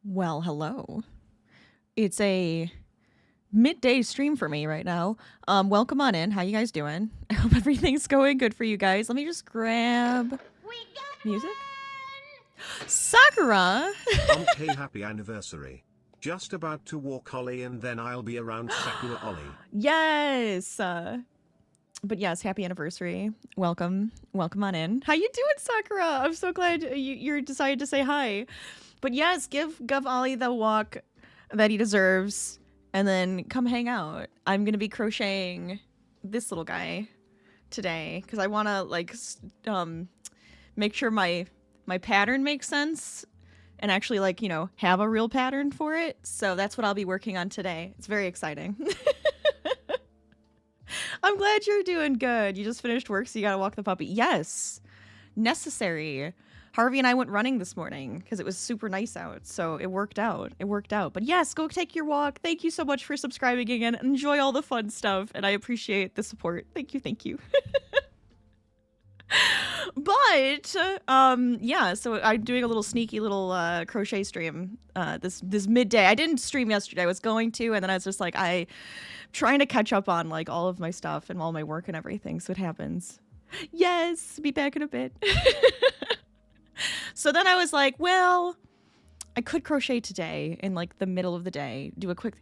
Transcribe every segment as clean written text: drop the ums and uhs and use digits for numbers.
Well, hello. It's a midday stream for me right now. Welcome on in. How you guys doing? I hope everything's going good for you guys. Let me just grab music. Sakura! Hey, happy anniversary. Just about to walk Ollie and then I'll be around Sakura Ollie. Yes! But yes, happy anniversary. Welcome. Welcome on in. How you doing, Sakura? I'm so glad you're decided to say hi. But yes, give Ollie the walk that he deserves, and then come hang out. I'm gonna be crocheting this little guy today because I want to make sure my pattern makes sense and actually have a real pattern for it. So that's what I'll be working on today. It's very exciting. I'm glad you're doing good. You just finished work, so you gotta walk the puppy. Yes, necessary. Harvey and I went running this morning because it was super nice out, so it worked out. But yes, go take your walk. Thank you so much for subscribing again. Enjoy all the fun stuff, and I appreciate the support. Thank you. But yeah, so I'm doing a little sneaky little crochet stream this midday. I didn't stream yesterday. I was going to, and then I was just like trying to catch up on like all of my stuff and all my work and everything. So it happens. Yes, be back in a bit. So then I was like, well, I could crochet today in like the middle of the day. Do a quick.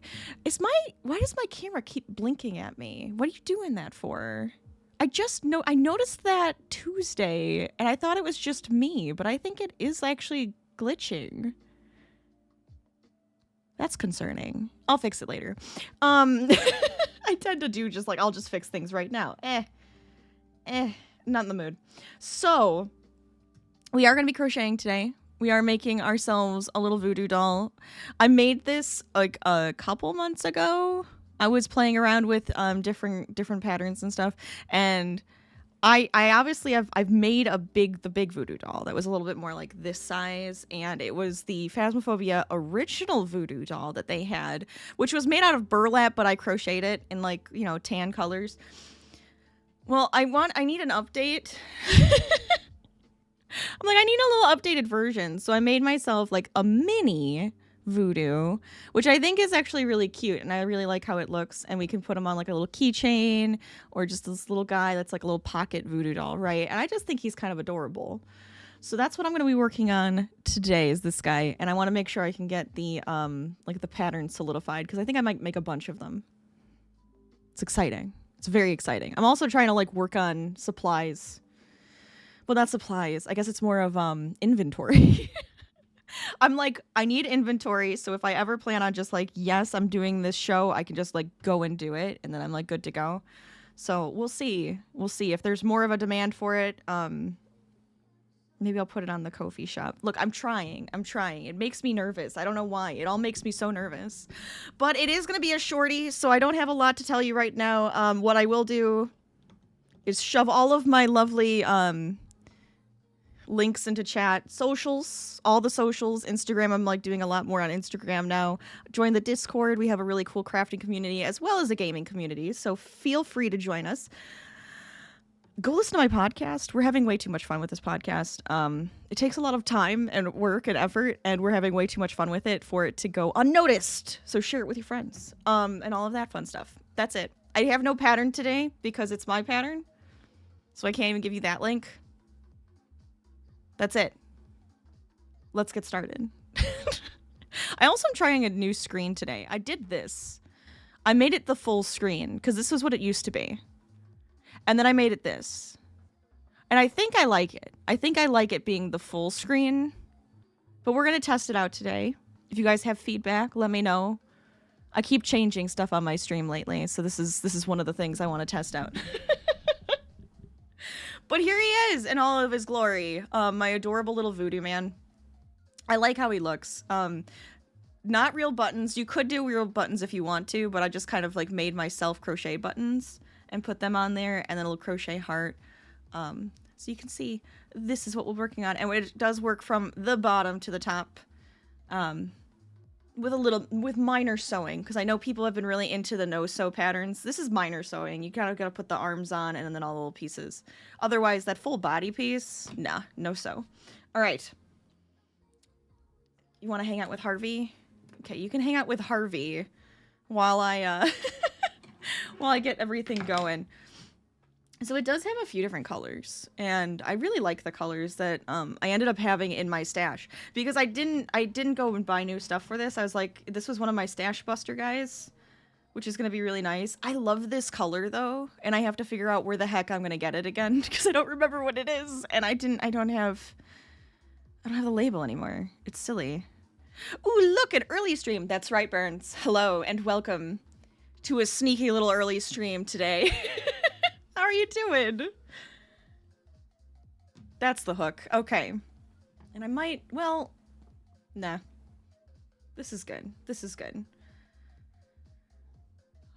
Why does my camera keep blinking at me? What are you doing that for? I noticed that Tuesday and I thought it was just me, but I think it is actually glitching. That's concerning. I'll fix it later. I tend to do just like, I'll just fix things right now. Not in the mood. So we are going to be crocheting today. We are making ourselves a little voodoo doll. I made this like a couple months ago. I was playing around with different patterns and stuff, and I obviously I've made the big voodoo doll that was a little bit more like this size, and it was the Phasmophobia original voodoo doll that they had, which was made out of burlap, but I crocheted it in like, tan colors. Well, I need an update. I'm like, I need a little updated version. So I made myself like a mini voodoo, which I think is actually really cute. And I really like how it looks. And we can put him on like a little keychain or just this little guy that's like a little pocket voodoo doll, right? And I just think he's kind of adorable. So that's what I'm going to be working on today is this guy. And I want to make sure I can get the the pattern solidified because I think I might make a bunch of them. It's exciting. It's very exciting. I'm also trying to like work on supplies. Well, not supplies. I guess it's more of inventory. I'm like, I need inventory. So if I ever plan on just like, yes, I'm doing this show, I can just like go and do it. And then I'm like good to go. So we'll see. We'll see if there's more of a demand for it. Maybe I'll put it on the Ko-fi shop. Look, I'm trying. It makes me nervous. I don't know why. It all makes me so nervous. But it is going to be a shorty. So I don't have a lot to tell you right now. What I will do is shove all of my lovely links into chat, socials, all the socials. Instagram, I'm like doing a lot more on Instagram now. Join the Discord. We have a really cool crafting community as well as a gaming community, so feel free to join us. Go listen to my podcast. We're having way too much fun with this podcast. It takes a lot of time and work and effort, and we're having way too much fun with it for it to go unnoticed. So share it with your friends, and all of that fun stuff. That's it. I have no pattern today because it's my pattern, so I can't even give you that link. That's it. Let's get started. I also am trying a new screen today. I did this. I made it the full screen because this is what it used to be. And then I made it this. And I think I like it. I think I like it being the full screen. But we're going to test it out today. If you guys have feedback, let me know. I keep changing stuff on my stream lately, so this is one of the things I want to test out. But here he is in all of his glory. My adorable little voodoo man. I like how he looks. Not real buttons. You could do real buttons if you want to, but I just kind of like made myself crochet buttons and put them on there, and then a little crochet heart. So you can see this is what we're working on, and it does work from the bottom to the top. With minor sewing, because I know people have been really into the no-sew patterns. This is minor sewing. You kind of got to put the arms on and then all the little pieces. Otherwise, that full body piece, nah, no sew. All right. You want to hang out with Harvey? Okay, you can hang out with Harvey while I while I get everything going. So it does have a few different colors, and I really like the colors that I ended up having in my stash, because I didn't go and buy new stuff for this. I was like, this was one of my stash buster guys, which is gonna be really nice. I love this color though, and I have to figure out where the heck I'm gonna get it again because I don't remember what it is, and I don't have the label anymore. It's silly. Ooh, look, an early stream. That's right, Burns. Hello and welcome to a sneaky little early stream today. How are you doing? That's the hook. Okay. And I might, well, nah. This is good. This is good.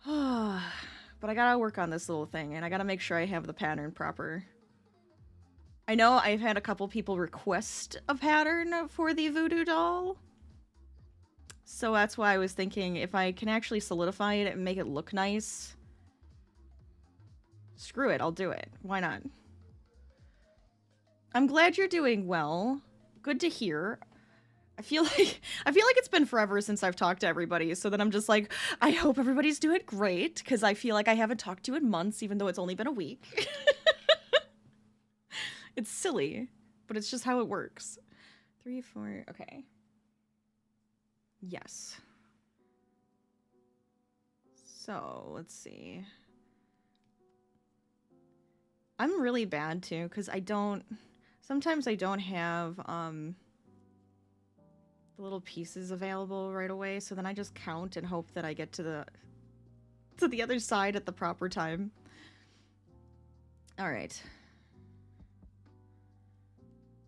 But I gotta work on this little thing, and I gotta make sure I have the pattern proper. I know I've had a couple people request a pattern for the voodoo doll. So that's why I was thinking if I can actually solidify it and make it look nice. Screw it, I'll do it. Why not? I'm glad you're doing well. Good to hear. I feel like it's been forever since I've talked to everybody, so then I'm just like, I hope everybody's doing great, because I feel like I haven't talked to you in months, even though it's only been a week. It's silly, but it's just how it works. 3, 4, okay. Yes. So, let's see. I'm really bad too, because sometimes I don't have the little pieces available right away, so then I just count and hope that I get to the other side at the proper time. All right.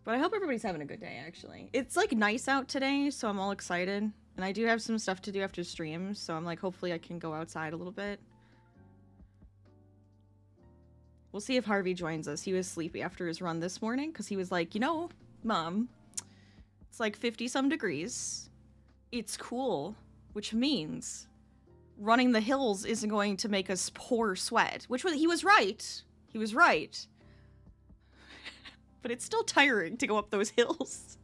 But I hope everybody's having a good day, actually. It's like nice out today, so I'm all excited. And I do have some stuff to do after stream, so I'm like, hopefully I can go outside a little bit. We'll see if Harvey joins us. He was sleepy after his run this morning, because he was like, you know, Mom, it's like 50-some degrees. It's cool, which means running the hills isn't going to make us pour sweat. He was right. He was right. But it's still tiring to go up those hills.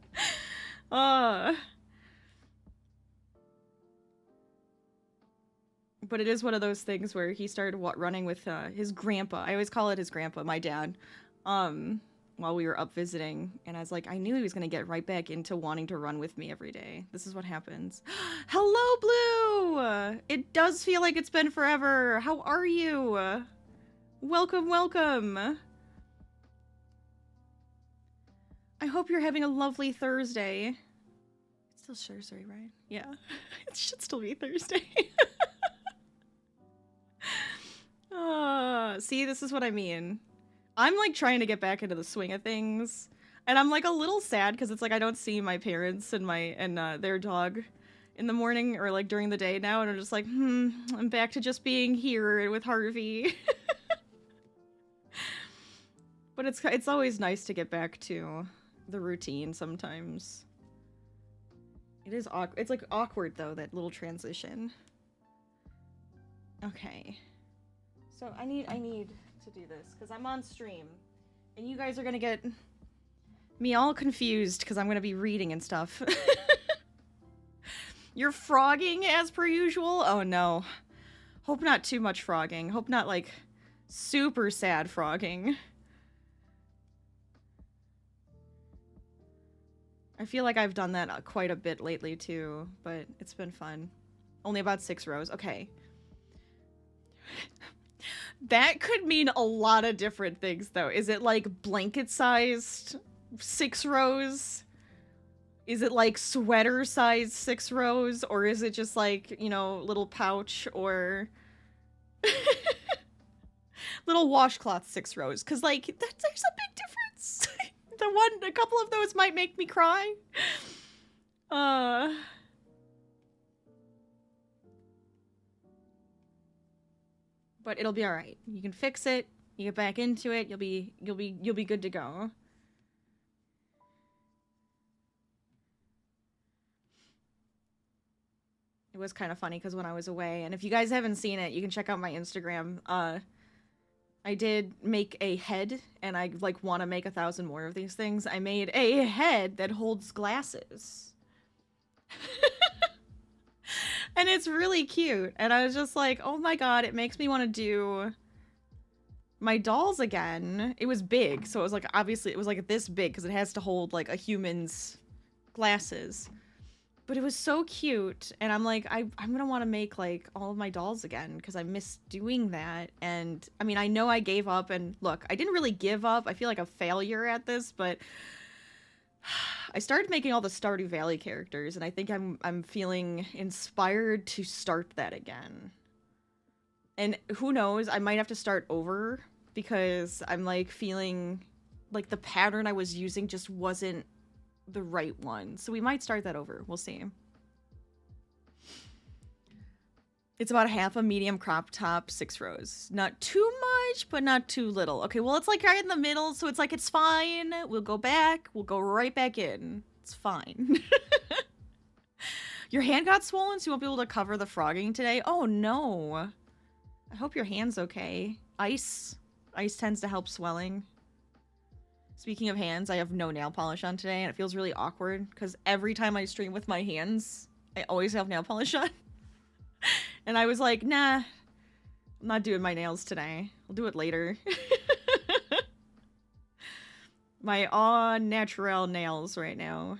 But it is one of those things where he started running with his grandpa. I always call it his grandpa, my dad, while we were up visiting. And I was like, I knew he was going to get right back into wanting to run with me every day. This is what happens. Hello, Blue! It does feel like it's been forever. How are you? Welcome, welcome. I hope you're having a lovely Thursday. It's still Thursday, right? Yeah. It should still be Thursday. See, this is what I mean. I'm like trying to get back into the swing of things, and I'm like a little sad because it's like I don't see my parents and their dog in the morning or like during the day now, and I'm just like, I'm back to just being here with Harvey. But it's always nice to get back to the routine sometimes. It is awkward. It's like awkward though, that little transition. Okay. So I need to do this because I'm on stream and you guys are gonna get me all confused because I'm gonna be reading and stuff. You're frogging as per usual? Oh no. Hope not too much frogging. Hope not like super sad frogging. I feel like I've done that quite a bit lately too, but it's been fun. Only about 6 rows. Okay. That could mean a lot of different things though. Is it like blanket-sized 6 rows? Is it like sweater-sized 6 rows? Or is it just like, you know, little pouch or little washcloth 6 rows? Because like, there's a big difference. A couple of those might make me cry. But it'll be all right. You can fix it. You get back into it. You'll be good to go. It was kind of funny because when I was away, and if you guys haven't seen it, you can check out my Instagram. I did make a head, and I like want to make 1,000 more of these things. I made a head that holds glasses. And it's really cute. And I was just like, oh my god, it makes me want to do my dolls again. It was big, so it was like, obviously, it was like this big because it has to hold like a human's glasses. But it was so cute, and I'm like, I'm gonna want to make like all of my dolls again because I miss doing that. And I mean, I know I gave up, and look, I didn't really give up. I feel like a failure at this, but I started making all the Stardew Valley characters, and I think I'm feeling inspired to start that again. And who knows, I might have to start over because I'm like feeling like the pattern I was using just wasn't the right one. So we might start that over. We'll see. It's about half a medium crop top, 6 rows. Not too much, but not too little. Okay, well, it's like right in the middle, so it's like, it's fine. We'll go back. We'll go right back in. It's fine. Your hand got swollen, so you won't be able to cover the frogging today? Oh, no. I hope your hand's okay. Ice. Ice tends to help swelling. Speaking of hands, I have no nail polish on today, and it feels really awkward, because every time I stream with my hands, I always have nail polish on. And I was like, nah, I'm not doing my nails today. I'll do it later. My au naturel nails right now.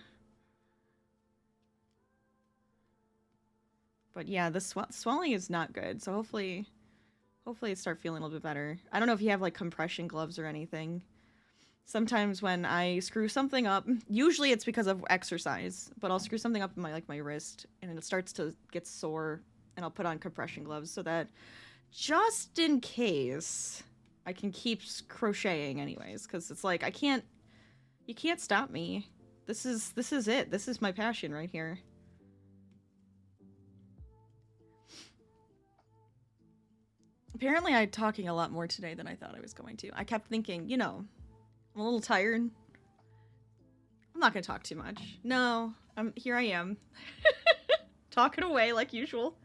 But yeah, the swelling is not good, so hopefully it start feeling a little bit better. I don't know if you have like compression gloves or anything. Sometimes when I screw something up, usually it's because of exercise, but I'll screw something up in my wrist and it starts to get sore, and I'll put on compression gloves so that just in case I can keep crocheting anyways, because it's like you can't stop me. This is it. This is my passion right here. Apparently I'm talking a lot more today than I thought I was going to. I kept thinking, you know, I'm a little tired. I'm not gonna talk too much. No, here I am. Talking away like usual.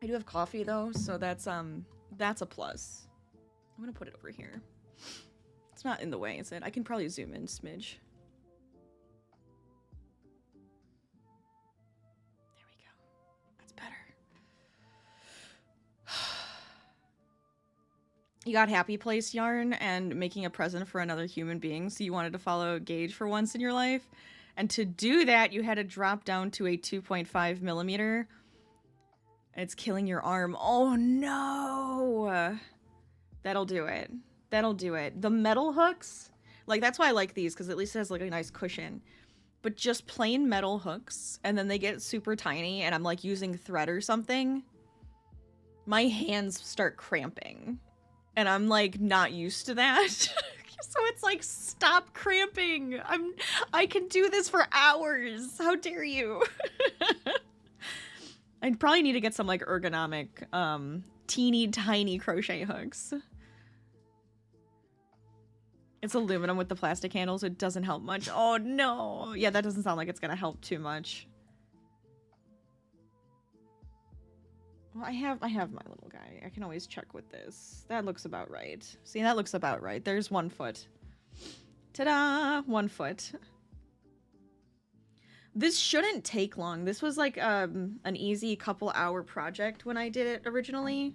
I do have coffee though, so that's a plus. I'm gonna put it over here. It's not in the way, is it? I can probably zoom in a smidge. There we go. That's better. You got Happy Place yarn and making a present for another human being, so you wanted to follow Gage for once in your life. And to do that, you had to drop down to a 2.5 millimeter. And it's killing your arm. Oh no! That'll do it. That'll do it. The metal hooks, like that's why I like these, because at least it has like a nice cushion. But just plain metal hooks, and then they get super tiny, and I'm like using thread or something. My hands start cramping. And I'm like not used to that. So it's like, stop cramping. I can do this for hours. How dare you? I'd probably need to get some like ergonomic, teeny tiny crochet hooks. It's aluminum with the plastic handles. So it doesn't help much. Oh no. Yeah, that doesn't sound like it's gonna help too much. Well, I have my little guy. I can always check with this. That looks about right. See, that looks about right. There's 1 foot. Ta-da! 1 foot. This shouldn't take long. This was like an easy couple-hour project when I did it originally.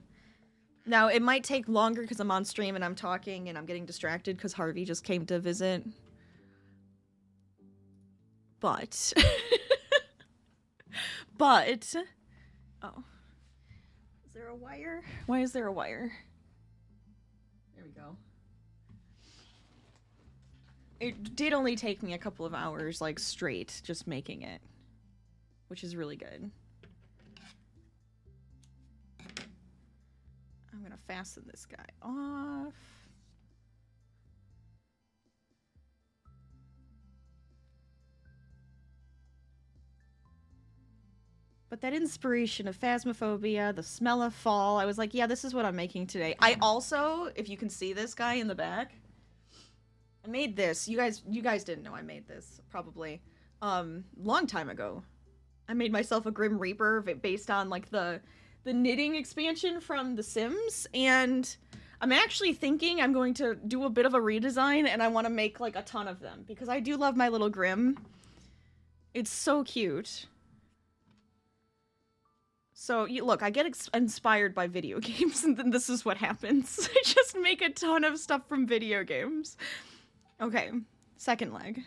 Now, it might take longer because I'm on stream and I'm talking and I'm getting distracted because Harvey just came to visit. But... but... Oh. Is there a wire? Why is there a wire? There we go. It did only take me a couple of hours, like, straight, just making it. Which is really good. I'm gonna fasten this guy off. But that inspiration of Phasmophobia, the smell of fall, I was like, yeah, this is what I'm making today. I also, if you can see this guy in the back, I made this. You guys didn't know I made this, probably. Long time ago. I made myself a Grim Reaper based on, like, the knitting expansion from The Sims, and I'm actually thinking I'm going to do a bit of a redesign, and I want to make, like, a ton of them, because I do love my little Grim. It's so cute. So, look, I get inspired by video games, and then this is what happens. I just make a ton of stuff from video games. Okay, second leg.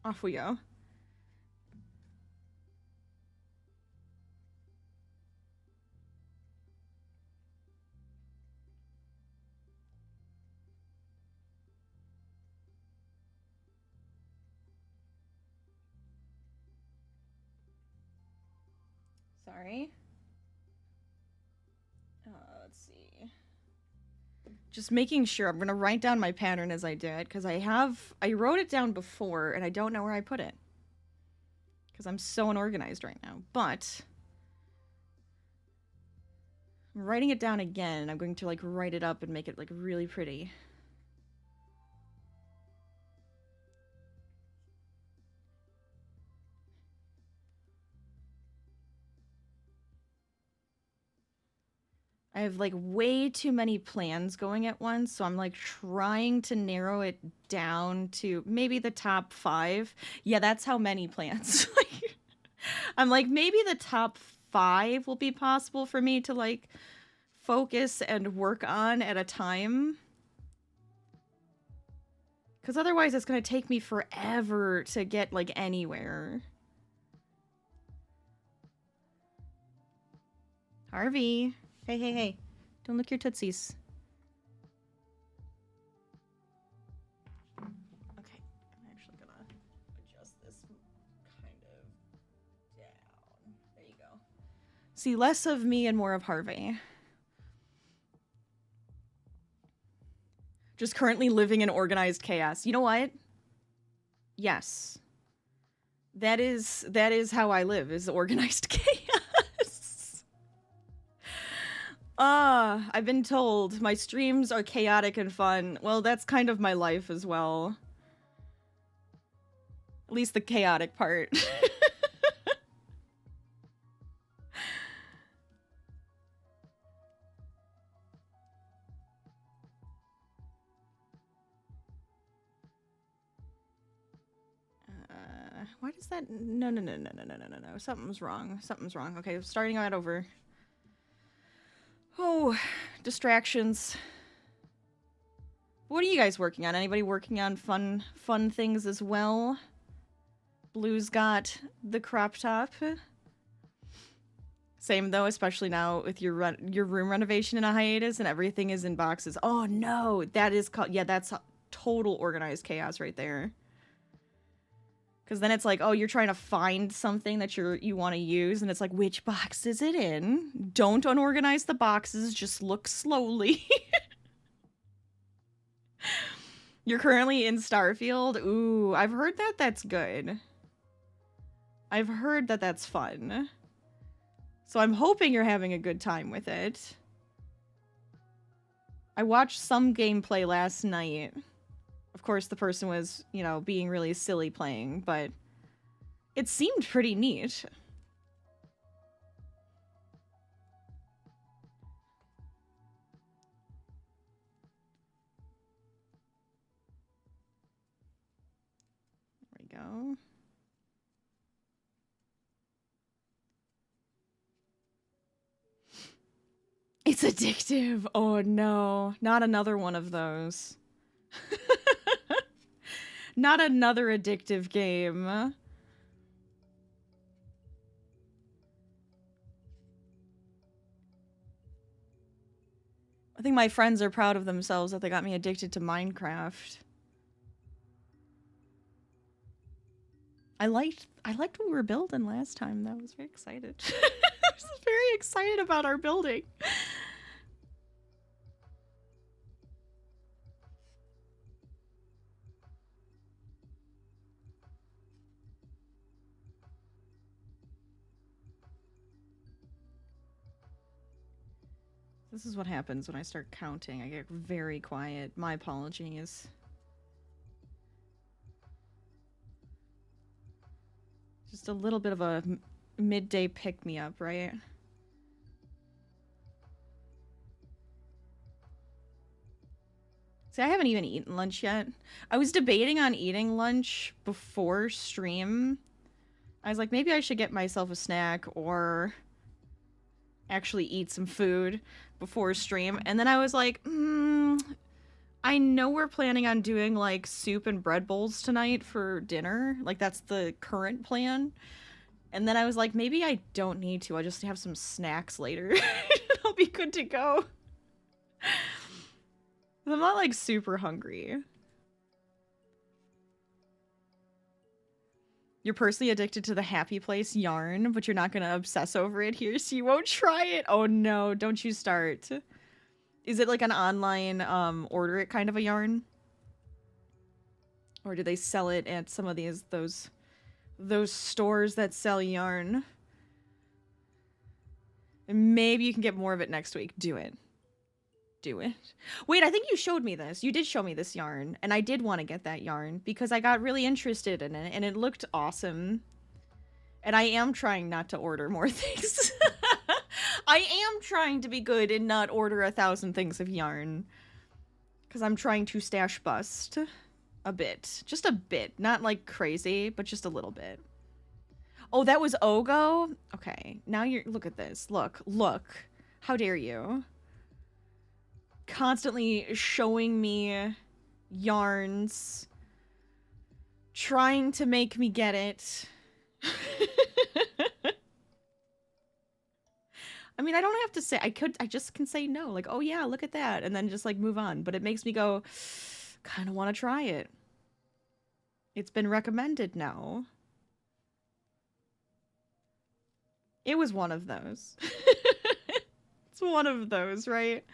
Off we go. Sorry. Let's see. Just making sure. I'm gonna write down my pattern as I did, because I wrote it down before, and I don't know where I put it. Because I'm so unorganized right now. But I'm writing it down again, and I'm going to, like, write it up and make it, like, really pretty. I have, like, way too many plans going at once, so I'm, like, trying to narrow it down to maybe the top 5. Yeah, that's how many plans. I'm like, maybe the top 5 will be possible for me to, like, focus and work on at a time. Because otherwise it's going to take me forever to get, like, anywhere. Harvey. Hey, hey, hey. Don't lick your tootsies. Okay, I'm actually gonna adjust this kind of down. There you go. See, less of me and more of Harvey. Just currently living in organized chaos. You know what? Yes. That is how I live, is organized chaos. I've been told my streams are chaotic and fun. Well, that's kind of my life as well. At least the chaotic part. Why does that... No. Something's wrong. Something's wrong. Okay, starting out over. Oh, distractions. What are you guys working on? Anybody working on fun things as well? Blue's got the crop top. Same though, especially now with your room renovation in a hiatus and everything is in boxes. Oh no, that is that's total organized chaos right there. Because then it's like, oh, you're trying to find something that you want to use, and it's like, which box is it in? Don't unorganize the boxes, just look slowly. You're currently in Starfield? Ooh, I've heard that that's good. I've heard that that's fun. So I'm hoping you're having a good time with it. I watched some gameplay last night. Of course, the person was, you know, being really silly playing, but it seemed pretty neat. There we go. It's addictive. Oh no, not another one of those. Not another addictive game. I think my friends are proud of themselves that they got me addicted to Minecraft. I liked what we were building last time. That was very excited. I was very excited about our building. This is what happens when I start counting. I get very quiet. My apologies. Just a little bit of a midday pick-me-up, right? See, I haven't even eaten lunch yet. I was debating on eating lunch before stream. I was like, maybe I should get myself a snack or actually eat some food before stream. And then I was like, I know we're planning on doing like soup and bread bowls tonight for dinner. Like that's the current plan. And then I was like, maybe I don't need to. I just have some snacks later. I'll be good to go. I'm not like super hungry. You're personally addicted to the happy place yarn, but you're not going to obsess over it here, so you won't try it. Oh no, don't you start. Is it like an online order it kind of a yarn? Or do they sell it at some of those stores that sell yarn? And maybe you can get more of it next week. Do it. Do it. Wait, I think you showed me this. You did show me this yarn, and I did want to get that yarn because I got really interested in it, and it looked awesome. And I am trying not to order more things. I am trying to be good and not order 1,000 things of yarn. Because I'm trying to stash bust a bit. Just a bit. Not like crazy, but just a little bit. Oh, that was Ogo? Okay, now you're... Look at this. Look. Look. How dare you? Constantly showing me yarns. Trying to make me get it. I mean, I don't have to say, I just can say no. Like, oh yeah, look at that. And then just like move on. But it makes me go, kind of want to try it. It's been recommended now. It was one of those. It's one of those, right?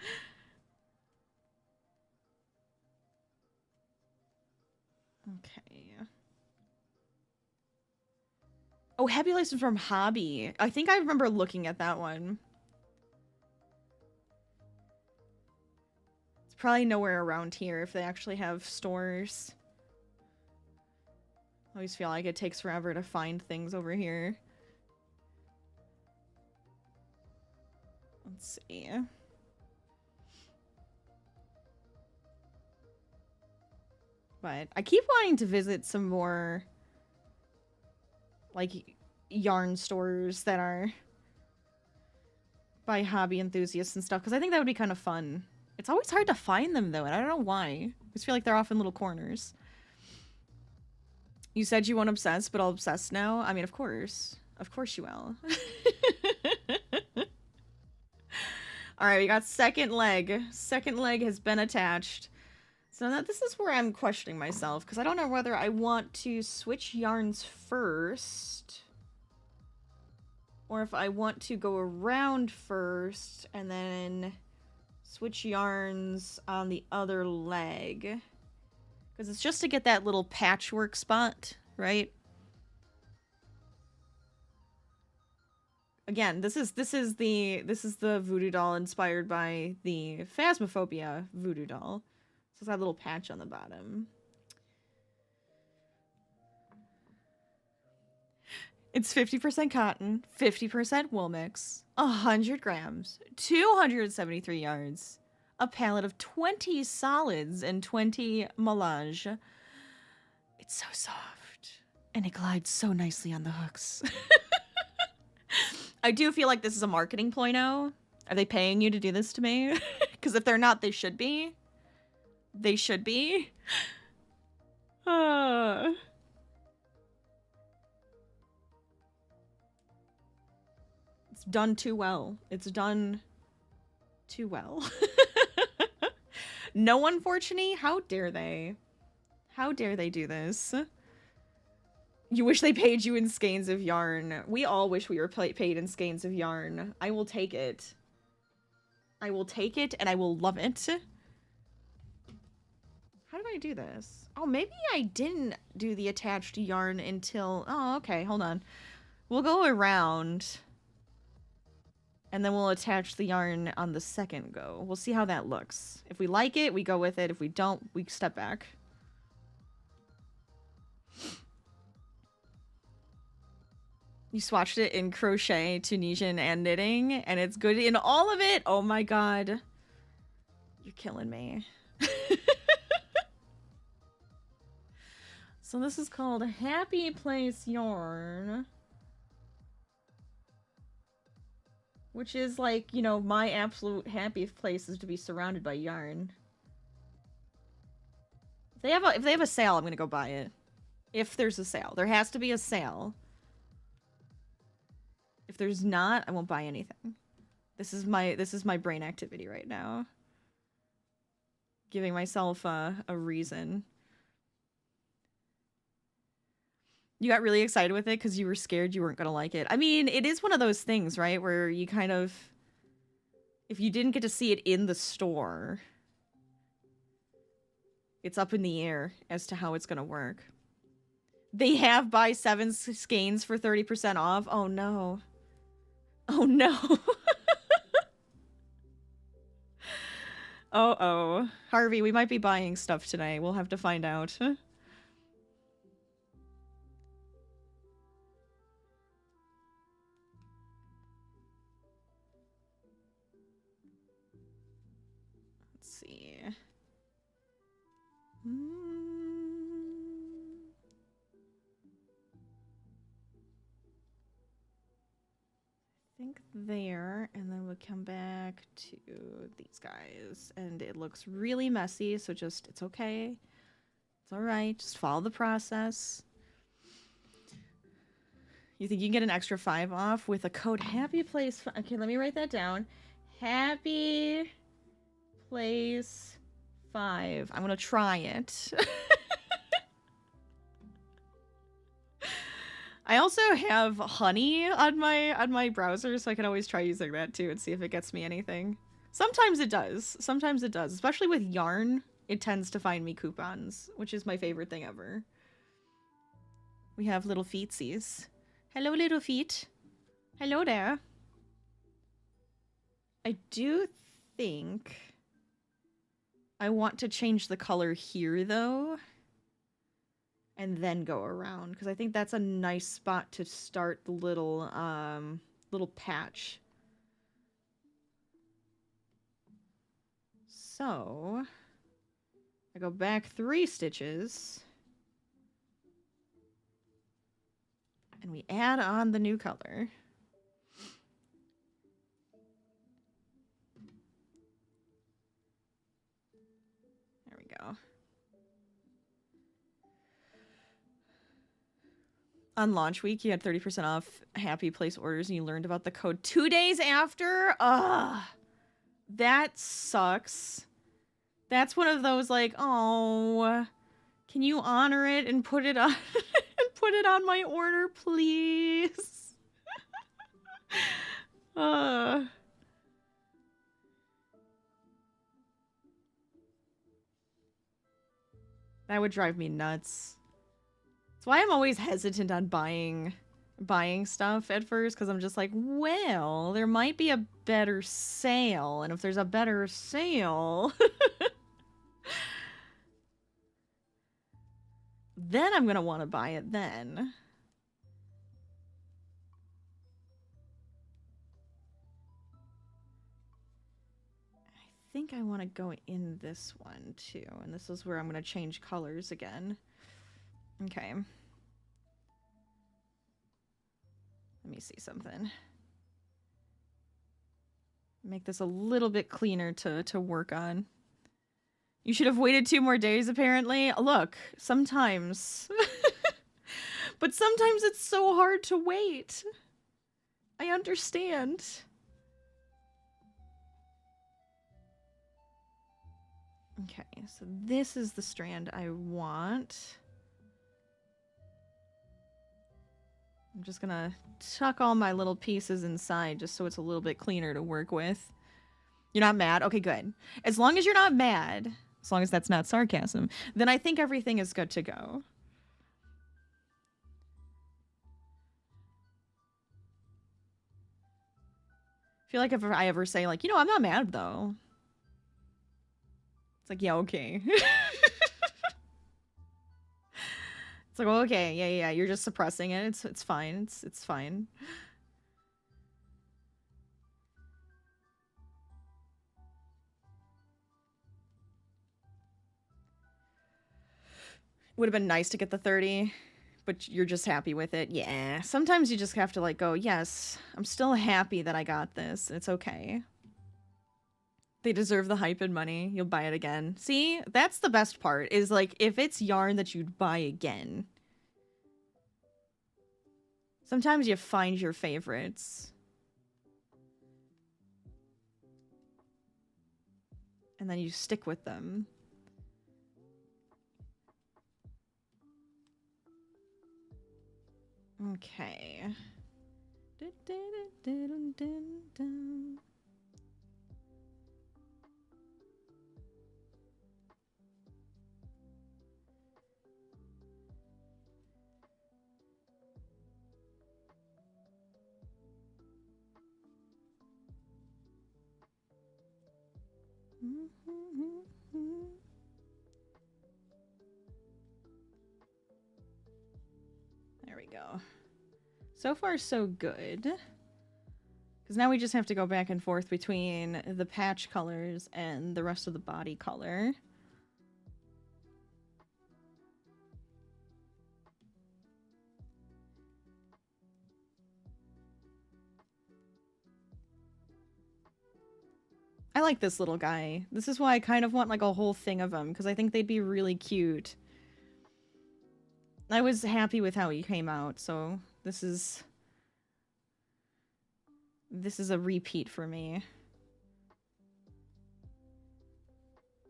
Okay. Oh, Happy License from Hobby. I think I remember looking at that one. It's probably nowhere around here if they actually have stores. I always feel like it takes forever to find things over here. Let's see. But I keep wanting to visit some more like yarn stores that are by hobby enthusiasts and stuff because I think that would be kind of fun. It's always hard to find them though, and I don't know why. I just feel like they're off in little corners. You said you won't obsess, but I'll obsess now. I mean, of course you will. All right, we got second leg. Second leg has been attached. So now this is where I'm questioning myself because I don't know whether I want to switch yarns first or if I want to go around first and then switch yarns on the other leg. Because it's just to get that little patchwork spot, right? Again, this is the voodoo doll inspired by the Phasmophobia voodoo doll. So it's got a little patch on the bottom. It's 50% cotton, 50% wool mix, 100 grams, 273 yards, a palette of 20 solids and 20 melange. It's so soft, and it glides so nicely on the hooks. I do feel like this is a marketing ploy-no. Are they paying you to do this to me? Because if they're not, they should be. They should be. It's done too well. It's done too well. No, unfortunately, how dare they? How dare they do this? You wish they paid you in skeins of yarn. We all wish we were paid in skeins of yarn. I will take it. I will take it and I will love it. How did I do this? Oh, maybe I didn't do the attached yarn until... Oh, okay, hold on. We'll go around. And then we'll attach the yarn on the second go. We'll see how that looks. If we like it, we go with it. If we don't, we step back. You swatched it in crochet, Tunisian, and knitting, and it's good in all of it. Oh my god. You're killing me. So this is called Happy Place Yarn. which is like, you know, my absolute happiest place is to be surrounded by yarn. If they have a sale, I'm gonna go buy it. If there's a sale. There has to be a sale. If there's not, I won't buy anything. This is my brain activity right now. Giving myself a reason. You got really excited with it because you were scared you weren't gonna like it. I mean, it is one of those things, right? Where you kind of... If you didn't get to see it in the store, it's up in the air as to how it's gonna work. They have buy 7 skeins for 30% off? Oh no. Oh no. Oh. Harvey, we might be buying stuff today. We'll have to find out. Let's see. I think there, and then we'll come back to these guys. And it looks really messy, so just, it's okay. It's alright, just follow the process. You think you can get an extra 5 off with a code Happy Place? Okay, let me write that down. Happy Place 5. I'm gonna try it. I also have honey on my browser, so I can always try using that too and see if it gets me anything. Sometimes it does. Sometimes it does. Especially with yarn, it tends to find me coupons, which is my favorite thing ever. We have little feetsies. Hello, little feet. Hello there. I do think I want to change the color here, though. And then go around, because I think that's a nice spot to start the little patch. So I go back 3 stitches and we add on the new color. There we go. On launch week, you had 30% off Happy Place orders and you learned about the code 2 days after? Ugh. That sucks. That's one of those like, oh, can you honor it and put it on and put it on my order, please? That would drive me nuts. That's why I'm always hesitant on buying stuff at first, because I'm just like, well, there might be a better sale, and if there's a better sale, then I'm gonna want to buy it then. I think I want to go in this one too, and this is where I'm gonna change colors again. Okay. Let me see something. Make this a little bit cleaner to work on. You should have waited 2 more days, apparently. Look, sometimes. But sometimes it's so hard to wait. I understand. Okay, so this is the strand I want. I'm just gonna tuck all my little pieces inside just so it's a little bit cleaner to work with. You're not mad? Okay, good. As long as you're not mad, as long as that's not sarcasm, then I think everything is good to go. I feel like if I ever say, like, you know, I'm not mad, though. It's like, yeah, okay. It's like, well, okay, yeah, you're just suppressing it. It's fine. It's fine. Would have been nice to get the 30, but you're just happy with it. Yeah. Sometimes you just have to like go, yes, I'm still happy that I got this. It's okay. They deserve the hype and money. You'll buy it again. See, that's the best part is like if it's yarn that you'd buy again. Sometimes you find your favorites. And then you stick with them. Okay. There we go. So far, so good. Because now we just have to go back and forth between the patch colors and the rest of the body color. I like this little guy. This is why I kind of want like a whole thing of them, because I think they'd be really cute. I was happy with how he came out, so this is a repeat for me.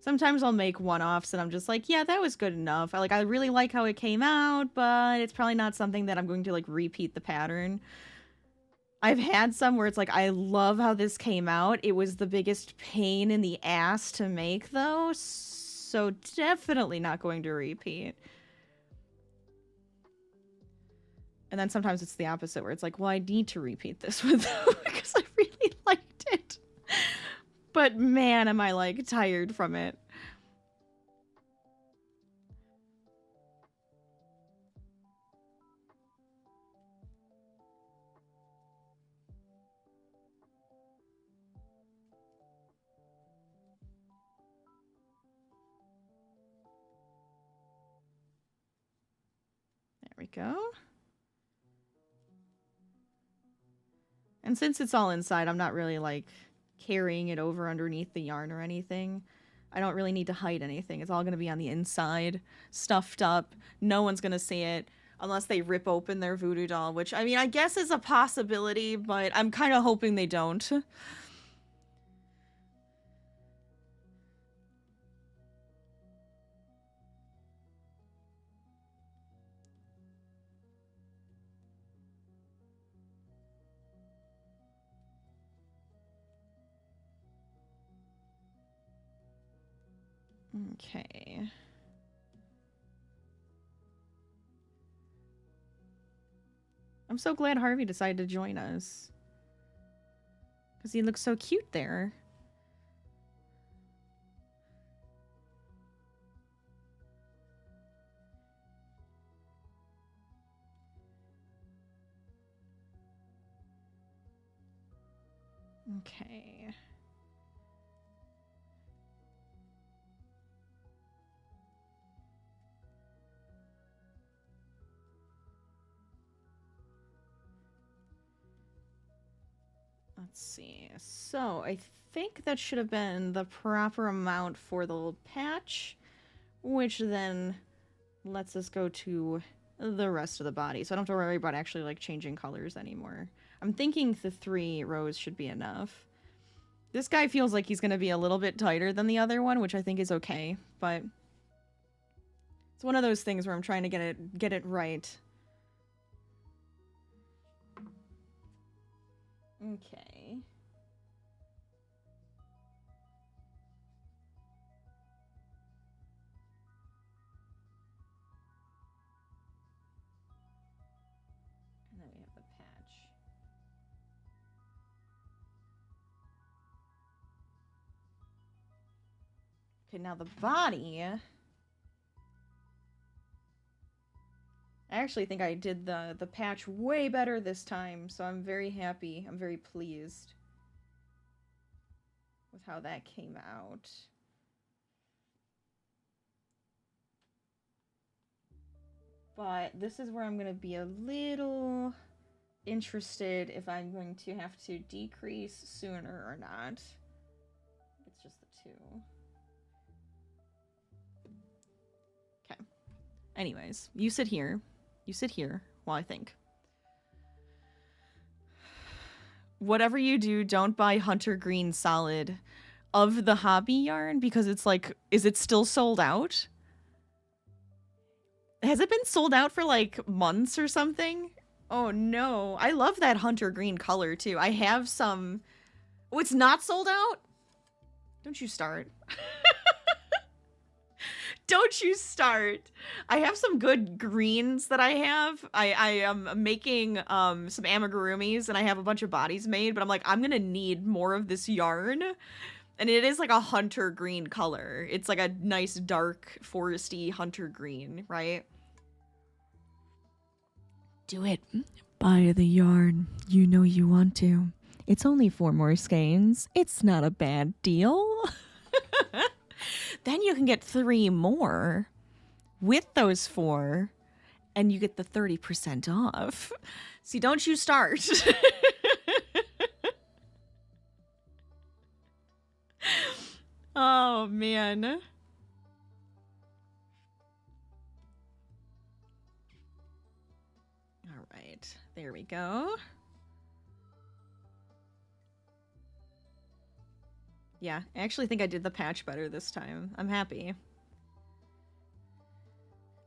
Sometimes I'll make one-offs and I'm just like, yeah, that was good enough. I really like how it came out, but it's probably not something that I'm going to like repeat the pattern. I've had some where it's like, I love how this came out. It was the biggest pain in the ass to make though, so definitely not going to repeat. And then sometimes it's the opposite where it's like, well, I need to repeat this with them because I really liked it. But man, am I like tired from it. There we go. And since it's all inside, I'm not really like carrying it over underneath the yarn or anything. I don't really need to hide anything. It's all going to be on the inside, stuffed up. No one's going to see it unless they rip open their voodoo doll, which, I mean, I guess is a possibility, but I'm kind of hoping they don't. Okay. I'm so glad Harvey decided to join us. Because he looks so cute there. Okay. Let's see. So I think that should have been the proper amount for the little patch, which then lets us go to the rest of the body. So I don't have to worry about actually like changing colors anymore. I'm thinking the 3 rows should be enough. This guy feels like he's going to be a little bit tighter than the other one, which I think is okay, but it's one of those things where I'm trying to get it right. Okay. And then we have the patch. Okay, now the body. I actually think I did the patch way better this time, so I'm very happy. I'm very pleased with how that came out. But this is where I'm going to be a little interested if I'm going to have to decrease sooner or not. It's just the 2. Okay. Anyways, you sit here. You sit here while I think. Whatever you do, don't buy Hunter Green Solid of the hobby yarn because it's like, is it still sold out? Has it been sold out for like months or something? Oh no. I love that Hunter Green color too. I have some. Oh, it's not sold out? Don't you start. Don't you start. I have some good greens that I have. I am making some amigurumis and I have a bunch of bodies made, but I'm like, I'm gonna need more of this yarn. And it is like a hunter green color. It's like a nice dark foresty hunter green, right? Do it. Buy the yarn. You know you want to. It's only 4 more skeins. It's not a bad deal. Then you can get 3 more with those 4 and you get the 30% off. See, don't you start. Oh, man. All right. There we go. Yeah, I actually think I did the patch better this time. I'm happy.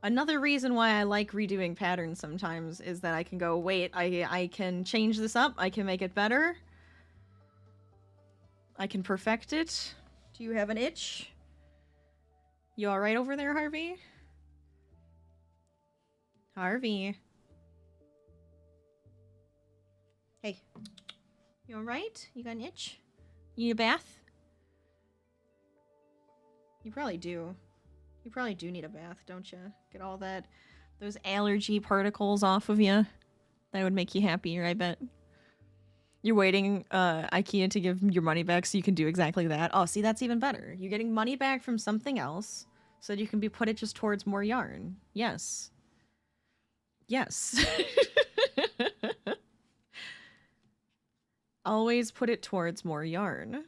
Another reason why I like redoing patterns sometimes is that I can go, wait, I can change this up. I can make it better. I can perfect it. Do you have an itch? You all right over there, Harvey? Harvey. Hey. You all right? You got an itch? You need a bath? You probably do. You probably do need a bath, don't you? Get all those allergy particles off of you. That would make you happier, I bet. You're waiting IKEA to give your money back so you can do exactly that. Oh, see, that's even better. You're getting money back from something else so that you can put it just towards more yarn. Yes. Yes. Always put it towards more yarn.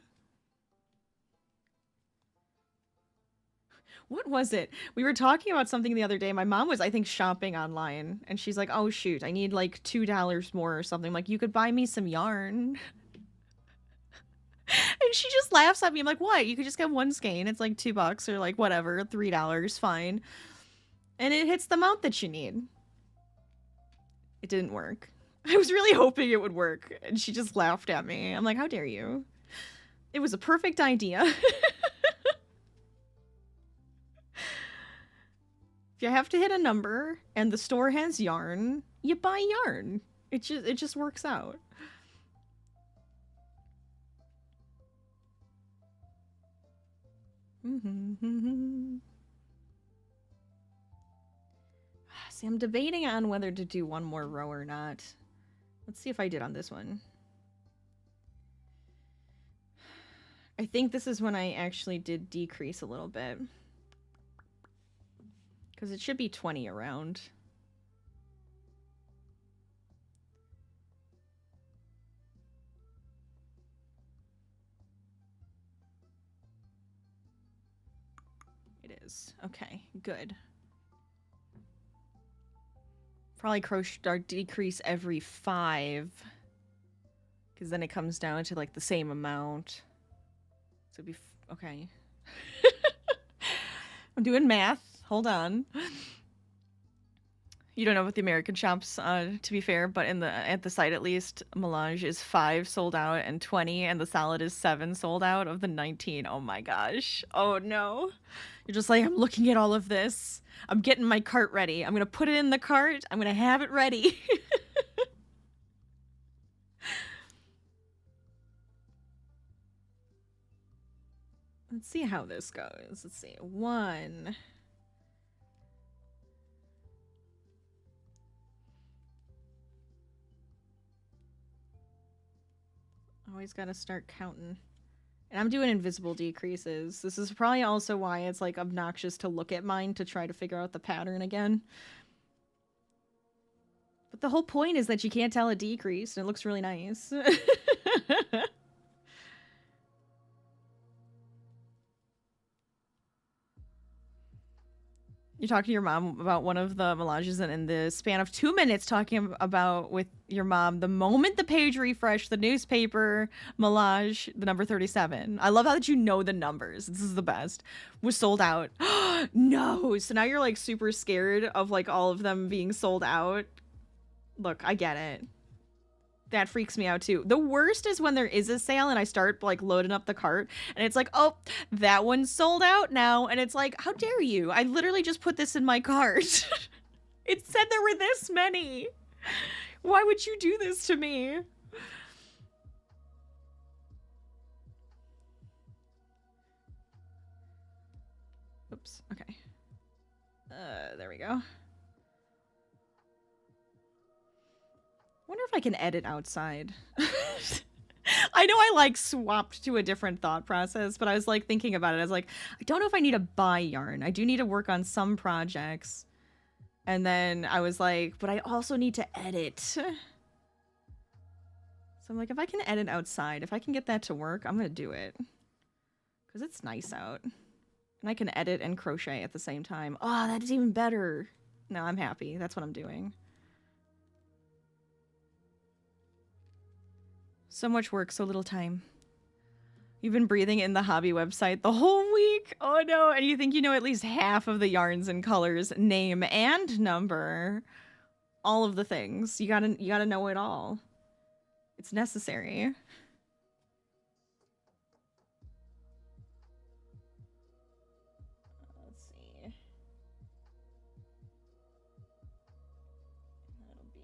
What was it? We were talking about something the other day. My mom was, I think, shopping online. And she's like, oh, shoot, I need like $2 more or something. I'm like, you could buy me some yarn. And she just laughs at me. I'm like, what? You could just get 1 skein. It's like $2 or like whatever, $3, fine. And it hits the amount that you need. It didn't work. I was really hoping it would work. And she just laughed at me. I'm like, how dare you? It was a perfect idea. If you have to hit a number and the store has yarn, you buy yarn. It just works out. See, I'm debating on whether to do 1 more row or not. Let's see if I did on this one. I think this is when I actually did decrease a little bit. Because it should be 20 around. It is. Okay, good. Probably crochet or decrease every 5. Because then it comes down to like the same amount. So it'd be... okay. I'm doing math. Hold on. You don't know about the American shops, to be fair, but at the site at least, Melange is 5 sold out and 20, and the salad is 7 sold out of the 19. Oh my gosh. Oh no. You're just like, I'm looking at all of this. I'm getting my cart ready. I'm gonna put it in the cart. I'm gonna have it ready. Let's see how this goes. Let's see. 1. Always gotta start counting. And I'm doing invisible decreases. This is probably also why it's like obnoxious to look at mine to try to figure out the pattern again. But the whole point is that you can't tell it decreased, and it looks really nice. You talk to your mom about one of the melanges, and in the span of 2 minutes talking about with your mom, the moment the page refreshed, the newspaper melange, the number 37. I love how that you know the numbers. This is the best. Was sold out. No. So now you're like super scared of like all of them being sold out. Look, I get it. That freaks me out too. The worst is when there is a sale and I start like loading up the cart and it's like, oh, that one's sold out now. And it's like, how dare you? I literally just put this in my cart. It said there were this many. Why would you do this to me? Oops. Okay. There we go. Wonder if I can edit outside. I know I like swapped to a different thought process, but I was like thinking about it. I was like, I don't know if I need to buy yarn. I do need to work on some projects. And then I was like, but I also need to edit. So I'm like, if I can edit outside, if I can get that to work, I'm going to do it. Because it's nice out. And I can edit and crochet at the same time. Oh, that's even better. No, I'm happy. That's what I'm doing. So much work, so little time. You've been breathing in the hobby website the whole week. Oh no, and you think you know at least half of the yarns and colors, name and number. All of the things. You gotta know it all. It's necessary. Let's see. That'll be...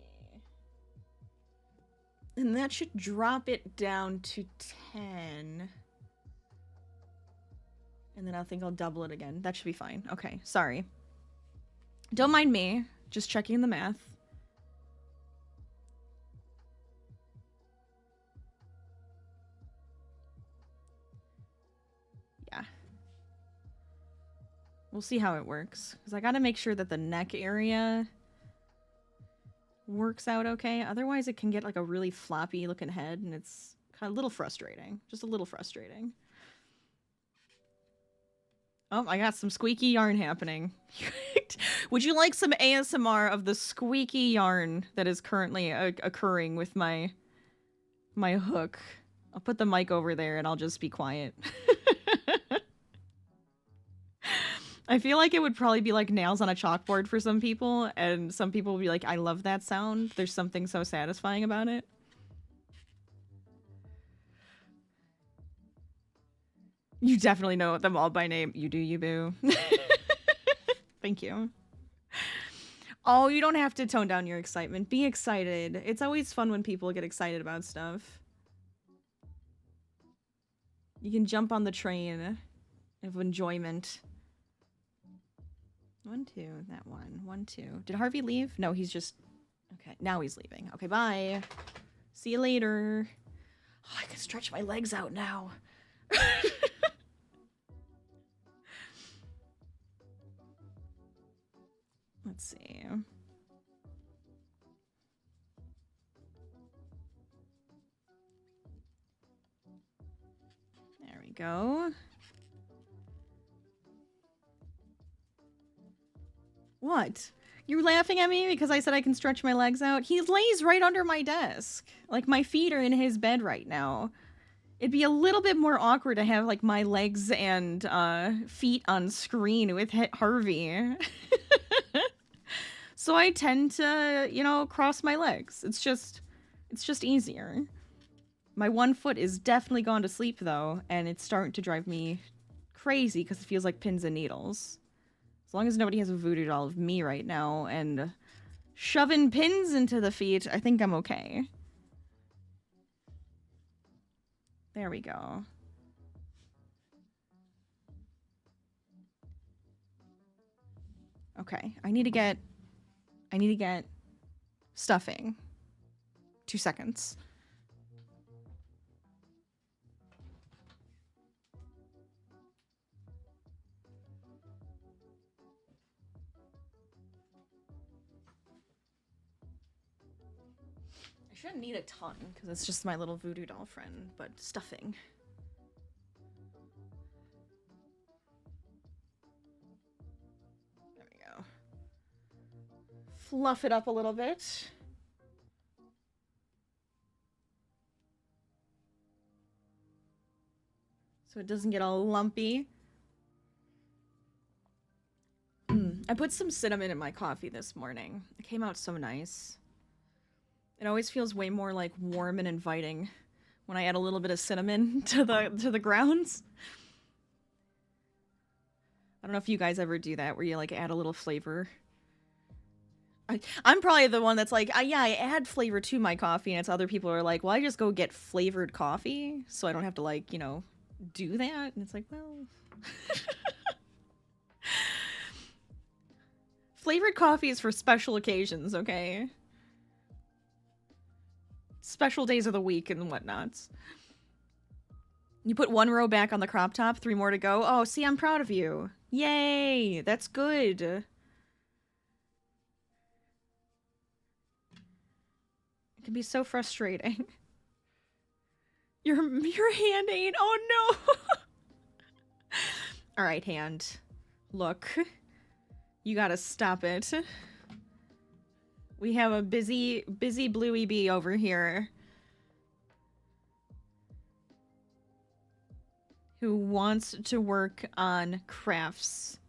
And that should drop it down to 10. And then I think I'll double it again. That should be fine. Okay, sorry. Don't mind me. Just checking the math. Yeah. We'll see how it works. Because I gotta make sure that the neck area works out okay. Otherwise it can get like a really floppy looking head and it's kind of a little frustrating. Just a little frustrating. Oh, I got some squeaky yarn happening. Would you like some ASMR of the squeaky yarn that is currently occurring with my hook? I'll put the mic over there and I'll just be quiet. I feel like it would probably be like nails on a chalkboard for some people, and some people will be like, I love that sound. There's something so satisfying about it. You definitely know them all by name. You do, you boo. Thank you. Oh, you don't have to tone down your excitement. Be excited. It's always fun when people get excited about stuff. You can jump on the train of enjoyment. 1, 2, that one. 1, 2. Did Harvey leave? No, he's just... Okay, now he's leaving. Okay, bye. See you later. Oh, I can stretch my legs out now. Let's see. There we go. What? You're laughing at me because I said I can stretch my legs out? He lays right under my desk. Like, my feet are in his bed right now. It'd be a little bit more awkward to have, like, my legs and feet on screen with Harvey. So I tend to, you know, cross my legs. It's just easier. My one foot is definitely gone to sleep, though, and it's starting to drive me crazy because it feels like pins and needles. As long as nobody has a voodoo doll of me right now and shoving pins into the feet, I think I'm okay. There we go. Okay, I need to get stuffing. 2 seconds. shouldn't need a ton because it's just my little voodoo doll friend, but stuffing. There we go. Fluff it up a little bit. So it doesn't get all lumpy. I put some cinnamon in my coffee this morning. It came out so nice. It always feels way more like warm and inviting when I add a little bit of cinnamon to the grounds. I don't know if you guys ever do that where you like add a little flavor. I'm probably the one that's like, yeah, I add flavor to my coffee, and it's other people are like, well, I just go get flavored coffee so I don't have to like, you know, do that. And it's like, well, flavored coffee is for special occasions, okay? Special days of the week and whatnots. You put 1 row back on the crop top, 3 more to go. Oh, see, I'm proud of you. Yay, that's good. It can be so frustrating. Your hand ain't. Oh no. All right, hand. Look, you gotta stop it. We have a busy Bluey bee over here who wants to work on crafts.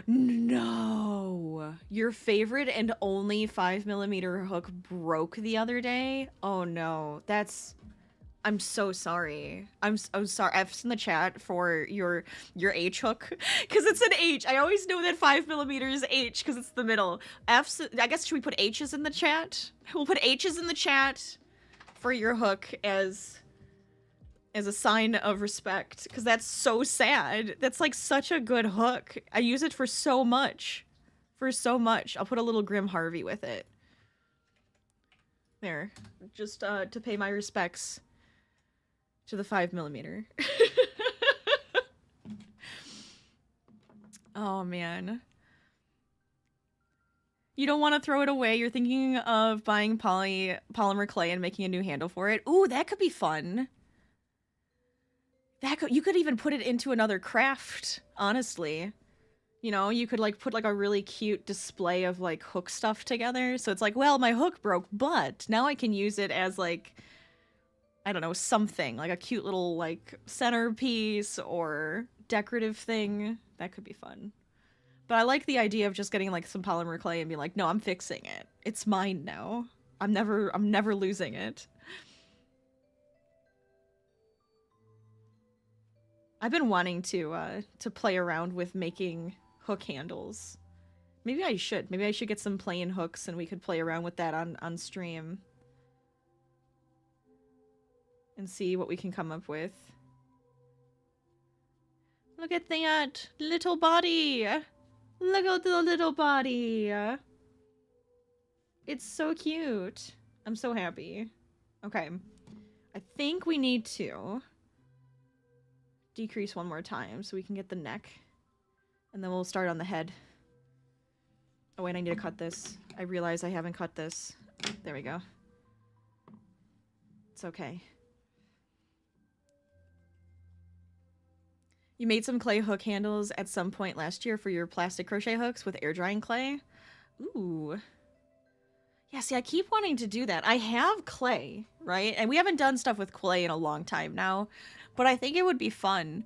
No! Your favorite and only 5mm hook broke the other day? Oh no, that's... I'm so sorry. I'm sorry. F's in the chat for your H hook, because it's an H. I always know that 5mm is H because it's the middle. F's. I guess should we put H's in the chat? We'll put H's in the chat for your hook as a sign of respect, because that's so sad. That's like such a good hook. I use it for so much. I'll put a little Grim Harvey with it. There, just to pay my respects to the 5mm. Oh man. You don't want to throw it away. You're thinking of buying polymer clay and making a new handle for it. Ooh, that could be fun. You could even put it into another craft, honestly. You know, you could like put like a really cute display of like hook stuff together. So it's like, well, my hook broke, but now I can use it as like, I don't know, something like a cute little like centerpiece or decorative thing. That could be fun. But I like the idea of just getting like some polymer clay and being like, no, I'm fixing it. It's mine now. I'm never losing it. I've been wanting to play around with making hook handles. Maybe I should. Maybe I should get some plain hooks and we could play around with that on stream. And see what we can come up with. Look at that little body. Look at the little body. It's so cute. I'm so happy. Okay. I think we need to decrease 1 more time so we can get the neck. And then we'll start on the head. Oh wait, I need to cut this. I realize I haven't cut this. There we go. It's okay. You made some clay hook handles at some point last year for your plastic crochet hooks with air drying clay. Ooh. Yeah, see, I keep wanting to do that. I have clay, right? And we haven't done stuff with clay in a long time now. But I think it would be fun.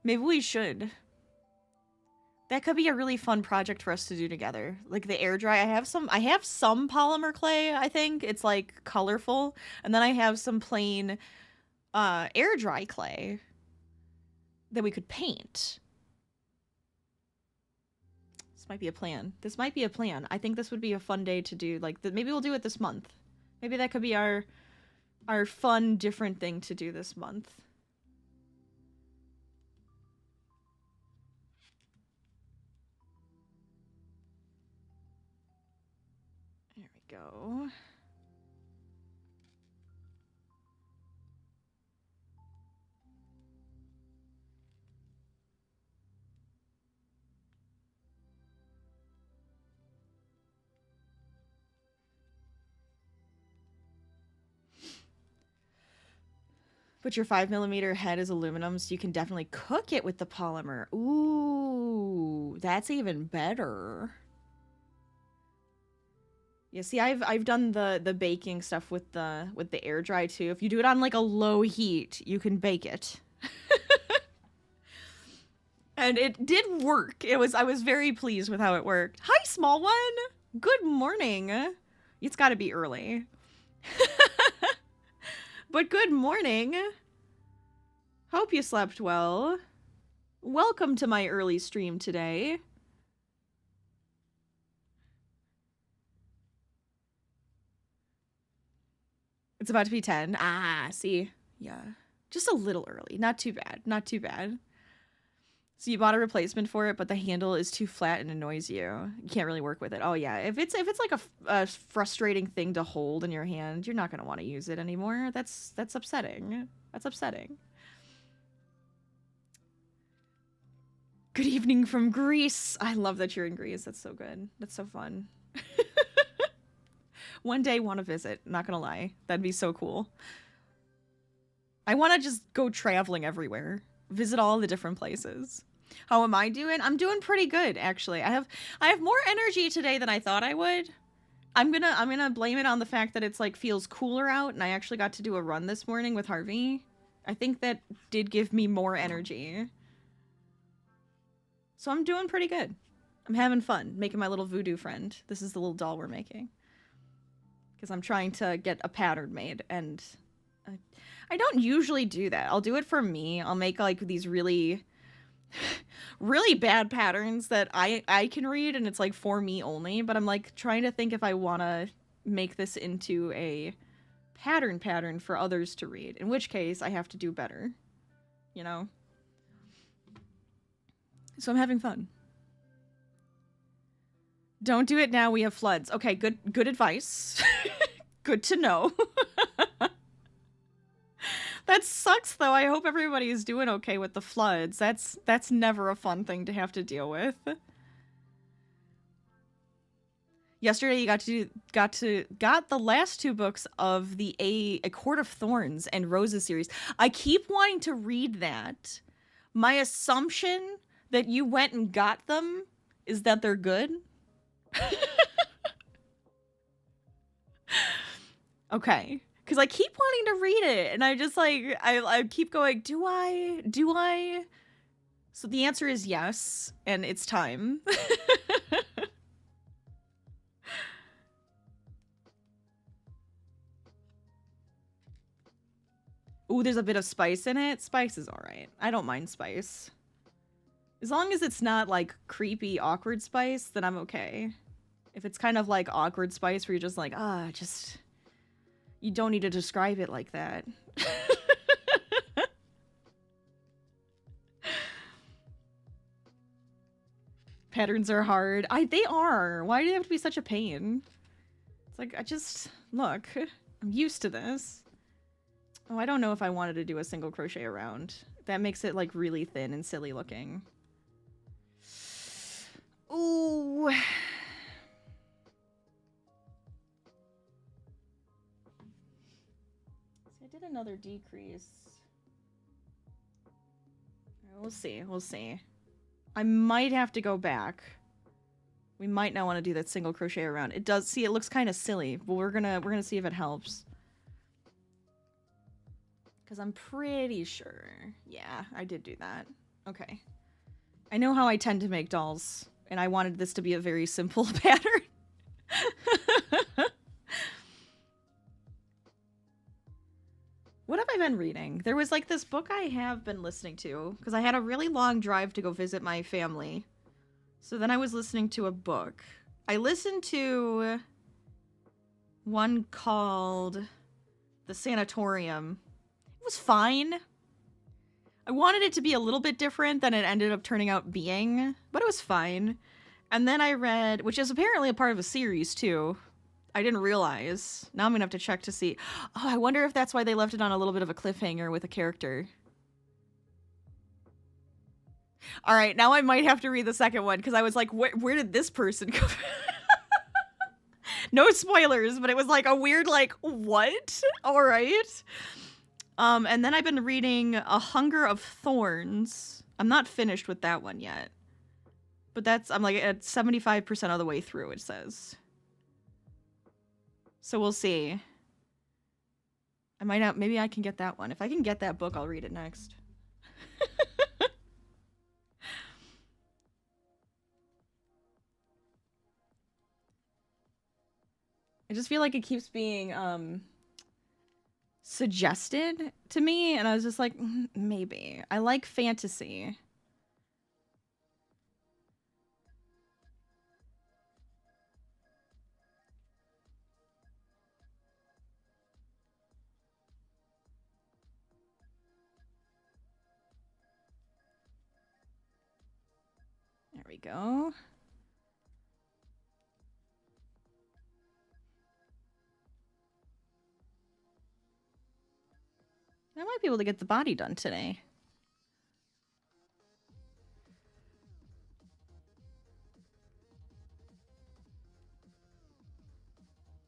Maybe we should. That could be a really fun project for us to do together. Like the air dry. I have some polymer clay, I think. It's like colorful. And then I have some plain air dry clay that we could paint. This might be a plan. I think this would be a fun day to do. Like, maybe we'll do it this month. Maybe that could be our fun, different thing to do this month. There we go. But your 5mm head is aluminum, so you can definitely cook it with the polymer. Ooh, that's even better. Yeah, see, I've done the baking stuff with the air dry too. If you do it on like a low heat, you can bake it. And it did work. I was very pleased with how it worked. Hi, small one. Good morning. It's got to be early. But good morning. Hope you slept well. Welcome to my early stream today. It's about to be 10. Ah, see. Yeah. Just a little early. Not too bad. Not too bad. So you bought a replacement for it, but the handle is too flat and annoys you. You can't really work with it. Oh yeah, if it's like a frustrating thing to hold in your hand, you're not gonna want to use it anymore. That's upsetting. That's upsetting. Good evening from Greece. I love that you're in Greece. That's so good. That's so fun. One day want to visit. Not gonna lie, that'd be so cool. I want to just go traveling everywhere, visit all the different places. How am I doing? I'm doing pretty good, actually. I have more energy today than I thought I would. I'm gonna blame it on the fact that it's like feels cooler out, and I actually got to do a run this morning with Harvey. I think that did give me more energy. So I'm doing pretty good. I'm having fun making my little voodoo friend. This is the little doll we're making. Because I'm trying to get a pattern made, and I don't usually do that. I'll do it for me. I'll make like these really really bad patterns that I can read, and it's like for me only, but I'm like trying to think if I want to make this into a pattern for others to read, in which case I have to do better, you know? So I'm having fun. Don't do it now, we have floods. Okay, good advice. Good to know. That sucks, though. I hope everybody is doing okay with the floods. That's never a fun thing to have to deal with. Yesterday, you got the last two books of the A Court of Thorns and Roses series. I keep wanting to read that. My assumption that you went and got them is that they're good. Okay. Because I keep wanting to read it, and I just like, I keep going, do I? So the answer is yes, and it's time. Ooh, there's a bit of spice in it. Spice is alright. I don't mind spice. As long as it's not like creepy, awkward spice, then I'm okay. If it's kind of like awkward spice where you're just like, just... You don't need to describe it like that. Patterns are hard. They are. Why do they have to be such a pain? It's like, look, I'm used to this. Oh, I don't know if I wanted to do a single crochet around. That makes it like really thin and silly looking. Ooh. Did another decrease. We'll see. I might have to go back. We might not want to do that single crochet around. It does, see, it looks kind of silly, but we're gonna see if it helps. Because I'm pretty sure. Yeah, I did do that. Okay. I know how I tend to make dolls, and I wanted this to be a very simple pattern. What have I been reading? There was like this book I have been listening to because I had a really long drive to go visit my family. So then I was listening to a book. I listened to one called The Sanatorium. It was fine. I wanted it to be a little bit different than it ended up turning out being, but it was fine. And then I read, which is apparently a part of a series too. I didn't realize. Now I'm gonna have to check to see. Oh, I wonder if that's why they left it on a little bit of a cliffhanger with a character. All right, now I might have to read the second one because I was like, where did this person go? No spoilers, but it was like a weird, like, what? All right. And then I've been reading A Hunger of Thorns. I'm not finished with that one yet. But I'm like at 75% of the way through, it says. So we'll see. I might not, maybe I can get that one. If I can get that book, I'll read it next. I just feel like it keeps being suggested to me, and I was just like, maybe. I like fantasy. There we go. I might be able to get the body done today.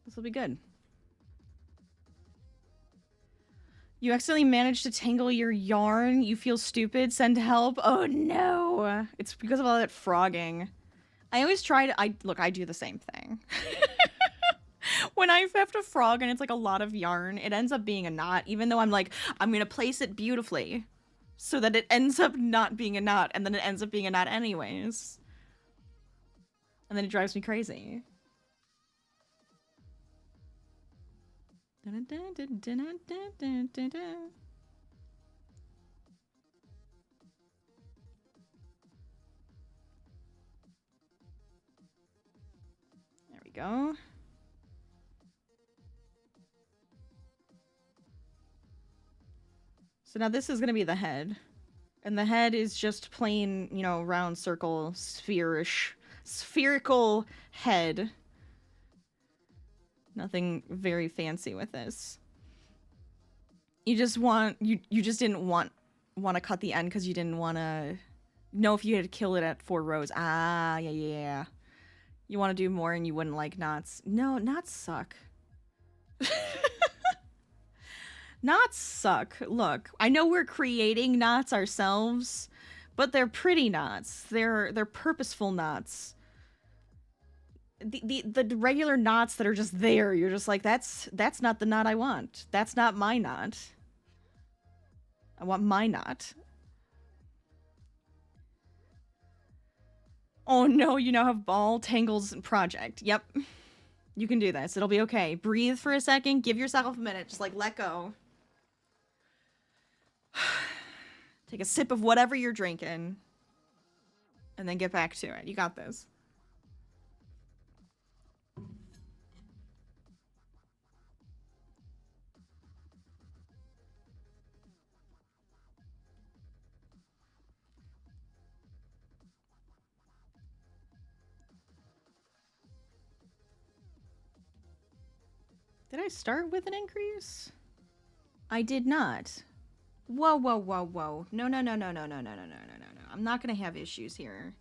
This will be good. You accidentally managed to tangle your yarn. You feel stupid. Send help. Oh no. It's because of all that frogging. I always try to, look, I do the same thing. When I have to frog and it's like a lot of yarn, it ends up being a knot, even though I'm like, I'm going to place it beautifully so that it ends up not being a knot, and then it ends up being a knot anyways. And then it drives me crazy. There we go. So now this is going to be the head. And the head is just plain, you know, round circle, spherical head. Nothing very fancy with this. You just want, you just didn't want to cut the end because you didn't want to know if you had to kill it at 4 rows. Ah, yeah. You want to do more and you wouldn't like knots. No, knots suck. Knots suck. Look, I know we're creating knots ourselves, but they're pretty knots. They're purposeful knots. The regular knots that are just there, you're just like, that's not the knot I want. That's not my knot. I want my knot. Oh no, you now have ball tangles project. Yep. You can do this. It'll be okay. Breathe for a second. Give yourself a minute. Just like let go. Take a sip of whatever you're drinking. And then get back to it. You got this. Did I start with an increase? I did not. Whoa. No. I'm not gonna have issues here.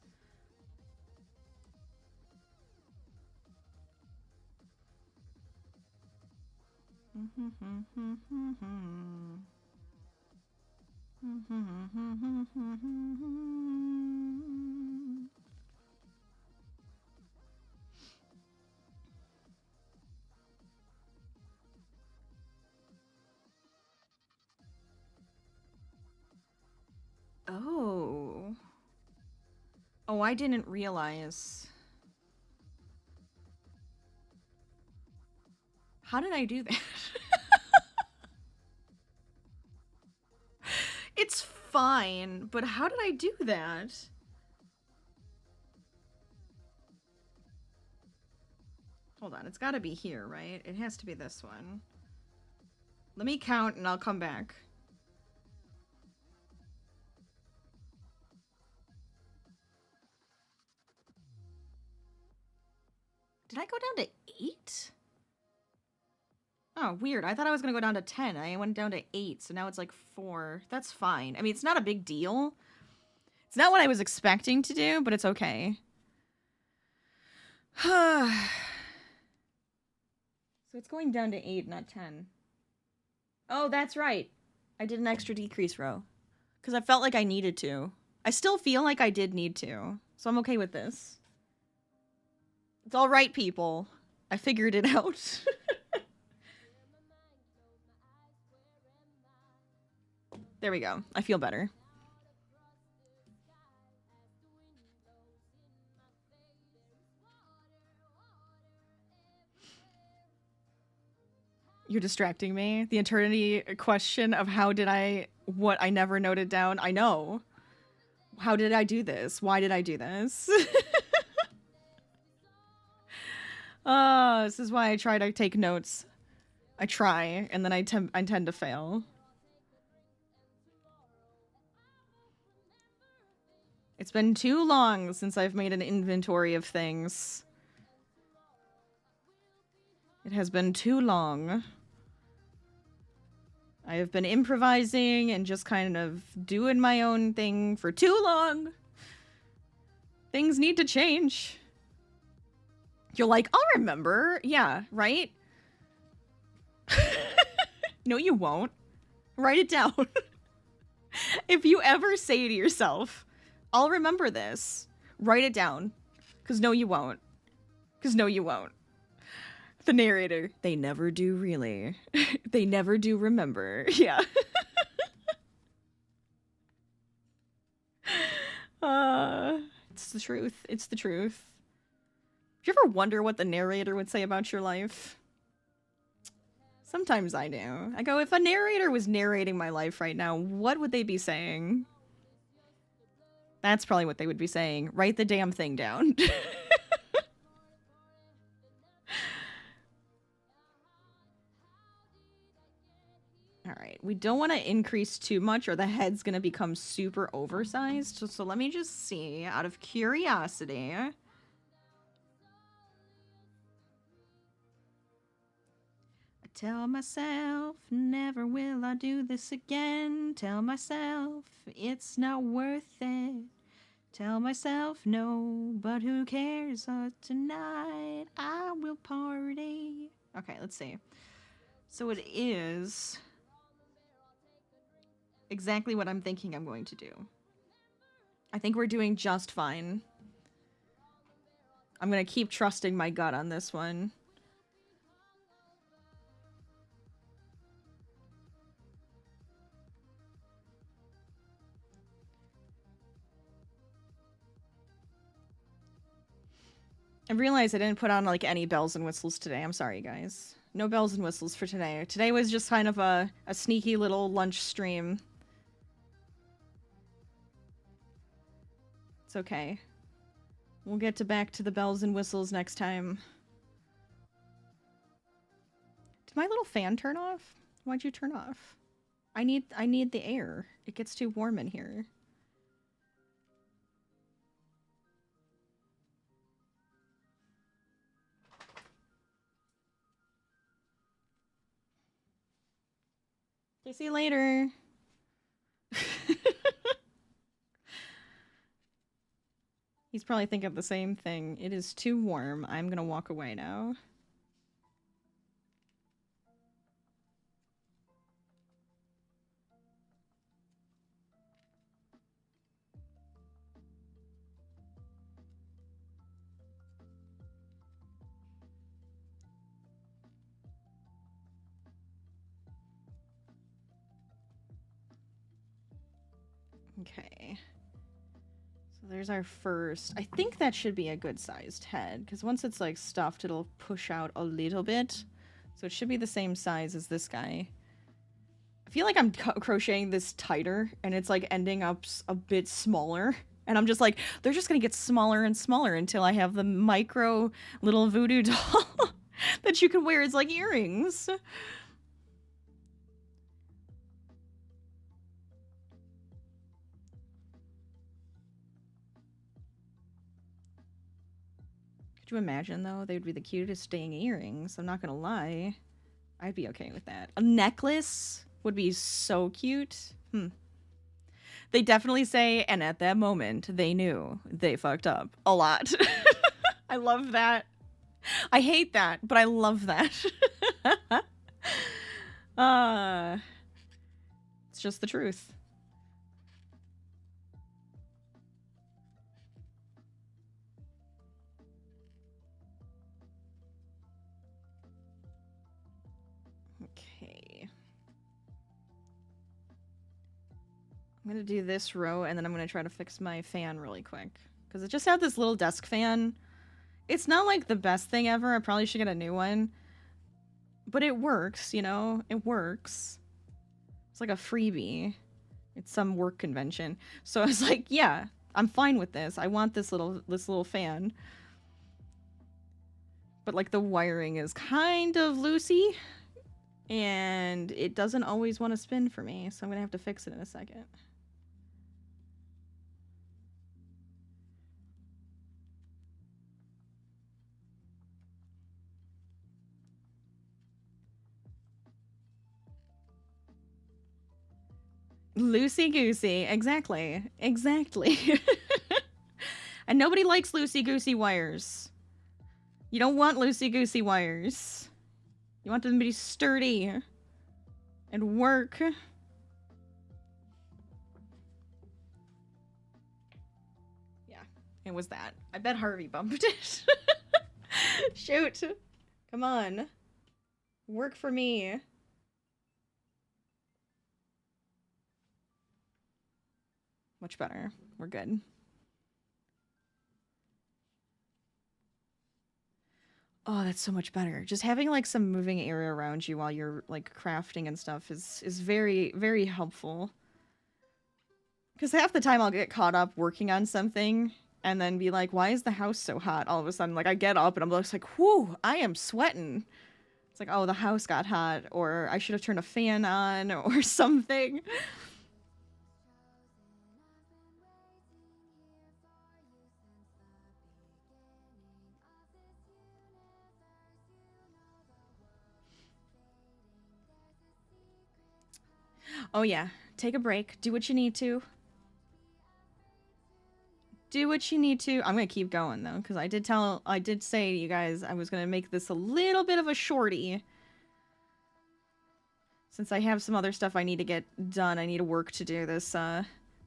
Oh. Oh, I didn't realize. How did I do that? It's fine, but how did I do that? Hold on, it's gotta be here, right? It has to be this one. Let me count and I'll come back. Did I go down to 8? Oh, weird. I thought I was gonna go down to 10. I went down to 8, so now it's like 4. That's fine. I mean, it's not a big deal. It's not what I was expecting to do, but it's okay. So it's going down to 8, not 10. Oh, that's right. I did an extra decrease row because I felt like I needed to. I still feel like I did need to, so I'm okay with this. It's all right, people. I figured it out. There we go. I feel better. You're distracting me. The eternity question of what I never noted down. I know. How did I do this? Why did I do this? This is why I try to take notes. I try, and then I tend to fail. It's been too long since I've made an inventory of things. It has been too long. I have been improvising and just kind of doing my own thing for too long. Things need to change. You're like, I'll remember. Yeah, right? No, you won't. Write it down. If you ever say to yourself, I'll remember this, write it down. Because no, you won't. Because no, you won't. The narrator, they never do really. They never do remember. Yeah. It's the truth. It's the truth. Do you ever wonder what the narrator would say about your life? Sometimes I do. I go, if a narrator was narrating my life right now, what would they be saying? That's probably what they would be saying. Write the damn thing down. All right, we don't want to increase too much or the head's going to become super oversized. So let me just see, out of curiosity. I tell myself, never will I do this again. Tell myself, it's not worth it. Tell myself, no, but who cares? Tonight I will party. Okay, let's see. So it is exactly what I'm thinking I'm going to do. I think we're doing just fine. I'm going to keep trusting my gut on this one. I realized I didn't put on like any bells and whistles today. I'm sorry, guys. No bells and whistles for today. Today was just kind of a sneaky little lunch stream. It's okay. We'll get back to the bells and whistles next time. Did my little fan turn off? Why'd you turn off? I need the air. It gets too warm in here. Okay, see you later. He's probably thinking the same thing. It is too warm. I'm gonna walk away now. Okay. So there's our first. I think that should be a good sized head, because once it's like stuffed, it'll push out a little bit. So it should be the same size as this guy. I feel like I'm crocheting this tighter, and it's like ending up a bit smaller. And I'm just like, they're just gonna get smaller and smaller until I have the micro little voodoo doll that you can wear as like earrings. Could you imagine, though? They would be the cutest dang earrings. I'm not gonna lie. I'd be okay with that. A necklace would be so cute. They definitely say, and at that moment, they knew they fucked up a lot. I love that. I hate that, but I love that. just the truth. Okay. I'm gonna do this row, and then I'm gonna try to fix my fan really quick. Because it just had this little desk fan. It's not like the best thing ever. I probably should get a new one. But it works, you know? It works. It's like a freebie. It's some work convention. So I was like, yeah, I'm fine with this. I want this little fan. But like the wiring is kind of loosey. And it doesn't always want to spin for me. So I'm gonna have to fix it in a second. Loosey-goosey. Exactly. Exactly. And nobody likes loosey-goosey wires. You don't want loosey-goosey wires. You want them to be sturdy and work. Yeah, it was that. I bet Harvey bumped it. Shoot. Come on. Work for me. Much better. We're good. Oh, that's so much better. Just having like some moving area around you while you're like crafting and stuff is very, very helpful. Because half the time I'll get caught up working on something and then be like, why is the house so hot? All of a sudden, like I get up and I'm just like, whew, I am sweating. It's like, oh, the house got hot, or I should have turned a fan on or something. Oh yeah, take a break. Do what you need to. Do what you need to. I'm gonna keep going though, because I did say to you guys I was gonna make this a little bit of a shorty. Since I have some other stuff I need to get done, I need work to do this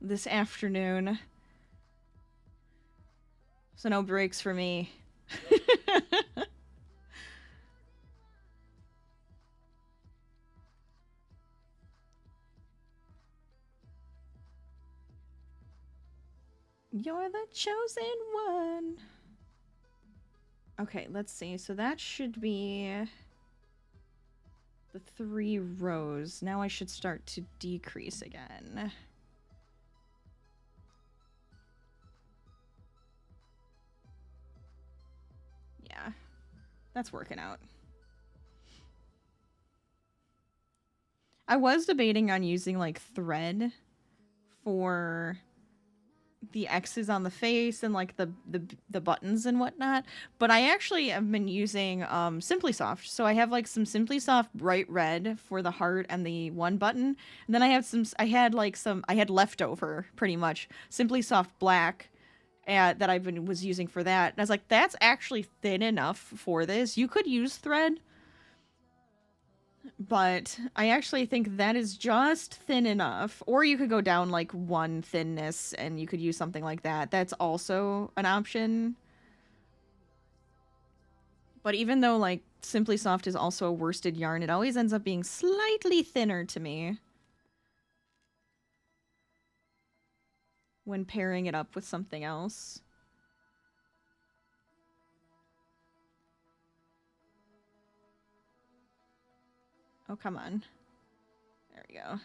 this afternoon. So no breaks for me. You're the chosen one. Okay, let's see. So that should be the 3 rows. Now I should start to decrease again. Yeah, that's working out. I was debating on using like thread for the X's on the face and like the buttons and whatnot, but I actually have been using Simply Soft. So I have like some Simply Soft bright red for the heart and the 1 button, and then I had leftover pretty much Simply Soft black that I was using for that. And I was like, that's actually thin enough for this. You could use thread, but I actually think that is just thin enough. Or you could go down like 1 thinness and you could use something like that. That's also an option. But even though like Simply Soft is also a worsted yarn, it always ends up being slightly thinner to me when pairing it up with something else. Oh, come on. There we go.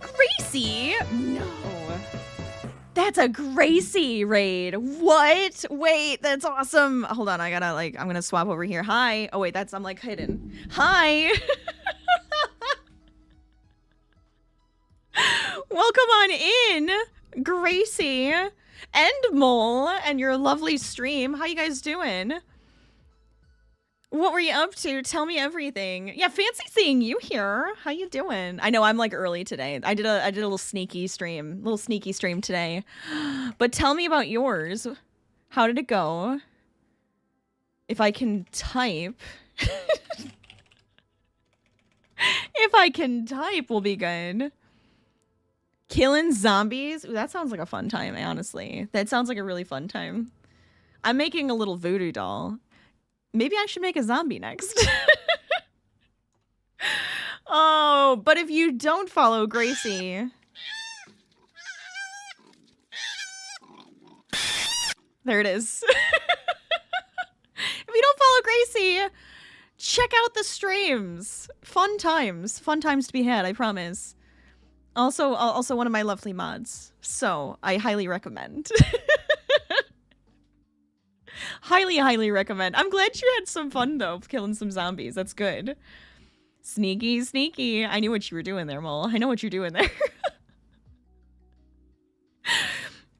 Gracie? No. That's a Gracie raid. What? Wait, that's awesome. Hold on, I'm gonna swap over here. Hi. Oh wait, I'm like hidden. Hi. Welcome on in, Gracie and Mole, and your lovely stream. How you guys doing? What were you up to? Tell me everything. Yeah, fancy seeing you here. How you doing? I know I'm like early today. I did a little sneaky stream today. But tell me about yours. How did it go? If I can type. If I can type will be good. Killing zombies? Ooh, that sounds like a fun time, honestly. That sounds like a really fun time. I'm making a little voodoo doll. Maybe I should make a zombie next. Oh, but if you don't follow Gracie... There it is. If you don't follow Gracie, check out the streams. Fun times to be had, I promise. Also one of my lovely mods. So, I highly recommend. Highly recommend. I'm glad you had some fun, though, killing some zombies. That's good. Sneaky. I knew what you were doing there, Mole. I know what you're doing there.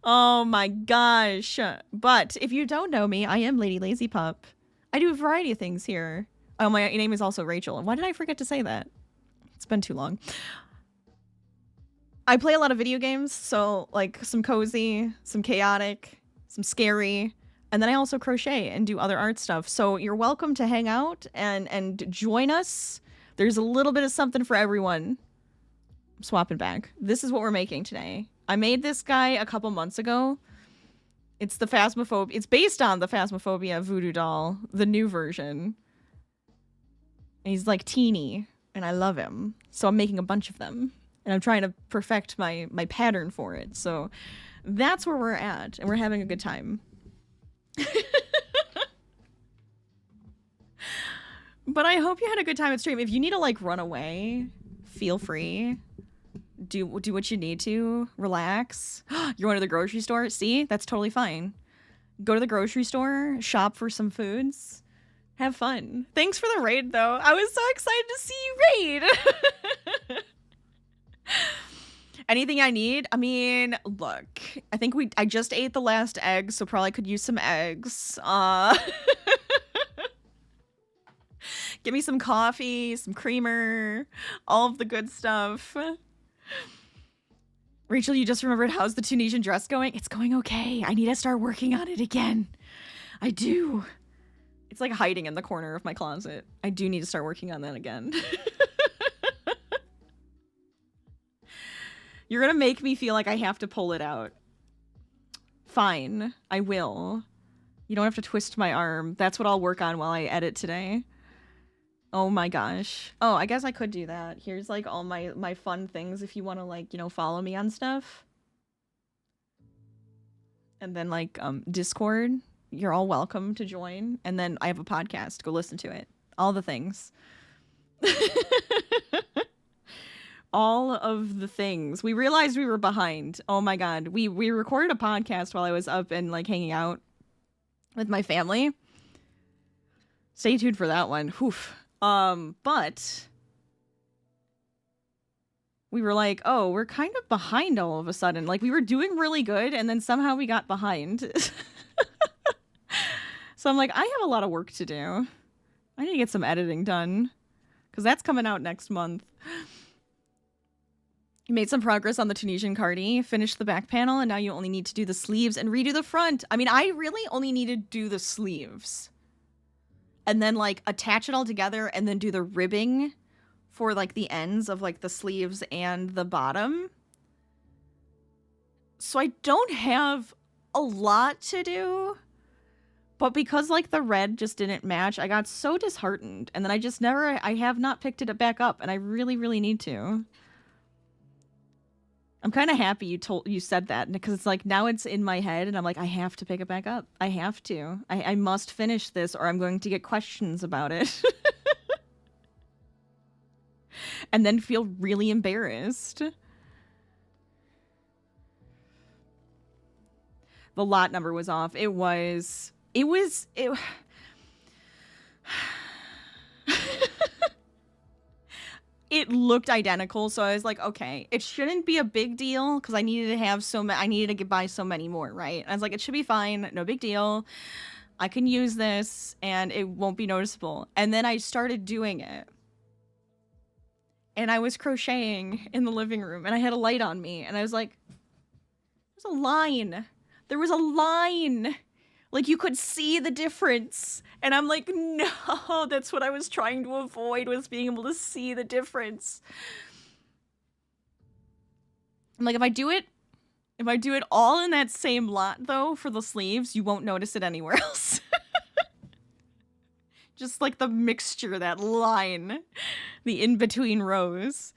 Oh my gosh. But if you don't know me, I am Lady Lazy Pup. I do a variety of things here. Oh, my name is also Rachel. Why did I forget to say that? It's been too long. I play a lot of video games, so like some cozy, some chaotic, some scary. And then I also crochet and do other art stuff. So you're welcome to hang out and join us. There's a little bit of something for everyone. I'm swapping back. This is what we're making today. I made this guy a couple months ago. It's the Phasmophobia. It's based on the Phasmophobia voodoo doll, the new version. And he's like teeny, and I love him. So I'm making a bunch of them. And I'm trying to perfect my pattern for it. So that's where we're at, and we're having a good time. But I hope you had a good time at stream. If you need to like run away, feel free. Do what you need to. Relax. You're going to the grocery store? See? That's totally fine. Go to the grocery store, shop for some foods. Have fun. Thanks for the raid, though. I was so excited to see you raid. Anything I need? I mean, look. I think I just ate the last egg, so probably could use some eggs. Give me some coffee, some creamer, all of the good stuff. Rachel, you just remembered, how's the Tunisian dress going? It's going okay. I need to start working on it again. I do. It's like hiding in the corner of my closet. I do need to start working on that again. You're gonna make me feel like I have to pull it out. Fine, I will. You don't have to twist my arm. That's what I'll work on while I edit today. Oh my gosh. Oh, I guess I could do that. Here's like all my fun things if you want to like, you know, follow me on stuff. And then like Discord, you're all welcome to join. And then I have a podcast, go listen to it. All the things. All of the things. We realized we were behind. Oh my god. We recorded a podcast while I was up and like hanging out with my family. Stay tuned for that one. Oof. But we were like, oh, we're kind of behind all of a sudden. Like we were doing really good and then somehow we got behind. So I'm like, I have a lot of work to do. I need to get some editing done because that's coming out next month. You made some progress on the Tunisian cardi, finished the back panel, and now you only need to do the sleeves and redo the front. I mean, I really only need to do the sleeves. And then, like, attach it all together and then do the ribbing for, like, the ends of, like, the sleeves and the bottom. So I don't have a lot to do. But because, like, the red just didn't match, I got so disheartened. And then I have not picked it back up. And I really, really need to. I'm kind of happy you said that, because it's like now it's in my head and I'm like, I have to pick it back up. I have to. I must finish this or I'm going to get questions about it. And then feel really embarrassed. The lot number was off. It it looked identical, so I was like, okay, it shouldn't be a big deal because I needed to buy so many more, right? I was like, it should be fine, no big deal. I can use this and it won't be noticeable. And then I started doing it. And I was crocheting in the living room and I had a light on me and I was like, there's a line. There was a line. Like you could see the difference. And I'm like, no, that's what I was trying to avoid, was being able to see the difference. I'm like, if I do it all in that same lot though for the sleeves, you won't notice it anywhere else. Just like the mixture, that line, the in-between rows.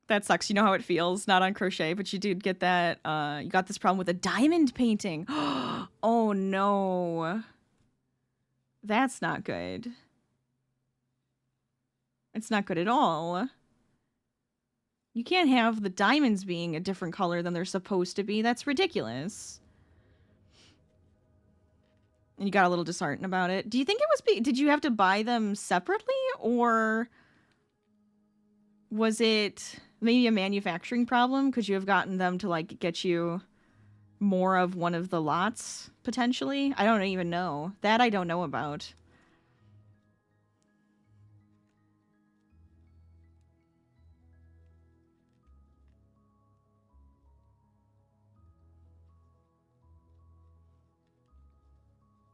That sucks. You know how it feels, not on crochet, but you did get that. You got this problem with a diamond painting. Oh no. That's not good. It's not good at all. You can't have the diamonds being a different color than they're supposed to be. That's ridiculous. And you got a little disheartened about it. Do you think it was... Did you have to buy them separately? Or was it maybe a manufacturing problem? Could you have gotten them to, like, get you more of one of the lots, potentially? I don't even know. That I don't know about.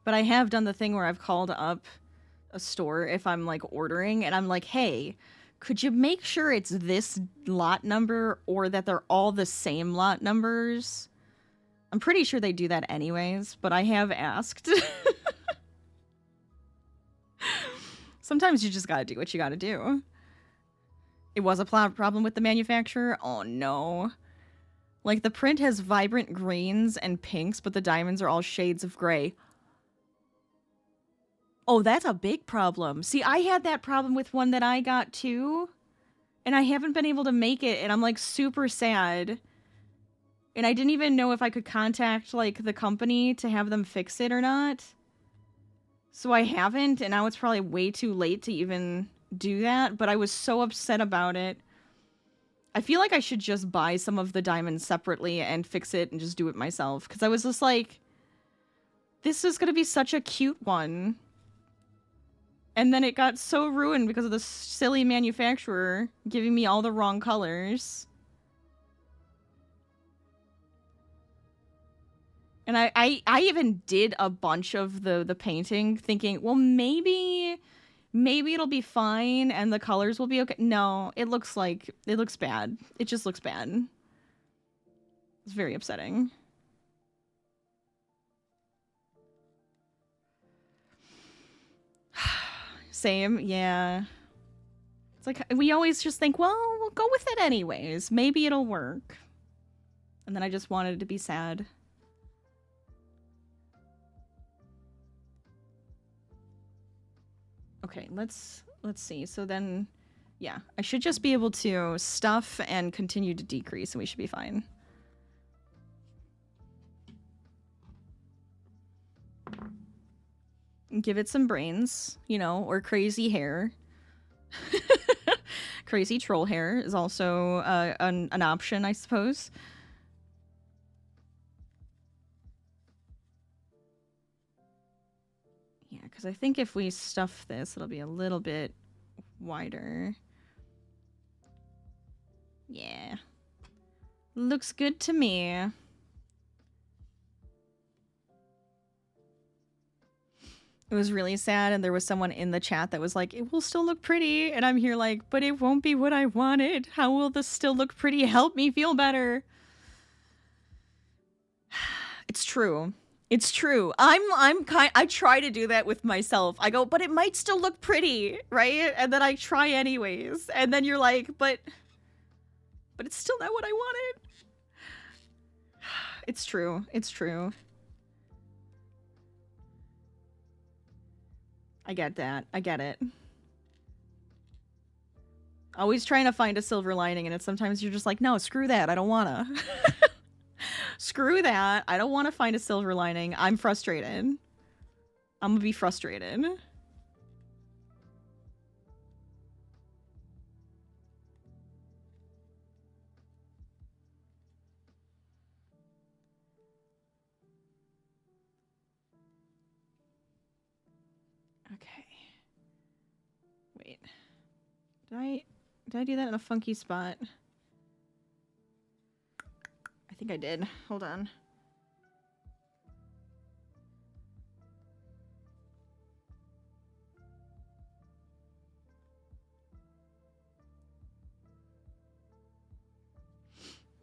But I have done the thing where I've called up a store if I'm, like, ordering, and I'm like, hey, could you make sure it's this lot number or that they're all the same lot numbers? I'm pretty sure they do that anyways, but I have asked. Sometimes you just gotta do what you gotta do. It was a problem with the manufacturer? Oh no. Like, the print has vibrant greens and pinks, but the diamonds are all shades of gray. Oh, that's a big problem. See, I had that problem with one that I got too, and I haven't been able to make it, and I'm, like, super sad. And I didn't even know if I could contact, like, the company to have them fix it or not. So I haven't, and now it's probably way too late to even do that, but I was so upset about it. I feel like I should just buy some of the diamonds separately and fix it and just do it myself, because I was just like, this is gonna be such a cute one. And then it got so ruined because of the silly manufacturer giving me all the wrong colors. And I even did a bunch of the painting thinking, well, maybe it'll be fine and the colors will be okay. No, it looks bad. It just looks bad. It's very upsetting. Same, yeah. It's like, we always just think, well, we'll go with it anyways. Maybe it'll work. And then I just wanted to be sad. Okay, let's see. So then, yeah, I should just be able to stuff and continue to decrease, and we should be fine. Give it some brains, you know, or crazy hair. Crazy troll hair is also an option, I suppose. Yeah, because I think if we stuff this, it'll be a little bit wider. Yeah. Looks good to me. It was really sad, and there was someone in the chat that was like, it will still look pretty, and I'm here like, but it won't be what I wanted. How will this still look pretty? Help me feel better. It's true. It's true. I try to do that with myself. I go, but it might still look pretty, right? And then I try anyways. And then you're like, but it's still not what I wanted. It's true. It's true. I get that. I get it. Always trying to find a silver lining, and it's sometimes you're just like, no, screw that. I don't wanna. Screw that. I don't want to find a silver lining. I'm frustrated. I'm gonna be frustrated. Did I do that in a funky spot? I think I did. Hold on.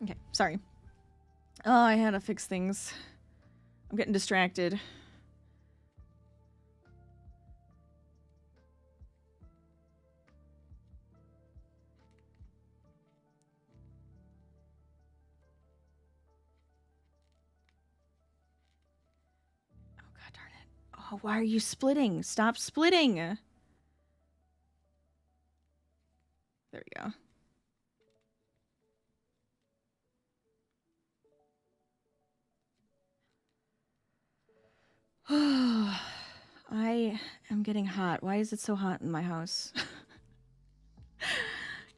Okay, sorry. Oh, I had to fix things. I'm getting distracted. Oh, god darn it. Oh, why are you splitting? Stop splitting! There we go. I am getting hot. Why is it so hot in my house?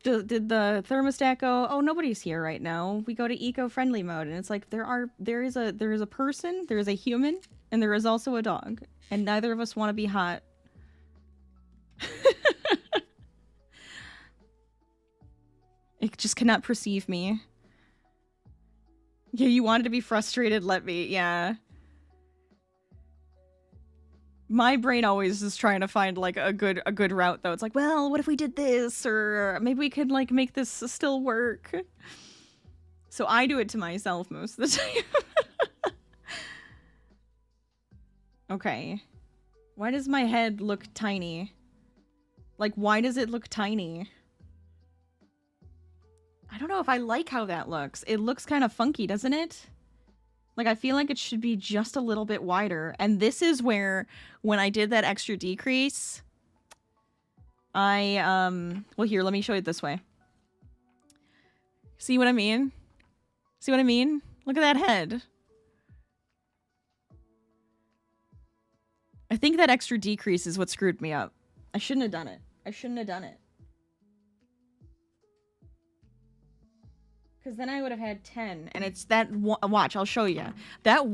Did the thermostat go, oh, nobody's here right now. We go to eco-friendly mode, and it's like there is a person, there is a human, and there is also a dog, and neither of us want to be hot. It just cannot perceive me. Yeah, you wanted to be frustrated, let me, yeah. My brain always is trying to find like a good route though. It's like, well, what if we did this, or maybe we could like make this still work. So I do it to myself most of the time. Okay. Why does my head look tiny? Like, why does it look tiny? I don't know if I like how that looks. It looks kind of funky, doesn't it? Like, I feel like it should be just a little bit wider. And this is where, when I did that extra decrease, well, here, let me show you it this way. See what I mean? See what I mean? Look at that head. I think that extra decrease is what screwed me up. I shouldn't have done it. I shouldn't have done it. Because then I would have had 10, and it's that watch, I'll show you. That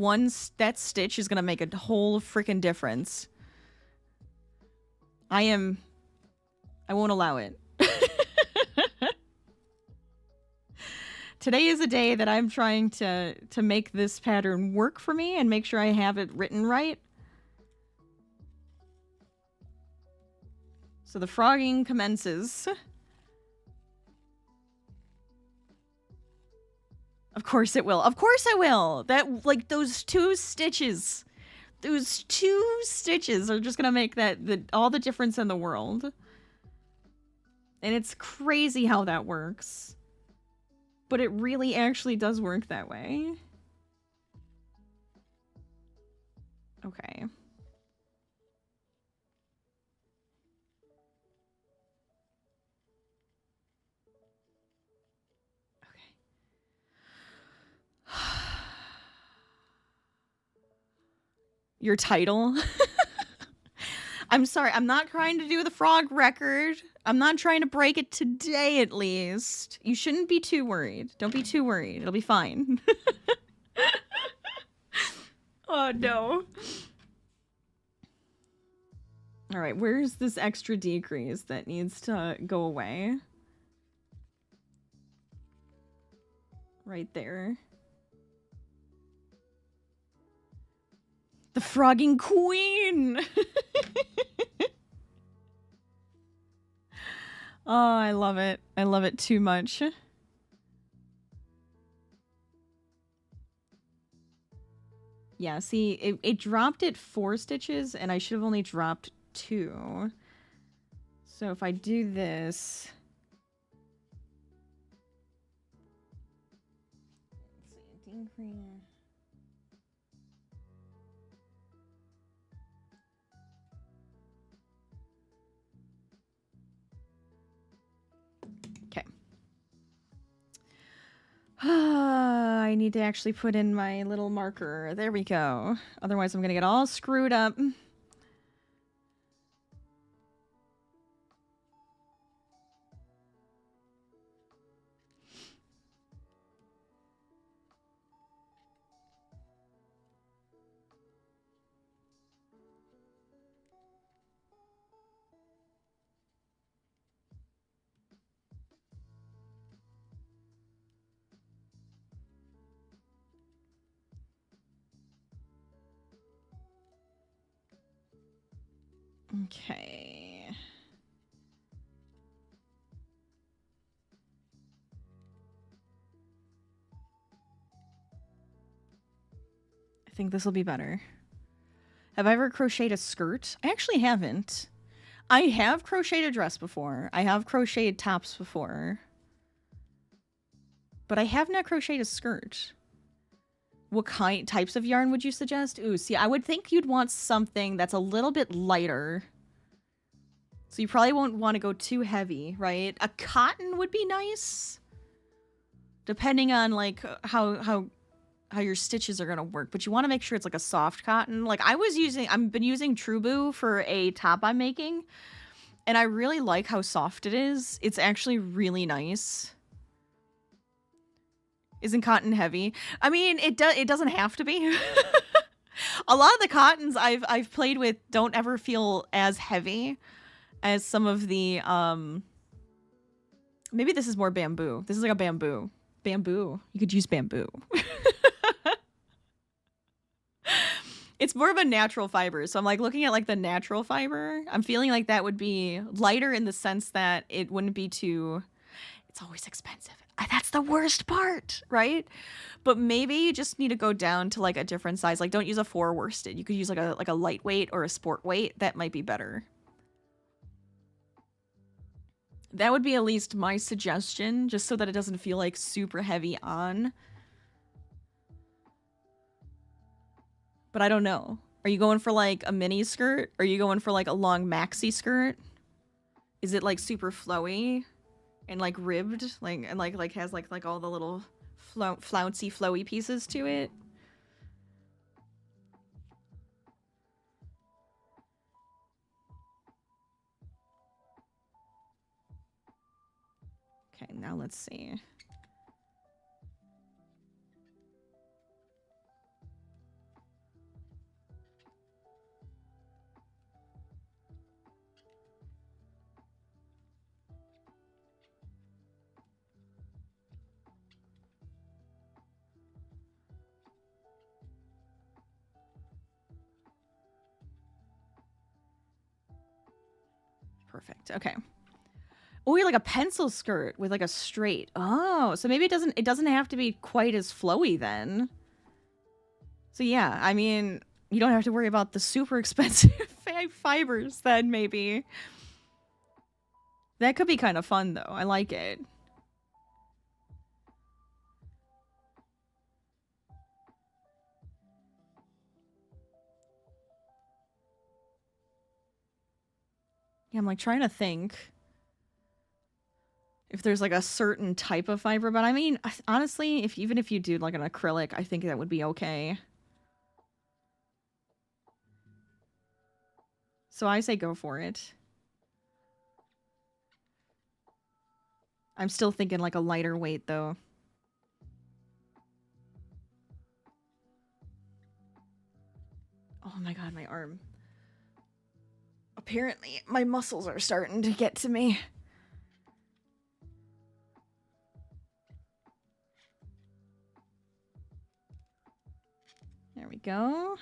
stitch is going to make a whole freaking difference. I won't allow it. Today is a day that I'm trying to make this pattern work for me and make sure I have it written right. So the frogging commences. Of course it will. Of course I will. That, like, those two stitches are just gonna make all the difference in the world. And it's crazy how that works. But it really actually does work that way. Okay. Your title? I'm sorry, I'm not trying to do the frog record. I'm not trying to break it today, at least. You shouldn't be too worried. Don't be too worried. It'll be fine. Oh, no. All right, where's this extra decrease that needs to go away? Right there. The frogging queen! Oh, I love it. I love it too much. Yeah, see, it dropped it 4 stitches, and I should have only dropped 2. So if I do this... Let's see, decrease... Okay. I need to actually put in my little marker. There we go. Otherwise, I'm going to get all screwed up. Okay. I think this will be better. Have I ever crocheted a skirt? I actually haven't. I have crocheted a dress before. I have crocheted tops before. But I have not crocheted a skirt. What types of yarn would you suggest? Ooh, see, I would think you'd want something that's a little bit lighter. So you probably won't want to go too heavy, right? A cotton would be nice. Depending on like how your stitches are gonna work, but you want to make sure it's like a soft cotton. Like I've been using Truboo for a top I'm making, and I really like how soft it is. It's actually really nice. Isn't cotton heavy? I mean, it doesn't have to be. A lot of the cottons I've played with don't ever feel as heavy as some of the maybe this is more bamboo. This is like a bamboo. Bamboo. You could use bamboo. It's more of a natural fiber. So I'm like looking at like the natural fiber. I'm feeling like that would be lighter in the sense that it wouldn't be too, it's always expensive. That's the worst part, right? But maybe you just need to go down to like a different size. Like don't use a 4 worsted. You could use like a lightweight or a sport weight. That might be better. That would be at least my suggestion, just so that it doesn't feel like super heavy on. But I don't know. Are you going for like a mini skirt? Are you going for like a long maxi skirt? Is it like super flowy and like ribbed, like and like has like all the little flouncy flowy pieces to it? Okay, now let's see. Perfect. Okay. Oh, you're like a pencil skirt with like a straight. Oh, so maybe it doesn't have to be quite as flowy then. So yeah, I mean, you don't have to worry about the super expensive fibers then maybe. That could be kind of fun though. I like it. Yeah, I'm like trying to think if there's like a certain type of fiber, but I mean, honestly, even if you do like an acrylic, I think that would be okay. So I say go for it. I'm still thinking like a lighter weight though. Oh my god, my arm. Apparently, my muscles are starting to get to me. There we go.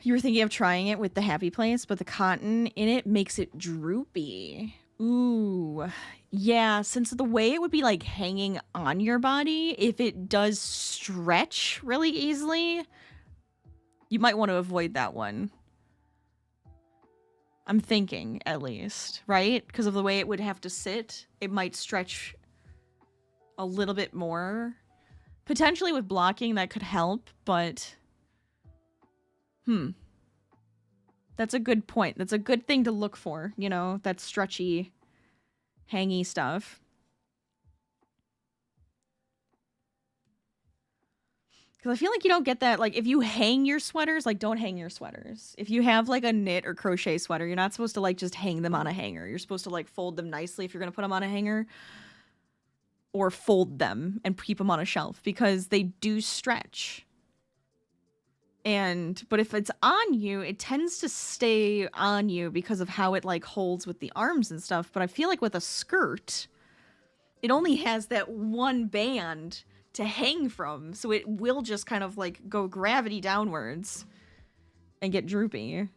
You were thinking of trying it with the happy place, but the cotton in it makes it droopy. Ooh. Yeah, since the way it would be like hanging on your body, if it does stretch really easily, you might want to avoid that one. I'm thinking, at least, right? Because of the way it would have to sit, it might stretch a little bit more. Potentially with blocking, that could help, but... That's a good point. That's a good thing to look for, you know? That stretchy, hangy stuff. Because I feel like you don't get that. Like, if you hang your sweaters, like, don't hang your sweaters. If you have, like, a knit or crochet sweater, you're not supposed to, like, just hang them on a hanger. You're supposed to, like, fold them nicely if you're going to put them on a hanger. Or fold them and keep them on a shelf. Because they do stretch. But if it's on you, it tends to stay on you because of how it, like, holds with the arms and stuff. But I feel like with a skirt, it only has that one band to hang from, so it will just kind of like go gravity downwards and get droopy.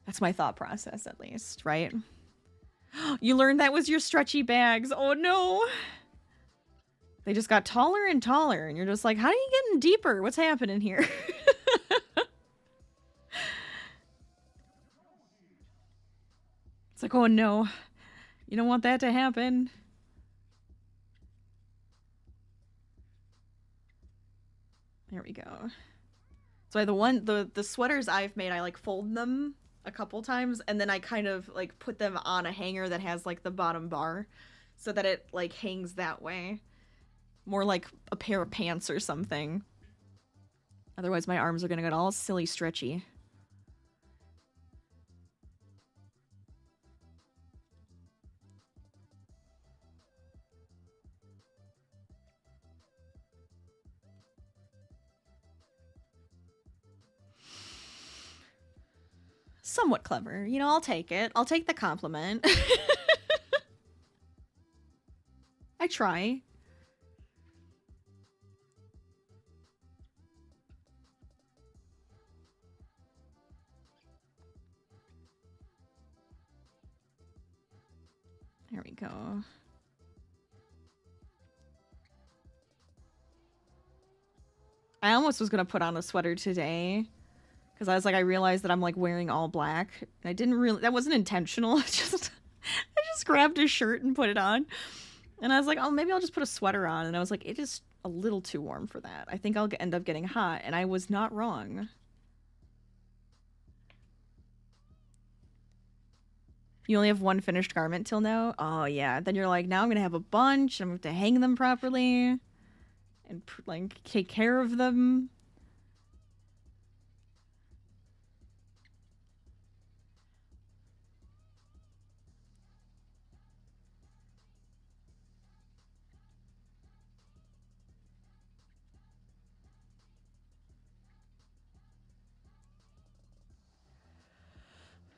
That's my thought process, at least, right? You learned that was your stretchy bags. Oh no. They just got taller and taller, and you're just like, how are you getting deeper? What's happening here? It's like, oh no. You don't want that to happen. There we go. So the sweaters I've made, I like fold them a couple times, and then I kind of like put them on a hanger that has like the bottom bar so that it like hangs that way. More like a pair of pants or something. Otherwise my arms are gonna get all silly stretchy. Somewhat clever. You know, I'll take it. I'll take the compliment. I try. There we go. I almost was gonna put on a sweater today. Because I was like, I realized that I'm like wearing all black. And I didn't really, that wasn't intentional. I just grabbed a shirt and put it on. And I was like, oh, maybe I'll just put a sweater on. And I was like, it is a little too warm for that. I think I'll end up getting hot. And I was not wrong. You only have one finished garment till now? Oh, yeah. Then you're like, now I'm going to have a bunch. I'm going to have to hang them properly. And like take care of them.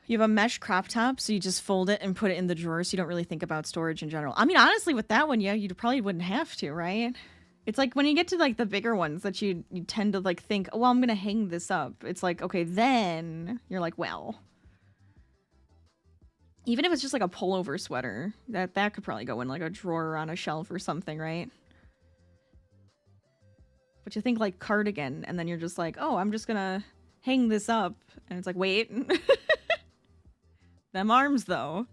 You have a mesh crop top, so you just fold it and put it in the drawer, so you don't really think about storage in general. I mean, honestly, with that one, yeah, you probably wouldn't have to, right? It's like when you get to like the bigger ones that you tend to like think, oh, well, I'm gonna hang this up. It's like, okay, then you're like, well, even if it's just like a pullover sweater, that could probably go in like a drawer on a shelf or something, right? But you think like cardigan, and then you're just like, oh, I'm just gonna hang this up, and it's like, wait. Them arms, though.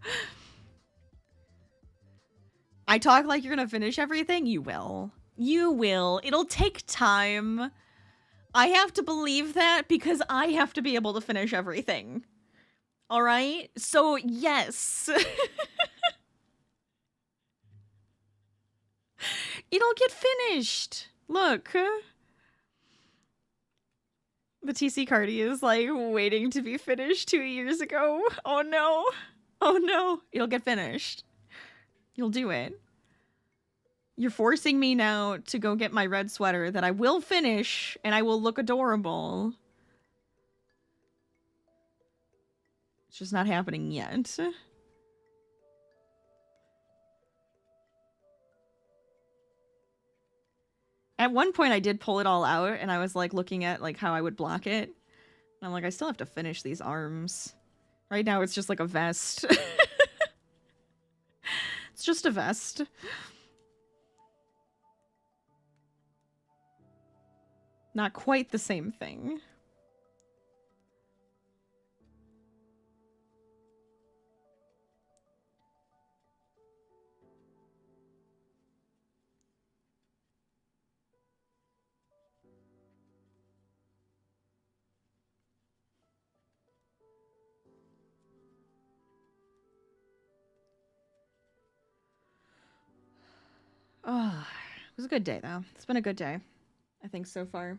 I talk like you're gonna finish everything? You will. You will. It'll take time. I have to believe that because I have to be able to finish everything. Alright? So, yes. It'll get finished. Look. The TC Cardi is like waiting to be finished 2 years ago. Oh no. Oh no. It'll get finished. You'll do it. You're forcing me now to go get my red sweater that I will finish and I will look adorable. It's just not happening yet. At one point I did pull it all out and I was like looking at like how I would block it. And I'm like, I still have to finish these arms. Right now it's just like a vest. It's just a vest. Not quite the same thing. Oh, it was a good day, though. It's been a good day, I think, so far.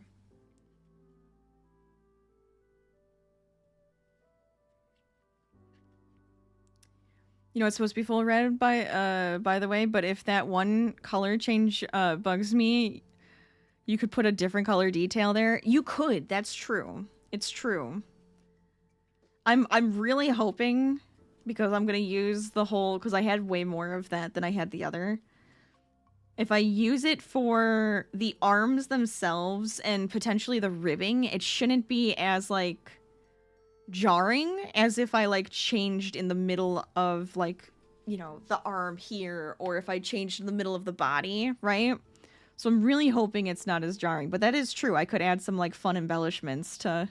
You know, it's supposed to be full red by the way, but if that one color change bugs me, you could put a different color detail there. You could. That's true. It's true. I'm really hoping because I'm going to use the whole, because I had way more of that than I had the other. If I use it for the arms themselves and potentially the ribbing, it shouldn't be as, like, jarring as if I, like, changed in the middle of, like, you know, the arm here, or if I changed in the middle of the body, right? So I'm really hoping it's not as jarring, but that is true. I could add some, like, fun embellishments to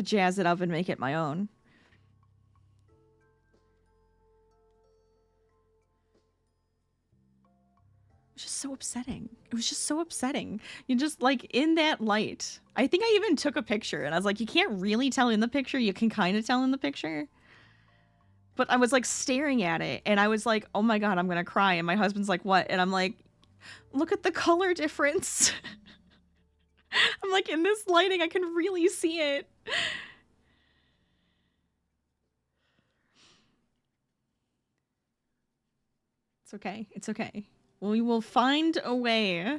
jazz it up and make it my own. It was just so upsetting. It was just so upsetting. You just, like, in that light. I think I even took a picture, and I was like, you can't really tell in the picture. You can kind of tell in the picture. But I was, like, staring at it, and I was like, oh my god, I'm gonna cry. And my husband's like, what? And I'm like, look at the color difference. I'm like, in this lighting, I can really see it. It's okay. It's okay. We will find a way.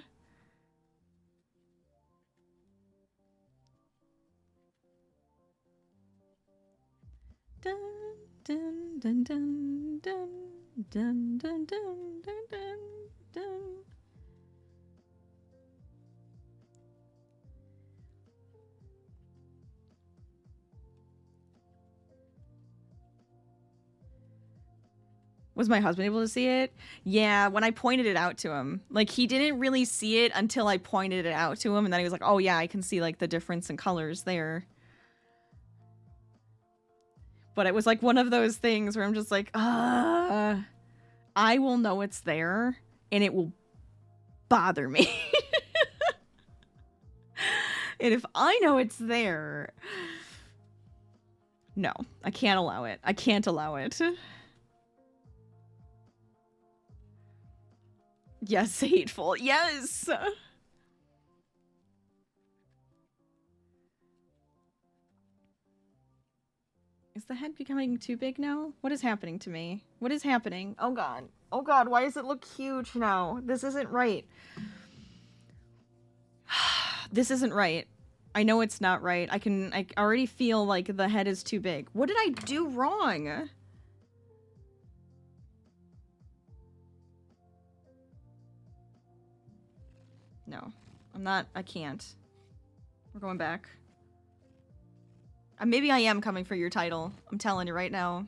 Dun, dun, dun, dun, dun, dun, dun, dun, dun, dun, dun. Was my husband able to see it? Yeah, when I pointed it out to him. Like, he didn't really see it until I pointed it out to him, and then he was like, oh yeah, I can see, like, the difference in colors there. But it was, like, one of those things where I'm just like, I will know it's there, and it will bother me. And if I know it's there... No, I can't allow it. I can't allow it. Yes, hateful. Yes! Is the head becoming too big now? What is happening to me? What is happening? Oh god. Oh god, why does it look huge now? This isn't right. This isn't right. I know it's not right. I already feel like the head is too big. What did I do wrong? No. I can't. We're going back. Maybe I am coming for your title. I'm telling you right now.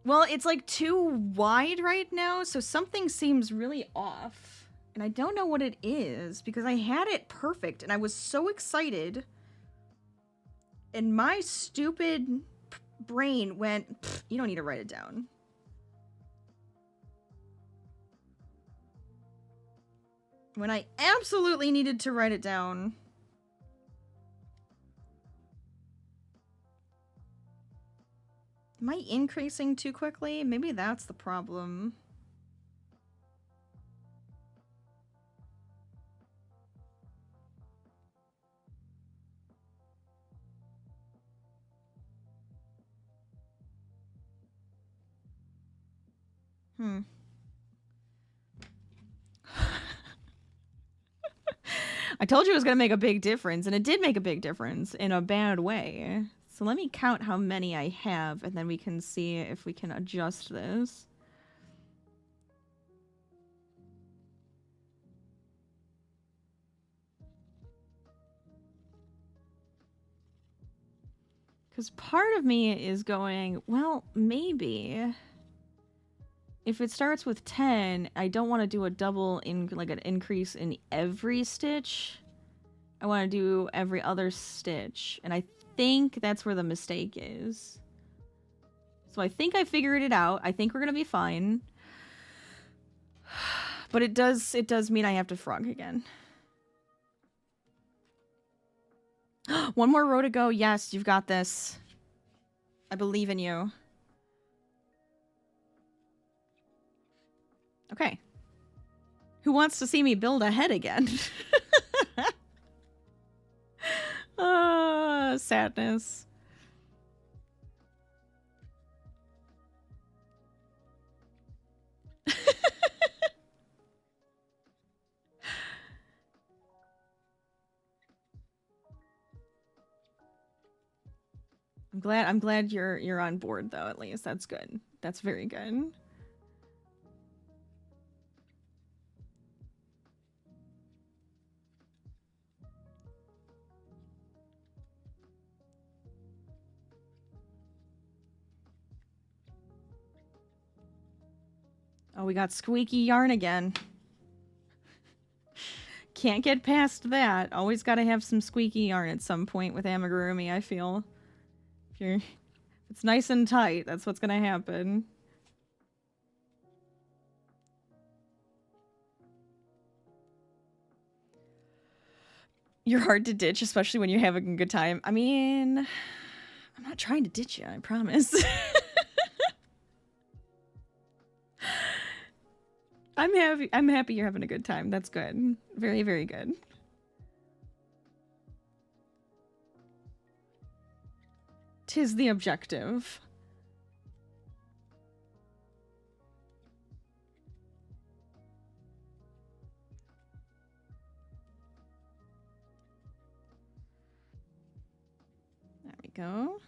Well, it's like too wide right now, so something seems really off. And I don't know what it is, because I had it perfect, and I was so excited. And my stupid brain went, you don't need to write it down. When I absolutely needed to write it down. Am I increasing too quickly? Maybe that's the problem. I told you it was going to make a big difference, and it did make a big difference in a bad way. So let me count how many I have, and then we can see if we can adjust this. Because part of me is going, well, maybe if it starts with 10, I don't want to do a double like an increase in every stitch. I want to do every other stitch, and I think that's where the mistake is. So I think I figured it out. I think we're gonna be fine. But it does mean I have to frog again. One more row to go. Yes, you've got this. I believe in you. Okay. Who wants to see me build a head again? Sadness. I'm glad you're on board though, at least. That's good. That's very good. Oh, we got squeaky yarn again. Can't get past that. Always got to have some squeaky yarn at some point with amigurumi, I feel. If it's nice and tight, that's what's going to happen. You're hard to ditch, especially when you're having a good time. I mean, I'm not trying to ditch you, I promise. I'm happy you're having a good time. That's good. Very, very good. Tis the objective. There we go.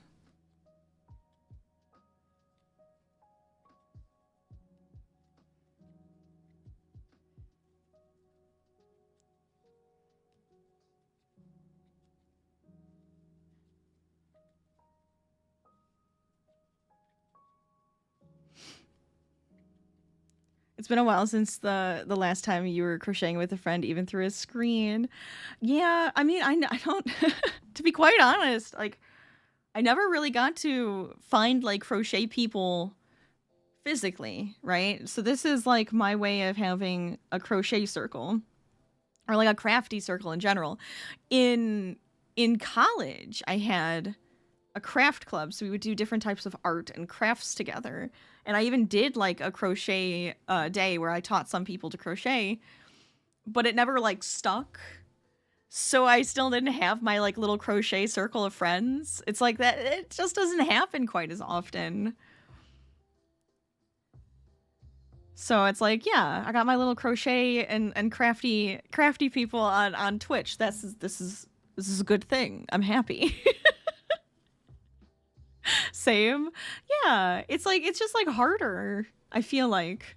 It's been a while since the last time you were crocheting with a friend, even through a screen. Yeah, I mean, I don't. To be quite honest, like, I never really got to find like crochet people physically, right? So this is like my way of having a crochet circle, or like a crafty circle in general. In college, I had a craft club, so we would do different types of art and crafts together. And I even did like a crochet day where I taught some people to crochet, but it never like stuck. So I still didn't have my like little crochet circle of friends. It's like that, it just doesn't happen quite as often. So it's like, yeah, I got my little crochet and crafty people on Twitch. This is a good thing. I'm happy. Same. Yeah, it's just like harder. I feel like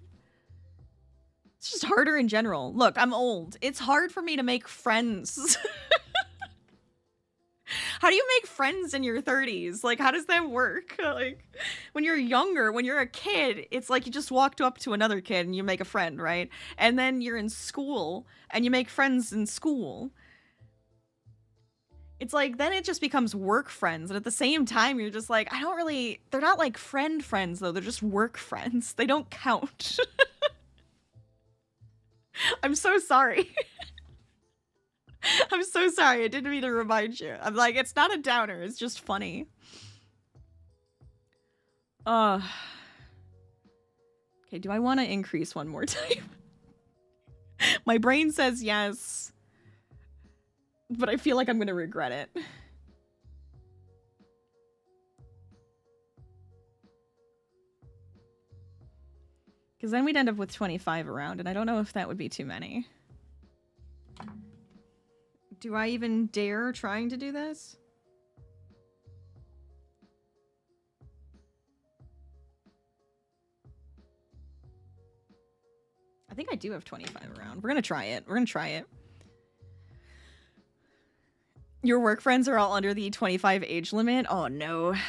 it's just harder in general. Look, I'm old. It's hard for me to make friends. How do you make friends in your 30s? Like, how does that work? Like, when you're younger, when you're a kid, it's like you just walked up to another kid and you make a friend, right? And then you're in school and you make friends in school. It's like, then it just becomes work friends. And at the same time, you're just like, they're not like friends though. They're just work friends. They don't count. I'm so sorry. I'm so sorry. I didn't mean to remind you. I'm like, it's not a downer. It's just funny. Okay, do I want to increase one more time? My brain says yes, but I feel like I'm going to regret it. Because then we'd end up with 25 around, and I don't know if that would be too many. Do I even dare trying to do this? I think I do have 25 around. We're gonna try it. We're gonna try it. Your work friends are all under the 25 age limit? Oh no. I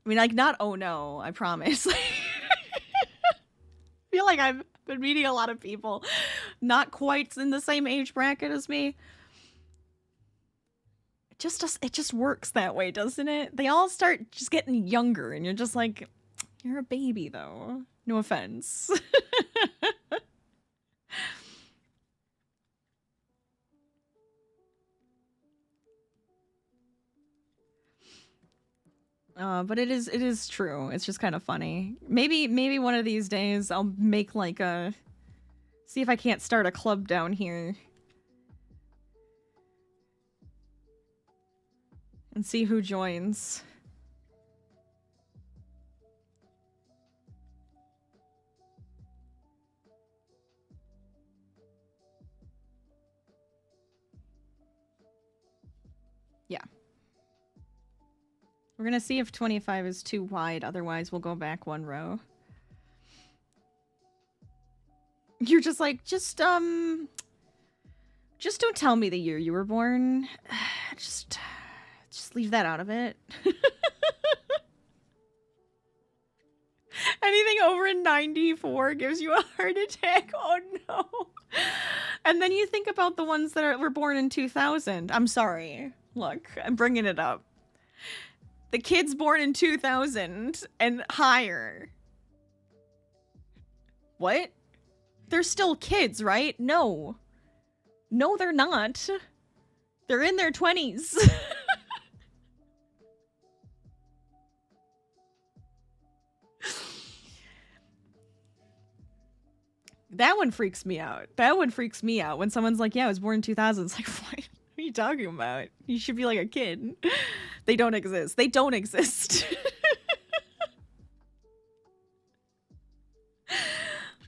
mean, like, not oh no, I promise. I feel like I've been meeting a lot of people not quite in the same age bracket as me. It just works that way, doesn't it? They all start just getting younger, and you're just like, you're a baby, though. No offense. But it is true. It's just kind of funny. Maybe one of these days I'll make like a, see if I can't start a club down here. And see who joins. Yeah. We're gonna see if 25 is too wide, otherwise we'll go back one row. You're just like, just don't tell me the year you were born. Just leave that out of it. Anything over 94 gives you a heart attack. Oh no. And then you think about the ones that were born in 2000. I'm sorry. Look, I'm bringing it up. The kids born in 2000 and higher. What? They're still kids, right? No. No, they're not. They're in their 20s. That one freaks me out. That one freaks me out. When someone's like, yeah, I was born in 2000. It's like, what are you talking about? You should be like a kid. They don't exist. They don't exist.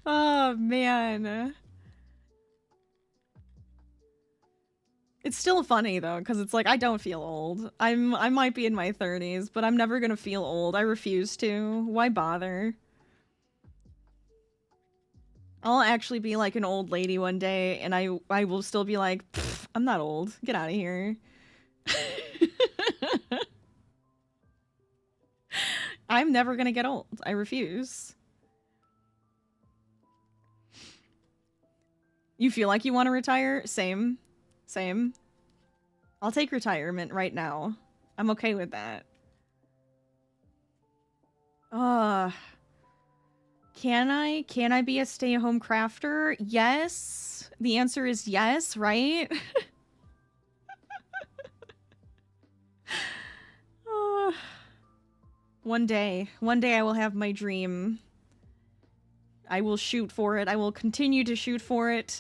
Oh, man. It's still funny, though, because it's like, I don't feel old. I might be in my 30s, but I'm never gonna feel old. I refuse to. Why bother? I'll actually be like an old lady one day, and I will still be like, I'm not old. Get out of here. I'm never gonna get old. I refuse. You feel like you want to retire? Same. Same. I'll take retirement right now. I'm okay with that. Can I be a stay-at-home crafter? Yes. The answer is yes, right? One day I will have my dream. I will shoot for it. I will continue to shoot for it.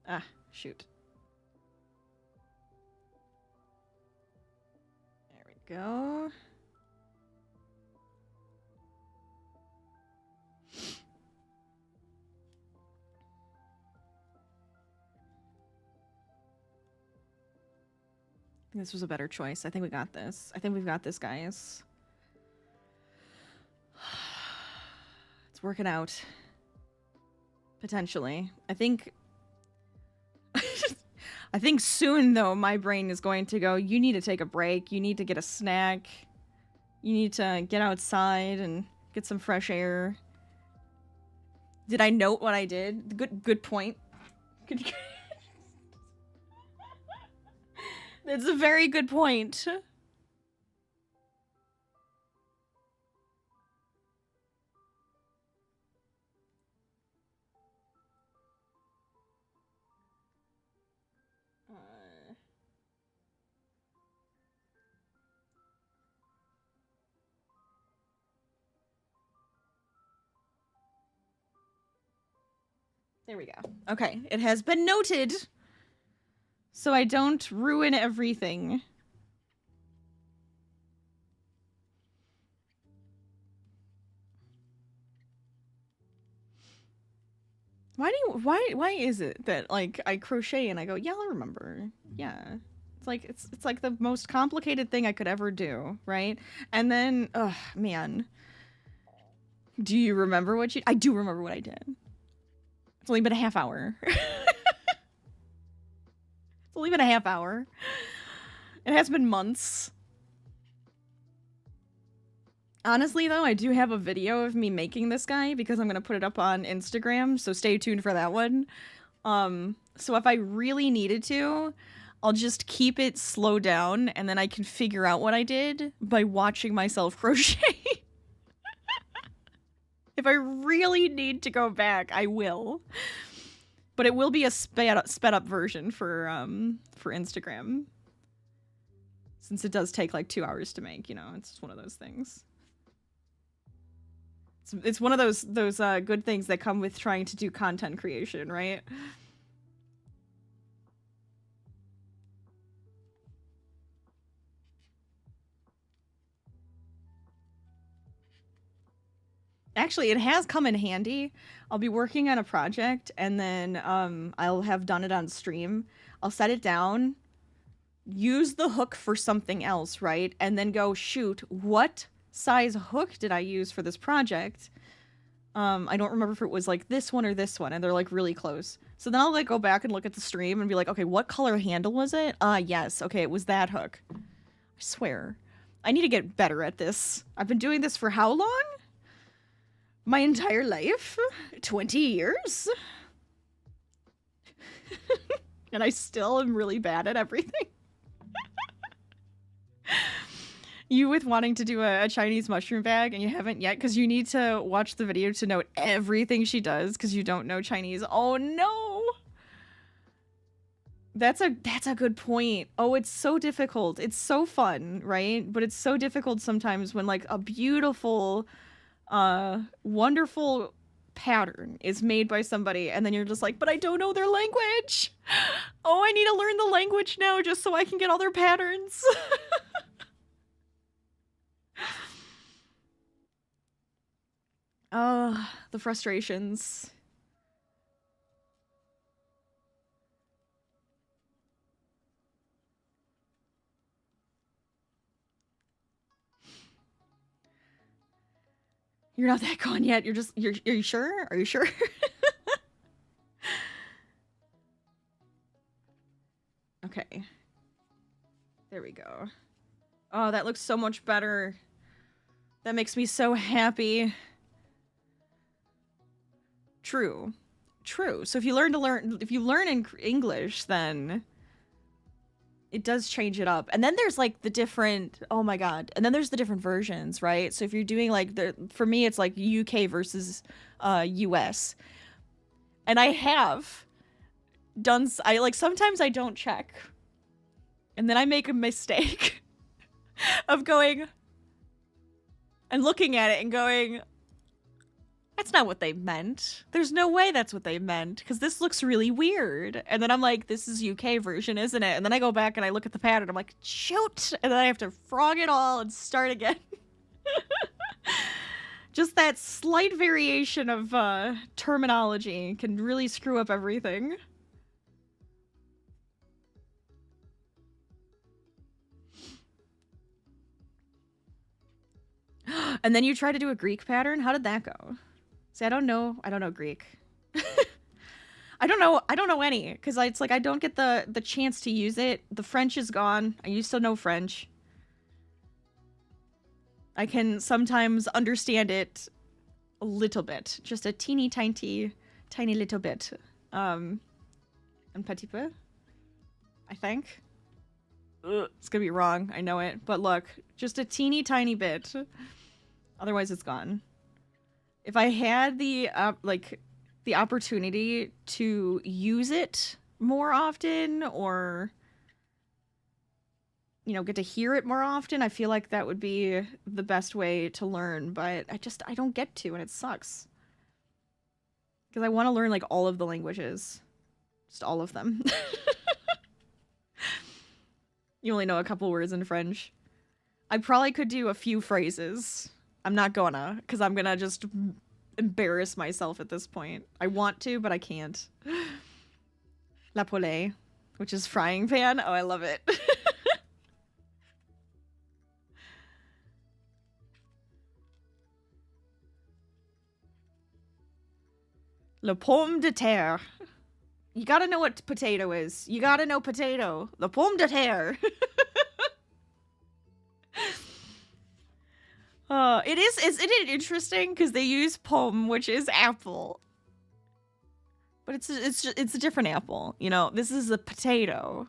Ah, shoot. There we go. This was a better choice. I think we got this. I think we've got this, guys. It's working out. Potentially. I think I think soon, though, my brain is going to go, you need to take a break. You need to get a snack. You need to get outside and get some fresh air. Did I note what I did? Good point. That's a very good point. There we go. Okay, it has been noted. So I don't ruin everything. Why is it that like I crochet and I go, yeah, I'll remember. Yeah. It's like the most complicated thing I could ever do, right? And then, oh man. Do you remember what you I do remember what I did. It's only been a half hour. It's only been a half hour. It has been months. Honestly, though, I do have a video of me making this guy because I'm going to put it up on Instagram, so stay tuned for that one. So if I really needed to, I'll just keep it slow down, and then I can figure out what I did by watching myself crochet. If I really need to go back, I will. But it will be a sped up version for Instagram. Since it does take like 2 hours to make, you know, it's just one of those things. It's one of those good things that come with trying to do content creation, right? Actually, it has come in handy. I'll be working on a project and then I'll have done it on stream. I'll set it down, use the hook for something else, right? And then go, shoot, what size hook did I use for this project? I don't remember if it was like this one or this one, and they're like really close. So then I'll like go back and look at the stream and be like, okay, what color handle was it? Yes, okay, it was that hook. I swear. I need to get better at this. I've been doing this for how long? My entire life? 20 years? And I still am really bad at everything. You with wanting to do a Chinese mushroom bag and you haven't yet because you need to watch the video to know everything she does because you don't know Chinese. Oh no! That's a good point. Oh, it's so difficult. It's so fun, right? But it's so difficult sometimes when like a beautiful, wonderful pattern is made by somebody and then you're just like, but I don't know their language. Oh, I need to learn the language now just so I can get all their patterns. Oh, the frustrations. You're not that gone yet. Are you sure? Are you sure? Okay. There we go. Oh, that looks so much better. That makes me so happy. True. True. So if you learn in English, then it does change it up. And then there's like the different, oh my god. And then there's the different versions, right? So if you're doing like for me it's like UK versus US. And I have done sometimes I don't check. And then I make a mistake of going and looking at it and going, that's not what they meant. There's no way that's what they meant because this looks really weird. And then I'm like, this is UK version, isn't it? And then I go back and I look at the pattern. I'm like, shoot. And then I have to frog it all and start again. Just that slight variation of terminology can really screw up everything. And then you try to do a Greek pattern? How did that go? See, I don't know Greek. I don't know any, because it's like I don't get the chance to use it. The French is gone. I used to know French. I can sometimes understand it a little bit. Just a teeny tiny little bit. Un petit peu, I think. Ugh, it's gonna be wrong, I know it. But look, just a teeny tiny bit. Otherwise it's gone. If I had the opportunity to use it more often, or you know, get to hear it more often, I feel like that would be the best way to learn, but I don't get to, and it sucks. Because I want to learn like all of the languages. Just all of them. You only know a couple words in French. I probably could do a few phrases. I'm not gonna, because I'm gonna just embarrass myself at this point. I want to, but I can't. La poêle, which is frying pan. Oh, I love it. Le pomme de terre. You gotta know what potato is. You gotta know potato. Le pomme de terre. Isn't it interesting? Because they use pomme, which is apple. But it's a different apple. You know, this is a potato.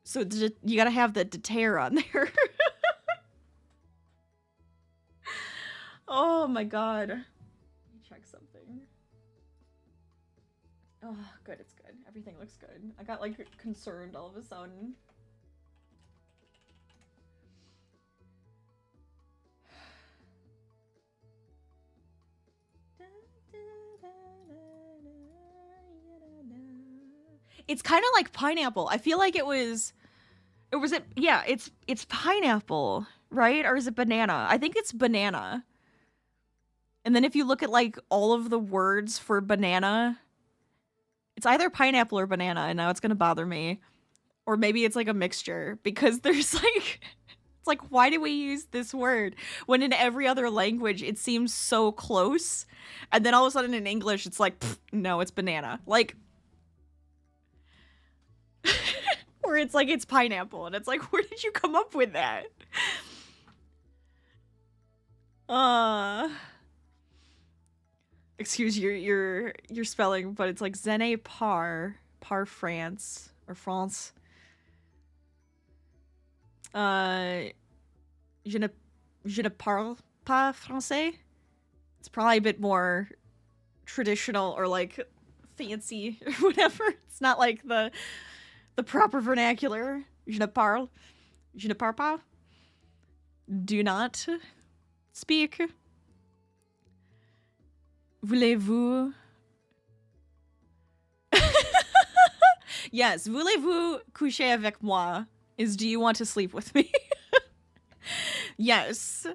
So you gotta have the de terre on there. Oh my god. Let me check something. Oh, good, it's good. Everything looks good. I got like concerned all of a sudden. It's kind of like pineapple. I feel like it's pineapple, right? Or is it banana? I think it's banana. And then if you look at like all of the words for banana, it's either pineapple or banana, and now it's gonna bother me. Or maybe it's like a mixture because there's like it's like why do we use this word when in every other language it seems so close, and then all of a sudden in English it's like no, it's banana. Like or it's like it's pineapple and it's like where did you come up with that? Excuse your spelling, but it's like Zene par France or France. Je ne parle pas français. It's probably a bit more traditional or like fancy or whatever. It's not like the proper vernacular. Je ne parle pas. Do not speak. Voulez-vous? Yes, voulez-vous coucher avec moi is do you want to sleep with me? Yes.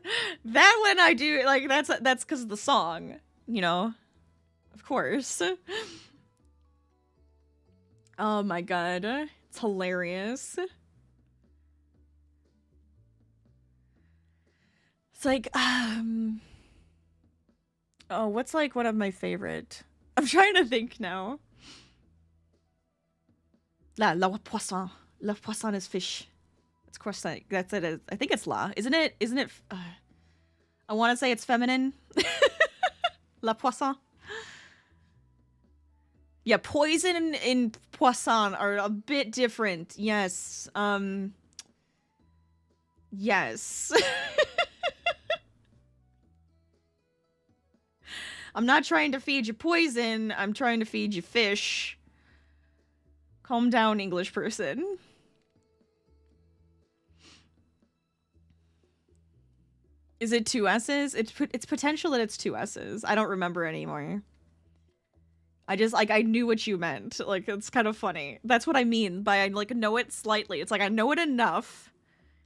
That one I do, like, that's because of the song, you know? Of course. Oh my god. It's hilarious. It's like, oh, what's like one of my favorite? I'm trying to think now. Le poisson. Le poisson is fish. It's croissant. That's it. I think it's la. Isn't it? Isn't it? I want to say it's feminine. La poisson. Yeah, poison and poisson are a bit different. Yes. Yes. I'm not trying to feed you poison. I'm trying to feed you fish. Calm down, English person. Is it 2 S's? It's potential that it's 2 S's. I don't remember anymore. I just, like, I knew what you meant. Like, it's kind of funny. That's what I mean by I, like, know it slightly. It's like I know it enough.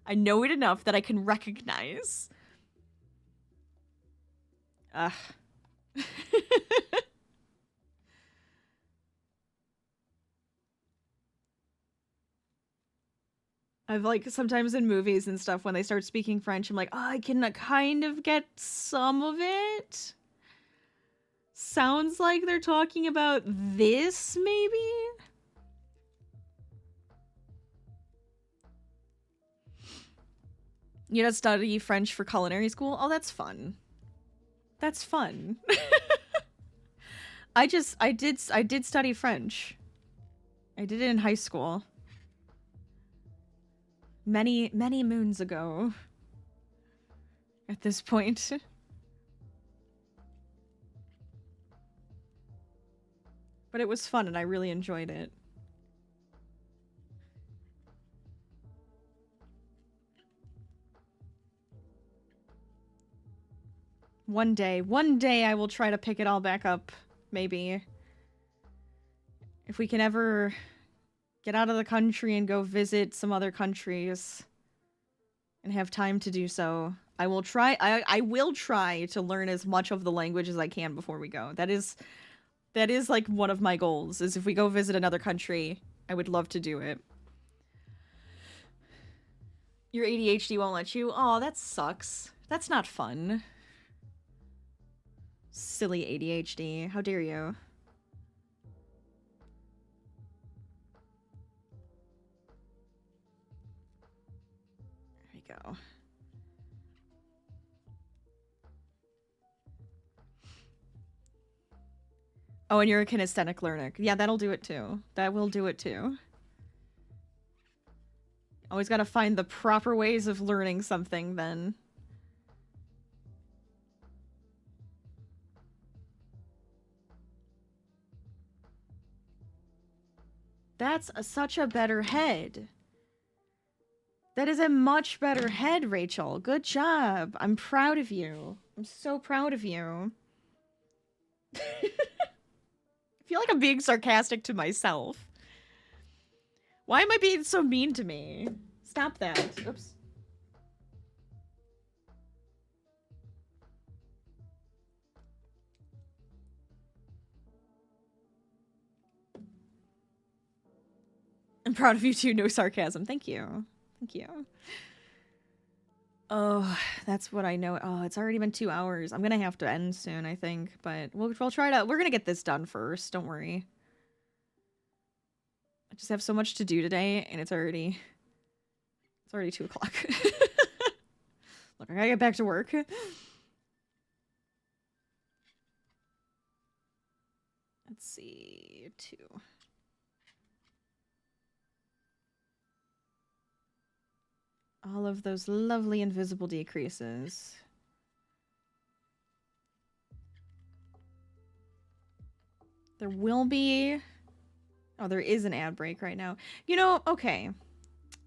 I know it enough that I can recognize. Ugh. I've like sometimes in movies and stuff when they start speaking French, I'm like, oh, I can kind of get some of it. Sounds like they're talking about this, maybe? You know, study French for culinary school? Oh, that's fun. That's fun. I did study French. I did it in high school. Many moons ago. At this point. But it was fun and I really enjoyed it. One day I will try to pick it all back up, maybe. If we can ever get out of the country and go visit some other countries and have time to do so, I will try. I will try to learn as much of the language as I can before we go. That is like one of my goals, is if we go visit another country, I would love to do it. Your ADHD won't let you? Oh, that sucks. That's not fun. Silly ADHD. How dare you? There we go. Oh, and you're a kinesthetic learner. Yeah, that'll do it too. That will do it too. Always gotta find the proper ways of learning something then. That's such a better head. That is a much better head, Rachel. Good job. I'm proud of you. I'm so proud of you. I feel like I'm being sarcastic to myself. Why am I being so mean to me? Stop that. Oops. I'm proud of you too. No sarcasm. Thank you. Thank you. Oh, that's what I know. Oh, it's already been 2 hours. I'm gonna have to end soon, I think. But we'll try to. We're gonna get this done first. Don't worry. I just have so much to do today, and it's already 2 o'clock. Look, I gotta get back to work. Let's see, 2. All of those lovely invisible decreases. There will be... Oh, there is an ad break right now. You know, okay.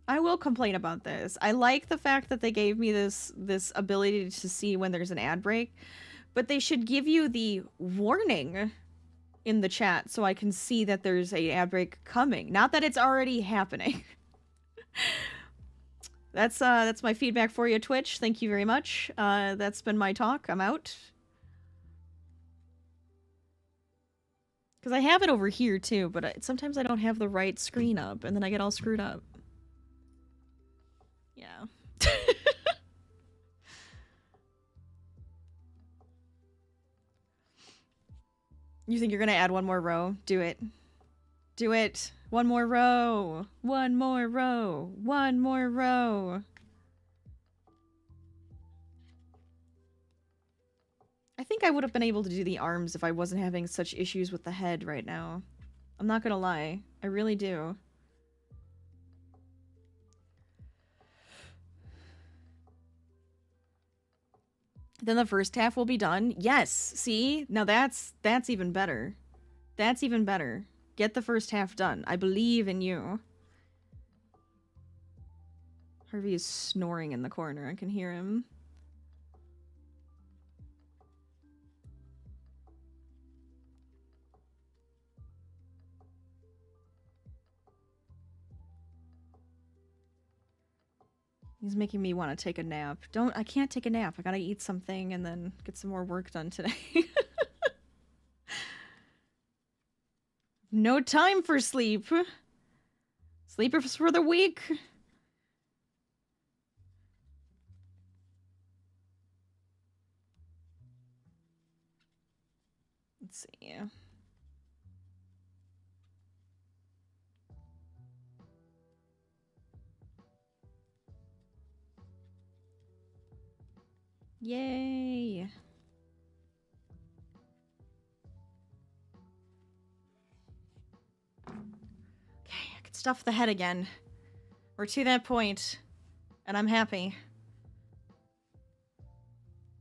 I will complain about this. I like the fact that they gave me this ability to see when there's an ad break, but they should give you the warning in the chat so I can see that there's a ad break coming. Not that it's already happening. That's my feedback for you, Twitch. Thank you very much. That's been my talk. I'm out. Because I have it over here too, but sometimes I don't have the right screen up, and then I get all screwed up. Yeah. You think you're gonna add one more row? Do it. Do it. One more row. One more row. One more row. I think I would have been able to do the arms if I wasn't having such issues with the head right now. I'm not gonna lie. I really do. Then the first half will be done. Yes, see? Now that's even better. That's even better. Get the first half done. I believe in you. Harvey is snoring in the corner. I can hear him. He's making me want to take a nap. I can't take a nap. I gotta eat something and then get some more work done today. No time for sleep. Sleep is for the weak. Let's see. Yay. Okay, I can stuff the head again. We're to that point, and I'm happy.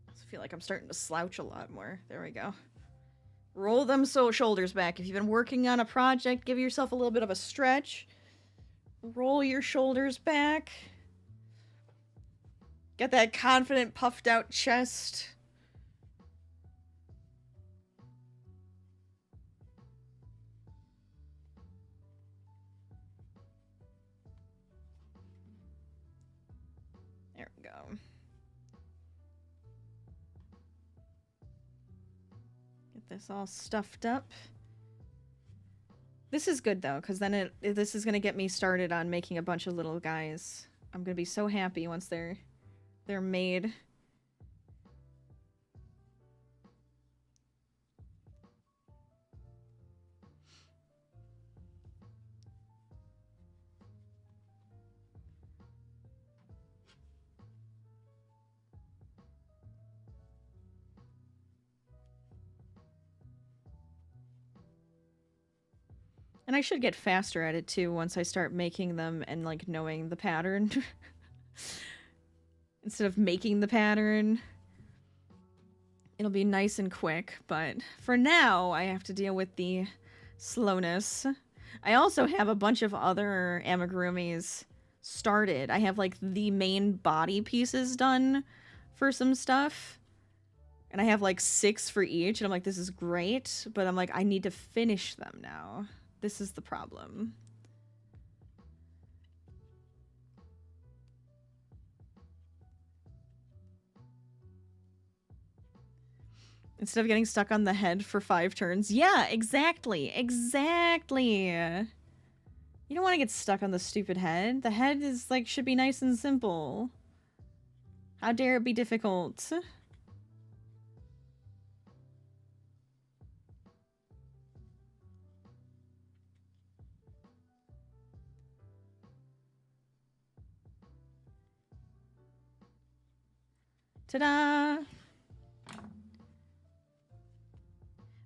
I feel like I'm starting to slouch a lot more. There we go. Roll them shoulders back. If you've been working on a project, give yourself a little bit of a stretch. Roll your shoulders back. Get that confident, puffed out chest. There we go. Get this all stuffed up. This is good though, because then this is gonna get me started on making a bunch of little guys. I'm gonna be so happy once they're made. And I should get faster at it too once I start making them and like knowing the pattern. Instead of making the pattern. It'll be nice and quick, but for now I have to deal with the slowness. I also have a bunch of other amigurumis started. I have like the main body pieces done for some stuff. And I have like 6 for each, and I'm like, this is great, but I'm like, I need to finish them now. This is the problem. Instead of getting stuck on the head for 5 turns. Yeah, exactly. Exactly. You don't want to get stuck on the stupid head. The head is like should be nice and simple. How dare it be difficult? Ta-da!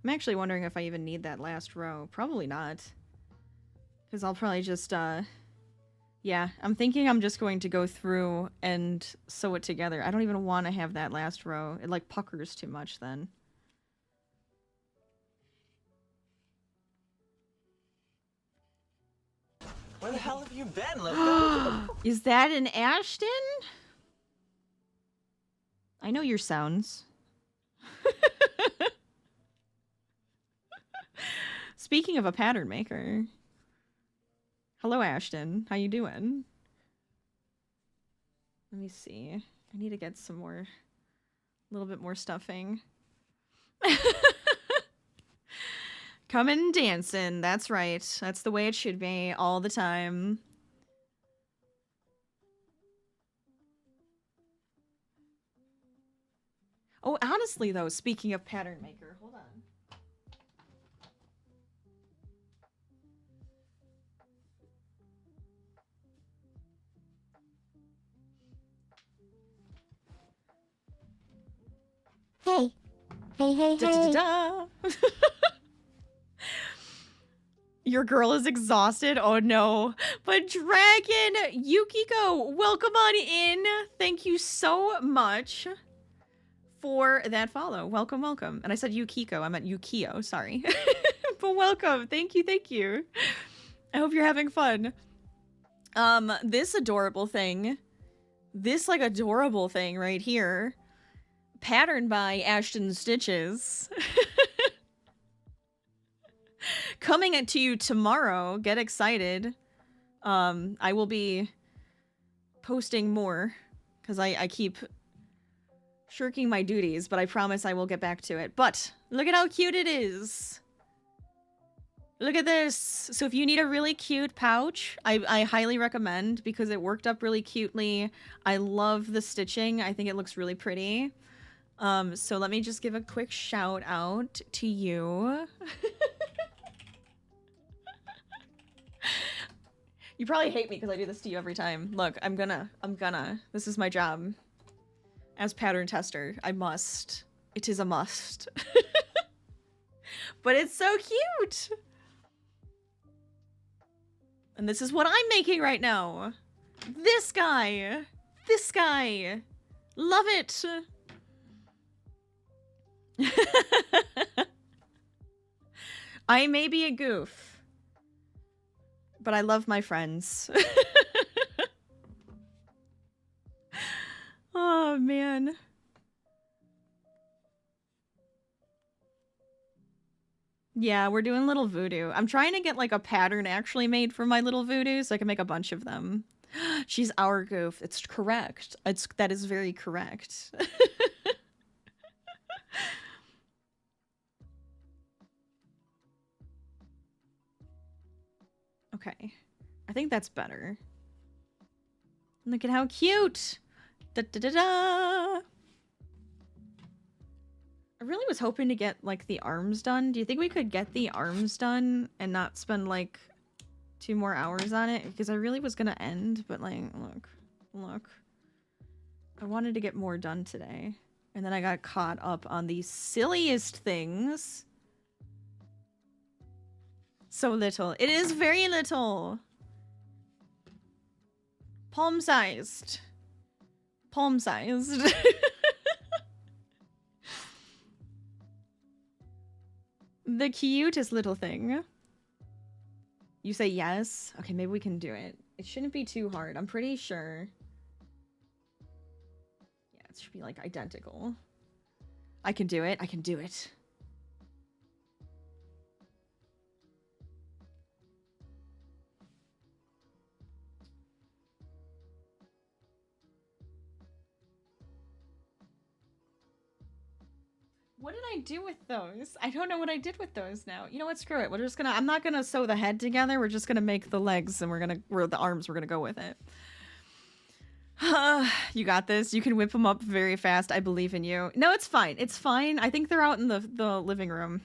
I'm actually wondering if I even need that last row. Probably not. Because I'll probably just, yeah, I'm thinking I'm just going to go through and sew it together. I don't even want to have that last row. It, like, puckers too much then. Where the hell have you been, Lifka? Is that an Ashton? I know your sounds. Speaking of a pattern maker. Hello, Ashton. How you doing? Let me see. I need to get some more, a little bit more stuffing. Coming dancing. That's right. That's the way it should be all the time. Oh, honestly, though, speaking of pattern maker, hold on. Hey. Hey, hey, hey. Da-da-da-da. Your girl is exhausted. Oh no. But Dragon Yukiko, welcome on in. Thank you so much for that follow. Welcome, welcome. And I said Yukiko. I meant Yukio. Sorry. But welcome. Thank you. Thank you. I hope you're having fun. This adorable thing. This like adorable thing right here. Patterned by Ashton Stitches. Coming to you tomorrow. Get excited. I will be posting more because I keep shirking my duties, but I promise I will get back to it. But look at how cute it is. Look at this. So if you need a really cute pouch, I highly recommend because it worked up really cutely. I love the stitching. I think it looks really pretty. So let me just give a quick shout out to you. You probably hate me because I do this to you every time. Look, I'm gonna. This is my job. As pattern tester, I must. It is a must. But it's so cute! And this is what I'm making right now. This guy! This guy! Love it! I may be a goof. But I love my friends. Oh, man. Yeah, we're doing little voodoo. I'm trying to get like a pattern actually made for my little voodoo so I can make a bunch of them. She's our goof. It's correct. That is very correct. Okay. I think that's better. Look at how cute! Da-da-da-da! I really was hoping to get, like, the arms done. Do you think we could get the arms done and not spend, like, 2 more hours on it? Because I really was gonna end, but, like, look. I wanted to get more done today. And then I got caught up on the silliest things. So little. It is very little. Palm-sized. Palm-sized. The cutest little thing. You say yes? Okay, maybe we can do it. It shouldn't be too hard. I'm pretty sure. Yeah, it should be like identical. I can do it. I can do it. What did I do with those? I don't know what I did with those now. You know what? Screw it. We're just gonna. I'm not gonna sew the head together. We're just gonna make the legs, and we're the arms. We're gonna go with it. You got this. You can whip them up very fast. I believe in you. No, it's fine. It's fine. I think they're out in the living room.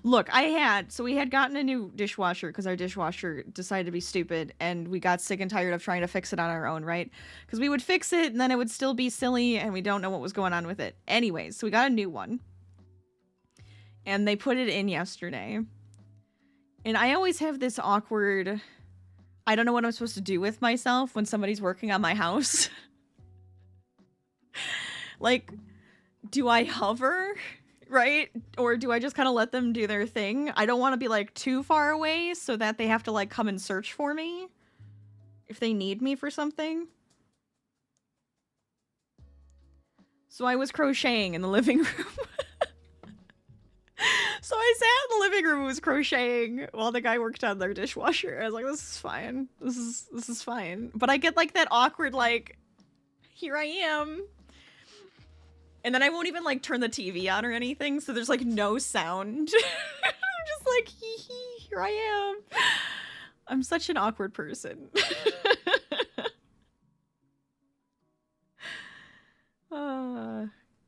Look, we had gotten a new dishwasher because our dishwasher decided to be stupid, and we got sick and tired of trying to fix it on our own, right? Because we would fix it and then it would still be silly and we don't know what was going on with it. Anyways, so we got a new one. And they put it in yesterday. And I always have this awkward, I don't know what I'm supposed to do with myself when somebody's working on my house. Like, do I hover? Right? Or do I just kind of let them do their thing? I don't want to be like too far away so that they have to like come and search for me if they need me for something. So I was crocheting in the living room. So I sat in the living room and was crocheting while the guy worked on their dishwasher. I was like, this is fine. This is fine. But I get like that awkward like, here I am. And then I won't even like turn the TV on or anything, so there's like no sound. I'm just like, hee hee, here I am. I'm such an awkward person.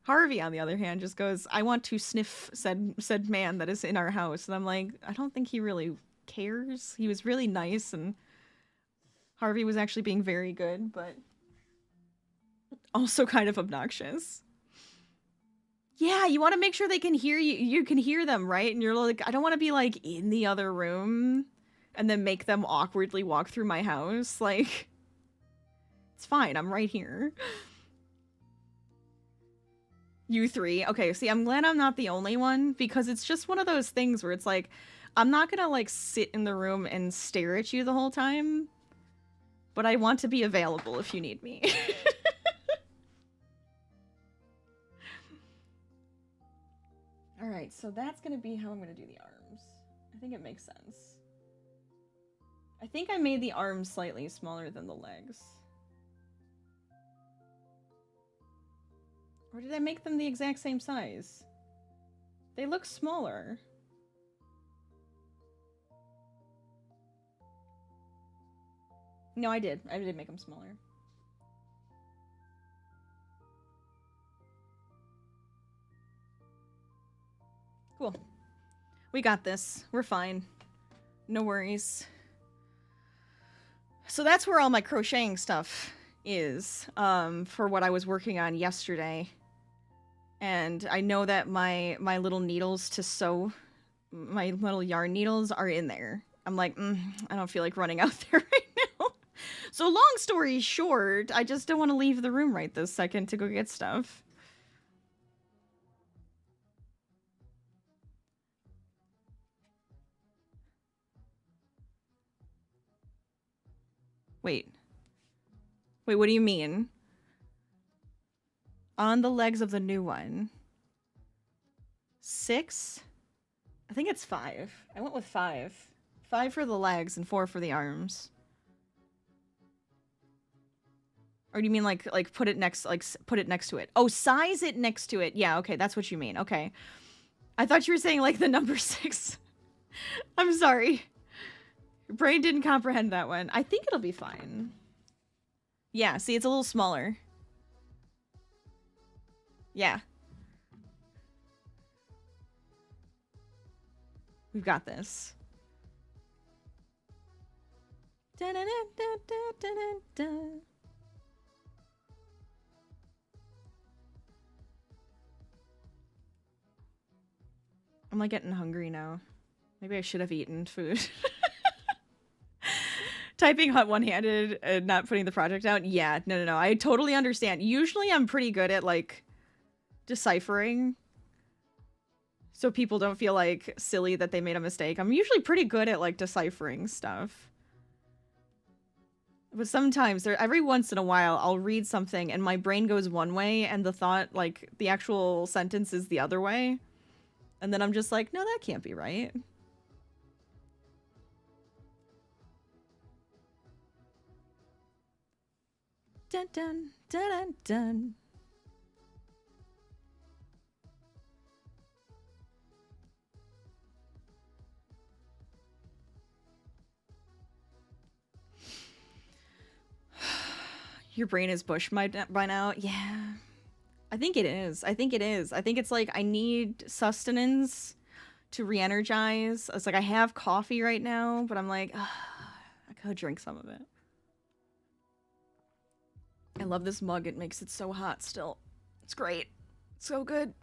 Harvey, on the other hand, just goes, I want to sniff said man that is in our house. And I'm like, I don't think he really cares. He was really nice, and Harvey was actually being very good, but also kind of obnoxious. Yeah, you want to make sure they can hear you. You can hear them, right? And you're like, I don't want to be like in the other room and then make them awkwardly walk through my house. Like, it's fine. I'm right here. You three. Okay, see, I'm glad I'm not the only one because it's just one of those things where it's like, I'm not gonna like sit in the room and stare at you the whole time, but I want to be available if you need me. All right, so that's gonna be how I'm gonna do the arms. I think it makes sense. I think I made the arms slightly smaller than the legs. Or did I make them the exact same size? They look smaller. No, I did. I did make them smaller. Cool. We got this. We're fine. No worries. So that's where all my crocheting stuff is, for what I was working on yesterday. And I know that my little needles to sew, my little yarn needles are in there. I'm like, I don't feel like running out there right now. So long story short, I just don't want to leave the room right this second to go get stuff. Wait, what do you mean? On the legs of the new one. 6? I think it's 5. I went with 5. 5 for the legs and 4 for the arms. Or do you mean like put it next to it? Oh, size it next to it. Yeah, okay, that's what you mean. Okay. I thought you were saying like the number 6. I'm sorry. Your brain didn't comprehend that one. I think it'll be fine. Yeah, see, it's a little smaller. Yeah. We've got this. Da -da -da -da -da -da -da. I'm like getting hungry now. Maybe I should have eaten food. Typing hot one-handed and not putting the project out. Yeah, no. I totally understand. Usually I'm pretty good at like deciphering, so people don't feel like silly that they made a mistake. I'm usually pretty good at like deciphering stuff. But sometimes every once in a while I'll read something and my brain goes one way and the thought, like the actual sentence, is the other way. And then I'm just like, no, that can't be right. Dun dun dun dun dun. Your brain is bush by now. Yeah. I think it is. I think it is. I think it's like I need sustenance to re-energize. It's like I have coffee right now, but I'm like, ugh, I could drink some of it. I love this mug. It makes it so hot still. It's great. So good.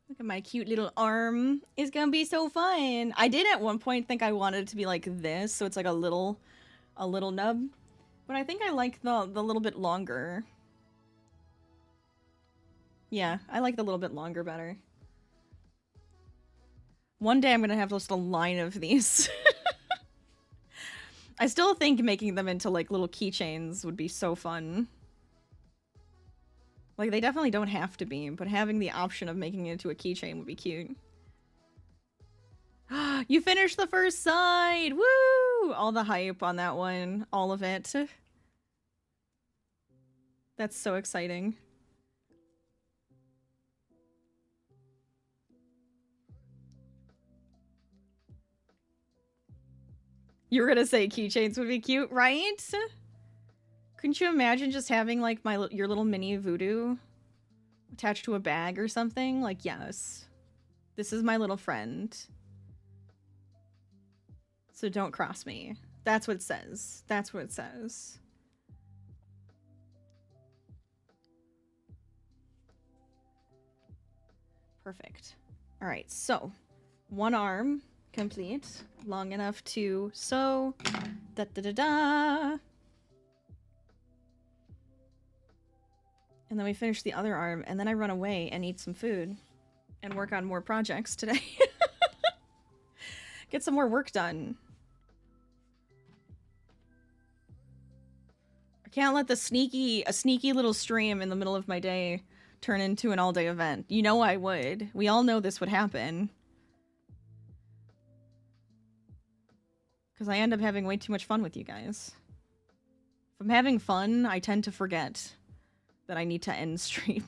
Look at my cute little arm. It's gonna be so fun. I did at one point think I wanted it to be like this, so it's like a little nub. But I think I like the little bit longer. Yeah, I like the little bit longer better. One day I'm gonna have just a line of these. I still think making them into like little keychains would be so fun. Like, they definitely don't have to be, but having the option of making it into a keychain would be cute. You finished the first side! Woo! All the hype on that one. All of it. That's so exciting. You were gonna say keychains would be cute, right? Couldn't you imagine just having like your little mini voodoo attached to a bag or something? Like, yes, this is my little friend. So don't cross me. That's what it says. That's what it says. Perfect. All right, so one arm complete, long enough to sew. Da da da da. And then we finish the other arm, and then I run away and eat some food and work on more projects today. Get some more work done. I can't let a sneaky little stream in the middle of my day turn into an all-day event. You know I would. We all know this would happen. Because I end up having way too much fun with you guys. If I'm having fun, I tend to forget that I need to end stream.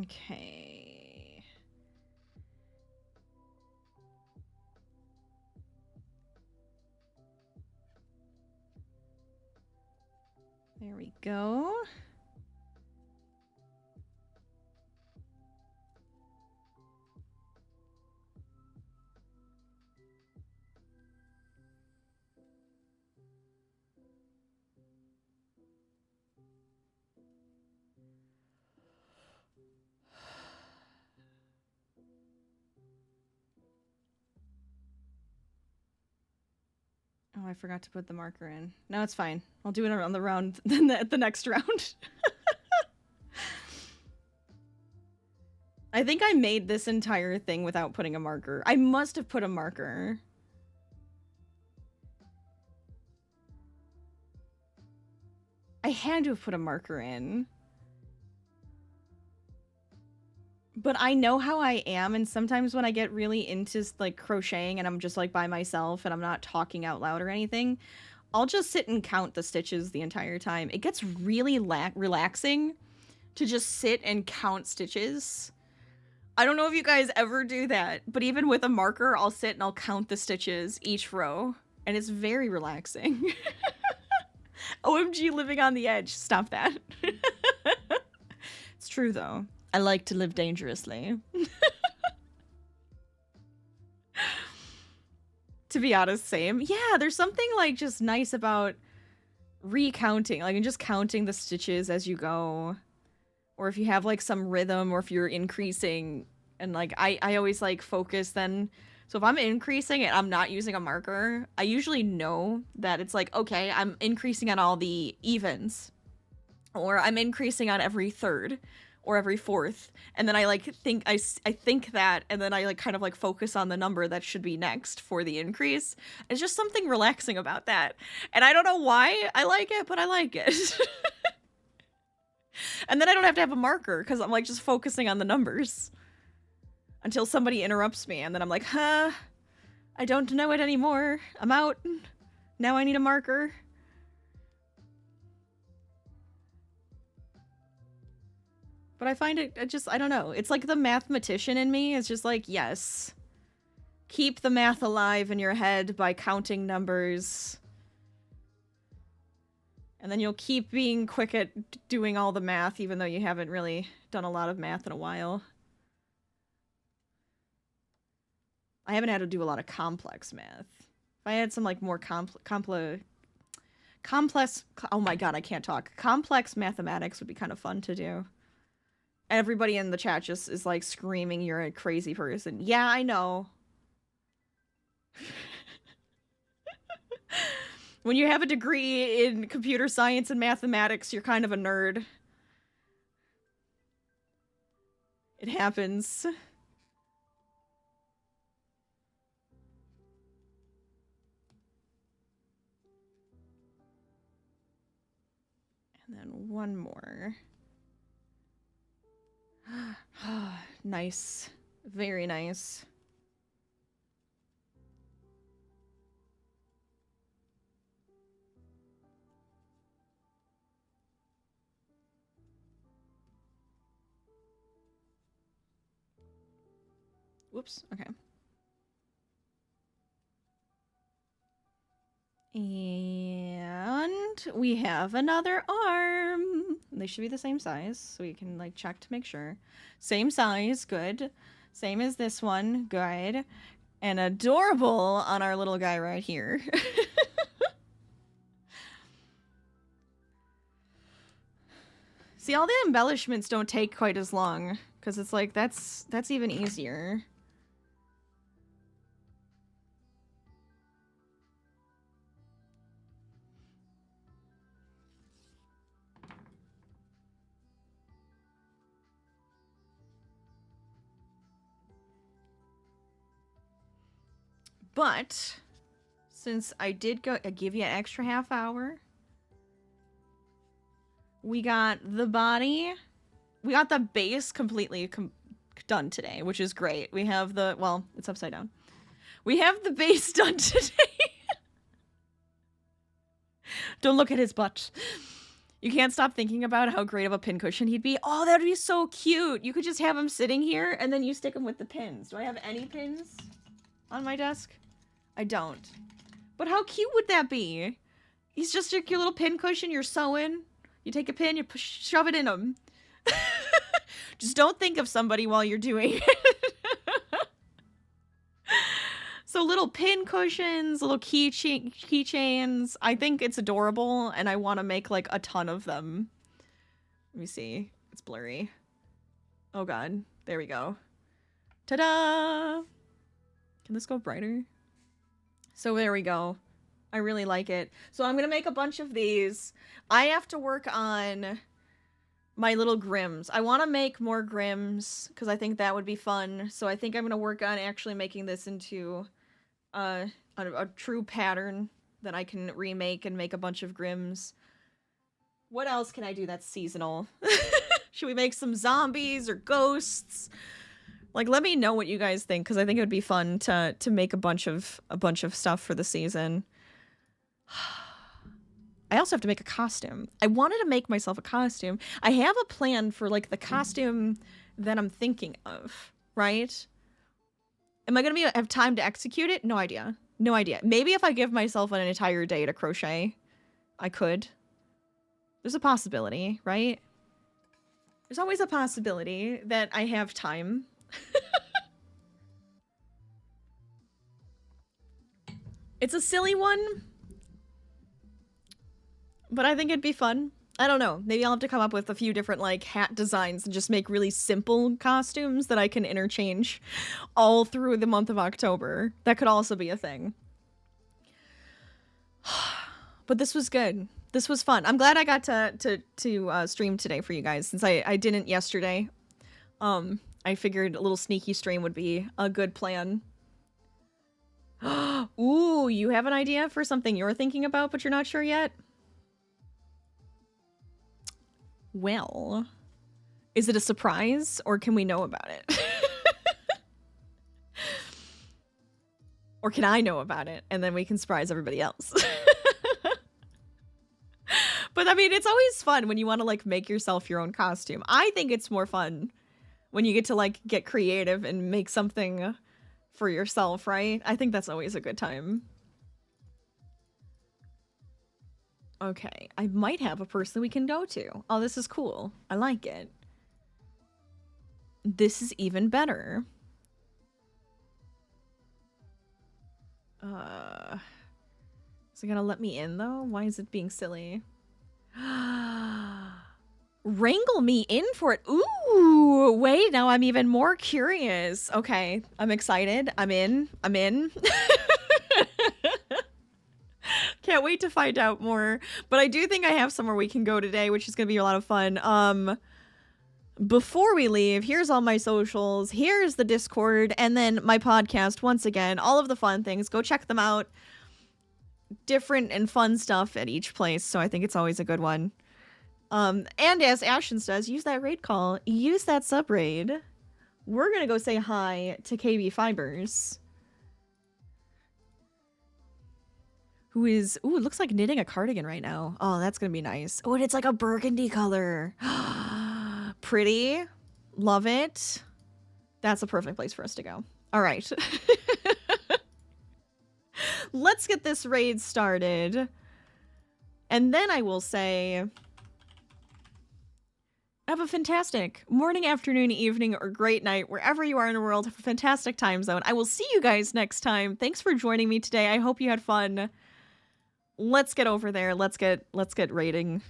Okay. There we go. Oh, I forgot to put the marker in. No, it's fine. I'll do it on the round, then at the next round. I think I made this entire thing without putting a marker. I must have put a marker. I had to have put a marker in. But I know how I am, and sometimes when I get really into like crocheting and I'm just like by myself and I'm not talking out loud or anything, I'll just sit and count the stitches the entire time. It gets really relaxing to just sit and count stitches. I don't know if you guys ever do that, but even with a marker, I'll sit and I'll count the stitches each row, and it's very relaxing. OMG, living on the edge. Stop that. It's true though. I like to live dangerously. To be honest, same. Yeah, there's something like just nice about recounting, like, and just counting the stitches as you go. Or if you have like some rhythm, or if you're increasing, and like I always like focus then. So if I'm increasing and I'm not using a marker, I usually know that it's like, okay, I'm increasing on all the evens, or I'm increasing on every third or every fourth, and then I like think I think that, and then I like kind of like focus on the number that should be next for the increase. It's just something relaxing about that, and I don't know why I like it, but I like it. And then I don't have to have a marker because I'm like just focusing on the numbers until somebody interrupts me, and then I'm like, huh, I don't know it anymore. I'm out. Now I need a marker. But I find it just, I don't know. It's like the mathematician in me is just like, yes. Keep the math alive in your head by counting numbers. And then you'll keep being quick at doing all the math, even though you haven't really done a lot of math in a while. I haven't had to do a lot of complex math. If I had some like more complex, oh my god, I can't talk. Complex mathematics would be kind of fun to do. Everybody in the chat just is like screaming, you're a crazy person. Yeah, I know. When you have a degree in computer science and mathematics, you're kind of a nerd. It happens. And then one more. Nice. Very nice. Whoops, okay. And we have another arm. They should be the same size, so we can like check to make sure. Same size, good. Same as this one, good. And adorable on our little guy right here. See, all the embellishments don't take quite as long, because it's like, that's even easier. But since I did give you an extra half hour, we got the body, we got the base completely done today, which is great. We have the, well, it's upside down. We have the base done today. Don't look at his butt. You can't stop thinking about how great of a pincushion he'd be. Oh, that would be so cute. You could just have him sitting here and then you stick him with the pins. Do I have any pins on my desk? I don't. But how cute would that be? He's just your cute little pin cushion. You're sewing. You take a pin, you shove it in him. Just don't think of somebody while you're doing it. So little pin cushions, little keychains. I think it's adorable, and I want to make like a ton of them. Let me see. It's blurry. Oh god. There we go. Ta-da! Can this go brighter? So there we go. I really like it. So I'm going to make a bunch of these. I have to work on my little Grims. I want to make more Grims because I think that would be fun. So I think I'm going to work on actually making this into a true pattern that I can remake and make a bunch of Grims. What else can I do that's seasonal? Should we make some zombies or ghosts? Like, let me know what you guys think, because I think it would be fun to make a bunch of stuff for the season. I also have to make a costume. I wanted to make myself a costume. I have a plan for, like, the costume that I'm thinking of, right? Am I going to have time to execute it? No idea. No idea. Maybe if I give myself an entire day to crochet, I could. There's a possibility, right? There's always a possibility that I have time. It's a silly one, but I think it'd be fun. I don't know. Maybe I'll have to come up with a few different like hat designs and just make really simple costumes that I can interchange all through the month of October. That could also be a thing. But this was good. This was fun. I'm glad I got to stream today for you guys, since I didn't yesterday. I figured a little sneaky stream would be a good plan. Ooh, you have an idea for something you're thinking about, but you're not sure yet? Well, is it a surprise, or can we know about it? Or can I know about it, and then we can surprise everybody else? But I mean, it's always fun when you want to like make yourself your own costume. I think it's more fun when you get to like get creative and make something for yourself, right? I think that's always a good time. Okay, I might have a person we can go to. Oh, this is cool. I like it. This is even better. Is it gonna let me in though? Why is it being silly? Wrangle me in for it. Ooh, wait, now I'm even more curious. Okay, I'm excited. I'm in. Can't wait to find out more. But I do think I have somewhere we can go today, which is gonna be a lot of fun. Before we leave, here's all my socials, here's the Discord, and then my podcast, once again, all of the fun things. Go check them out. Different and fun stuff at each place, so I think it's always a good one. And as Ashen says, use that raid call, use that sub raid. We're gonna go say hi to KB Fibers, who is, ooh, it looks like knitting a cardigan right now. Oh, that's gonna be nice. Oh, and it's like a burgundy color. Pretty. Love it. That's a perfect place for us to go. All right. Let's get this raid started. And then I will say, have a fantastic morning, afternoon, evening, or great night, wherever you are in the world. Have a fantastic time zone. I will see you guys next time. Thanks for joining me today. I hope you had fun. Let's get over there. Let's get raiding.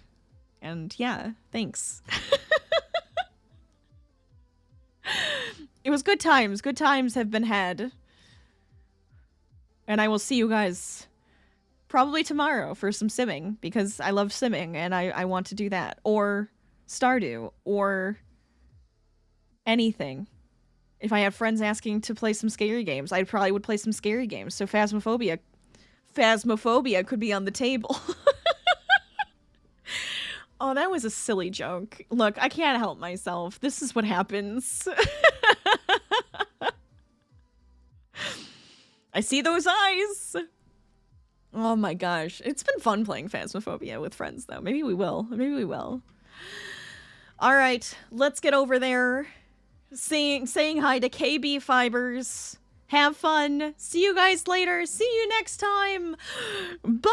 And yeah, thanks. It was good times. Good times have been had. And I will see you guys probably tomorrow for some simming, because I love simming and I want to do that. Or Stardew, or anything. If I have friends asking to play some scary games, I probably would play some scary games. So Phasmophobia could be on the table. Oh, that was a silly joke. Look, I can't help myself. This is what happens. I see those eyes. Oh my gosh. It's been fun playing Phasmophobia with friends, though. Maybe we will. Maybe we will. All right, let's get over there. Saying hi to KB Fibers. Have fun. See you guys later. See you next time. Bye.